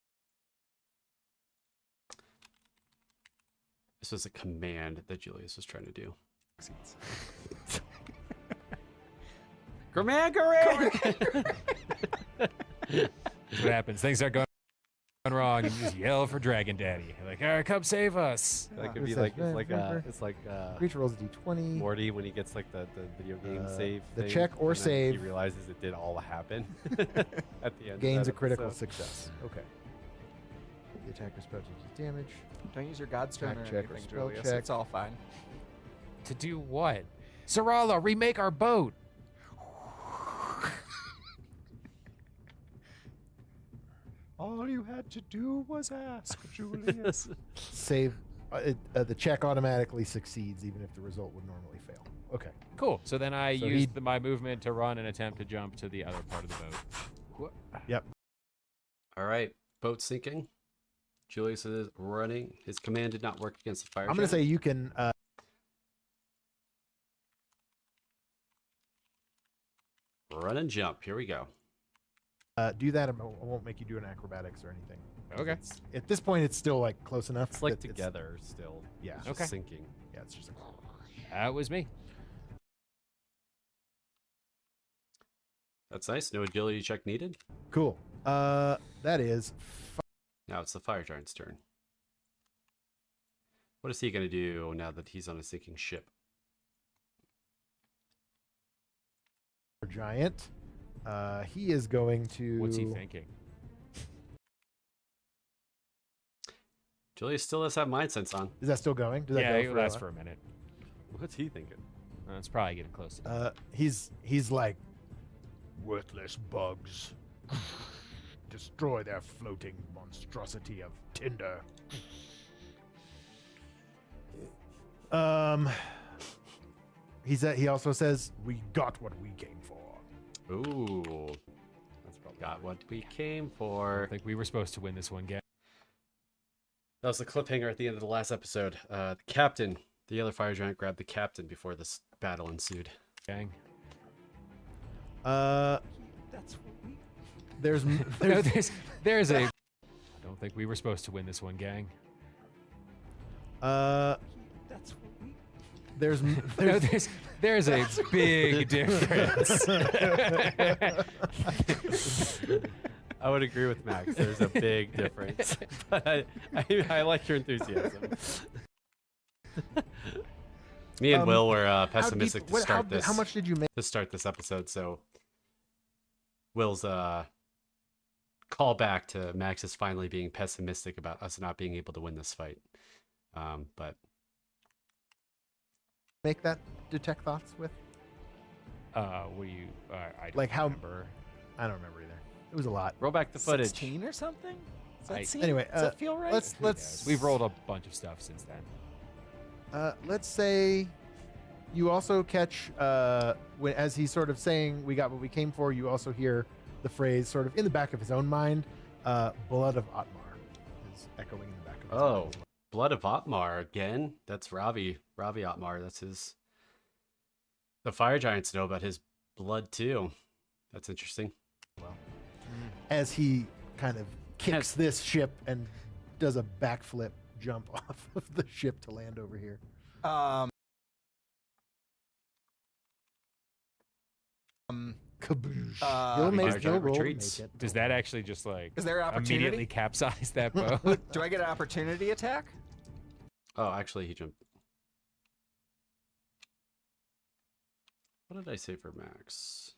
Speaker 5: This was a command that Julius was trying to do. Command!
Speaker 3: That's what happens. Things start going wrong, and you just yell for Dragon Daddy. You're like, all right, come save us.
Speaker 6: That could
Speaker 4: What
Speaker 6: be
Speaker 4: is
Speaker 6: like
Speaker 4: that?
Speaker 6: it's like
Speaker 4: Creature rolls a d20.
Speaker 6: Morty when he gets like the video game save.
Speaker 4: the
Speaker 6: thing,
Speaker 4: check or
Speaker 6: and then
Speaker 4: save.
Speaker 6: He realizes it did all happen at the end.
Speaker 4: Gains a
Speaker 6: of that
Speaker 4: critical
Speaker 6: episode.
Speaker 4: success. Okay. The attacker's spell takes damage.
Speaker 2: Don't use your Godstone
Speaker 4: Attack
Speaker 2: or
Speaker 4: check or
Speaker 2: anything,
Speaker 4: spell
Speaker 2: Julius.
Speaker 4: check.
Speaker 2: It's all fine.
Speaker 3: To do what? Sarala, remake our boat.
Speaker 6: All you had to do was ask, Julius.
Speaker 4: Save. The check automatically succeeds, even if the result would normally fail. Okay.
Speaker 3: Cool. So then I
Speaker 4: So
Speaker 3: used my movement to run and attempt to jump to the other part of the boat.
Speaker 4: Yep.
Speaker 5: All right, boat sinking. Julius is running. His command did not work against the fire.
Speaker 4: I'm going to say you can.
Speaker 5: Run and jump. Here we go.
Speaker 4: Do that. I won't make you do an acrobatics or anything.
Speaker 3: Okay.
Speaker 4: At this point, it's still like close enough.
Speaker 6: It's like
Speaker 4: that
Speaker 6: together still.
Speaker 4: Yeah.
Speaker 5: It's just
Speaker 3: Okay.
Speaker 5: sinking.
Speaker 4: Yeah. It's just.
Speaker 3: That was me.
Speaker 5: That's nice. No agility check needed.
Speaker 4: Cool. That is.
Speaker 5: Now it's the fire giant's turn. What is he going to do now that he's on a sinking ship?
Speaker 4: Giant. He is going to.
Speaker 3: What's he thinking?
Speaker 5: Julius still does have mind sense on.
Speaker 4: Is that still going? Does that
Speaker 3: Yeah,
Speaker 4: go
Speaker 3: it lasts for a minute.
Speaker 6: What's he thinking?
Speaker 3: It's probably getting close to that.
Speaker 4: He's like,
Speaker 6: worthless bugs. Destroy their floating monstrosity of tinder.
Speaker 4: He also says, "We got what we came for."
Speaker 5: Ooh,
Speaker 3: That's probably
Speaker 5: got what we came
Speaker 3: I
Speaker 5: for.
Speaker 3: don't think we were supposed to win this one, gang.
Speaker 5: That was the cliffhanger at the end of the last episode. The captain, the other fire giant, grabbed the captain before this battle ensued.
Speaker 3: Gang.
Speaker 4: Uh,
Speaker 2: That's what we.
Speaker 4: there's
Speaker 3: No, there's a. I don't think we were supposed to win this one, gang.
Speaker 2: That's what we.
Speaker 4: there's
Speaker 3: No, there's a big difference.
Speaker 5: I would agree with Max. There's a big difference, but I like your enthusiasm. Me and Will were pessimistic to start this.
Speaker 4: How much did you make?
Speaker 5: To start this episode? So Will's call back to Max is finally being pessimistic about us not being able to win this fight. But
Speaker 4: Make that detect thoughts with?
Speaker 3: What do you? I don't
Speaker 4: Like how-
Speaker 3: remember.
Speaker 4: I don't remember either. It was a lot.
Speaker 5: roll back the footage.
Speaker 2: 16 or something? Does that seem,
Speaker 4: Anyway,
Speaker 2: does that feel right?
Speaker 4: Let's
Speaker 3: Who knows? We've rolled a bunch of stuff since then.
Speaker 4: let's say you also catch as he's sort of saying we got what we came for, you also hear the phrase sort of in the back of his own mind, blood of Otmar is echoing in the back of his
Speaker 5: Oh.
Speaker 4: mind.
Speaker 5: Blood of Otmar again. That's Ravi Otmar. That's his. The fire giants know about his blood too. That's interesting.
Speaker 4: As he kind of kicks this ship and does a backflip jump off of the ship to land over here. Kaboosh. You'll
Speaker 5: Fire
Speaker 4: make
Speaker 5: giant
Speaker 4: roll to
Speaker 5: retreats.
Speaker 4: make it.
Speaker 3: Does that actually just like
Speaker 2: Is there opportunity?
Speaker 3: immediately capsize that boat?
Speaker 2: Do I get an opportunity attack?
Speaker 5: Oh, actually, he jumped. What did I say for Max?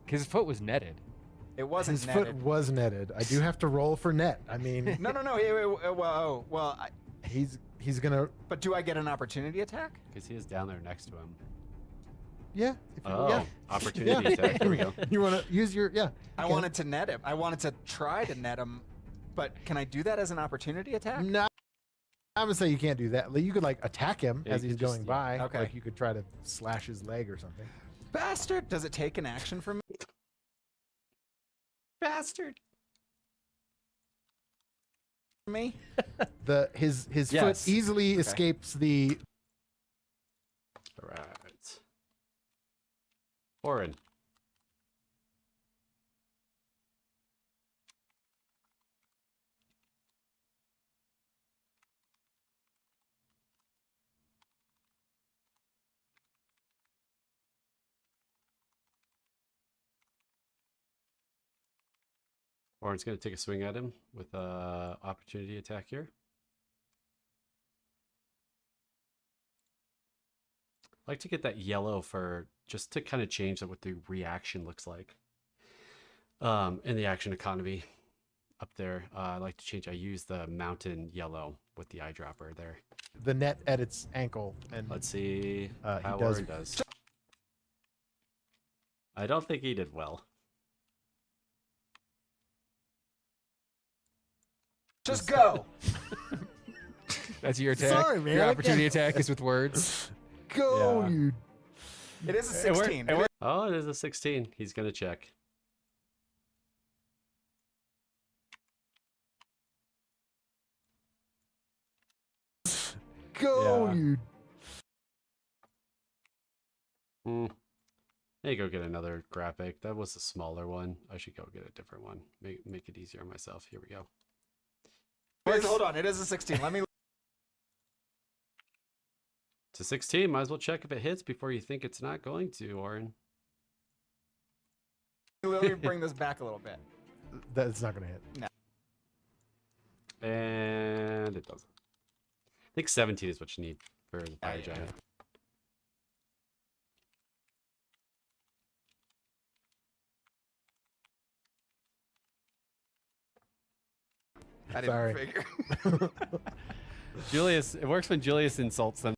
Speaker 3: His foot was netted.
Speaker 2: It wasn't
Speaker 4: His
Speaker 2: netted.
Speaker 4: foot was netted. I do have to roll for net. I mean,
Speaker 2: No.
Speaker 4: he's gonna.
Speaker 2: But do I get an opportunity attack?
Speaker 5: Because he is down there next to him.
Speaker 4: Yeah. If you,
Speaker 5: Oh,
Speaker 4: yeah.
Speaker 5: opportunity attack. There we go.
Speaker 4: You want to use your
Speaker 2: I
Speaker 4: Okay.
Speaker 2: wanted to net him. I wanted to try to net him, but can I do that as an opportunity attack?
Speaker 4: No, I'm gonna say you can't do that. Like, you could like attack him
Speaker 5: Yeah,
Speaker 4: as
Speaker 5: you
Speaker 4: he's
Speaker 5: could just-
Speaker 4: going by.
Speaker 2: Okay.
Speaker 4: Like you could try to slash his leg or something.
Speaker 2: Bastard! Does it take an action from
Speaker 5: Bastard.
Speaker 2: me?
Speaker 4: His
Speaker 5: Yes.
Speaker 4: foot easily escapes the.
Speaker 5: All right. Orrin. Orrin's going to take a swing at him with a opportunity attack here. I like to get that yellow for just to kind of change what the reaction looks like. In the action economy up there, I like to change. I use the mountain yellow with the eyedropper there.
Speaker 4: The net at its ankle, and
Speaker 5: Let's see
Speaker 4: He
Speaker 5: how
Speaker 4: does-
Speaker 5: Orrin does. I don't think he did well.
Speaker 2: Just go.
Speaker 3: That's your attack.
Speaker 4: Sorry, man,
Speaker 3: Your
Speaker 4: I
Speaker 3: opportunity
Speaker 4: can't-
Speaker 3: attack is with words.
Speaker 4: go,
Speaker 3: Yeah.
Speaker 4: you.
Speaker 2: It is a 16.
Speaker 5: Oh, it is a 16. He's going to check.
Speaker 4: Go,
Speaker 3: Yeah.
Speaker 4: you.
Speaker 5: Hey, go get another graphic. That was a smaller one. I should go get a different one. Make it easier on myself. Here we go.
Speaker 2: Hold on. It is a 16. Let me.
Speaker 5: It's a 16. Might as well check if it hits before you think it's not going to, Orrin.
Speaker 2: Let me bring this back a little bit.
Speaker 4: That's not gonna hit.
Speaker 5: And it doesn't. I think 17 is what you need for the fire
Speaker 2: Yeah.
Speaker 5: giant.
Speaker 2: I didn't
Speaker 4: Sorry.
Speaker 2: figure.
Speaker 1: Julius, it works when Julius insults them.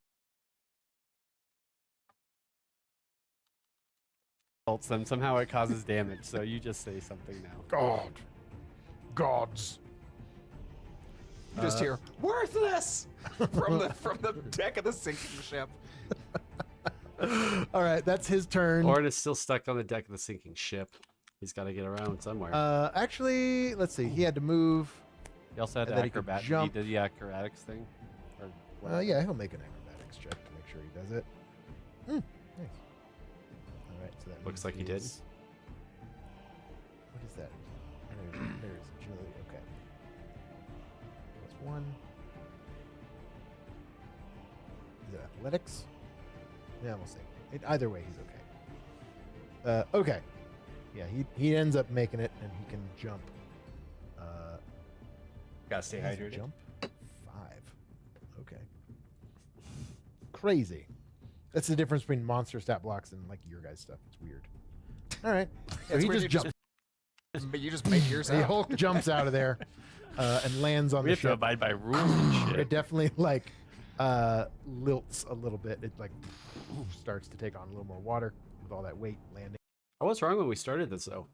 Speaker 1: Somehow it causes damage, so you just say something now.
Speaker 4: Gods.
Speaker 2: You just hear worthless from the deck of the sinking ship.
Speaker 4: All right, that's his turn.
Speaker 1: Orrin is still stuck on the deck of the sinking ship. He's got to get around somewhere.
Speaker 4: Actually, let's see. He had to move.
Speaker 1: He also had
Speaker 4: and
Speaker 1: the
Speaker 4: then he could
Speaker 1: acrobat.
Speaker 4: jump.
Speaker 1: He did the acrobatics thing. Or what?
Speaker 4: Yeah, he'll make an acrobatics check to make sure he does it. Nice. All right, so that
Speaker 1: Looks
Speaker 4: means
Speaker 1: like he did.
Speaker 4: What is that? There's agility. Okay. +1. Is it athletics? Yeah, we'll see. Either way, he's okay. Okay. Yeah, he ends up making it, and he can jump.
Speaker 1: Gotta stay
Speaker 4: What is
Speaker 1: hydrated.
Speaker 4: Jump 5. Okay. Crazy. That's the difference between monster stat blocks and like your guys' stuff. It's weird. All right. So
Speaker 2: It's
Speaker 4: he
Speaker 2: weird
Speaker 4: just
Speaker 2: you
Speaker 4: jumps.
Speaker 2: But you just make yours
Speaker 4: The
Speaker 2: up.
Speaker 4: Hulk jumps out of there and lands on
Speaker 1: We
Speaker 4: the
Speaker 1: have to
Speaker 4: ship.
Speaker 1: abide by rules and
Speaker 4: It
Speaker 1: shit.
Speaker 4: definitely like lilts a little bit. It like starts to take on a little more water with all that weight landing.
Speaker 1: I was wrong when we started this, though.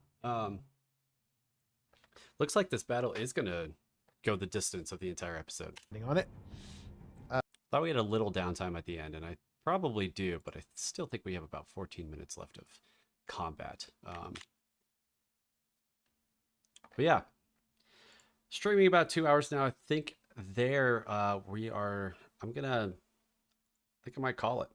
Speaker 1: Looks like this battle is gonna go the distance of the entire episode.
Speaker 4: On it.
Speaker 1: Thought we had a little downtime at the end, and I probably do, but I still think we have about 14 minutes left of combat. But yeah, streaming about 2 hours now. I think there we are. I think I might call it.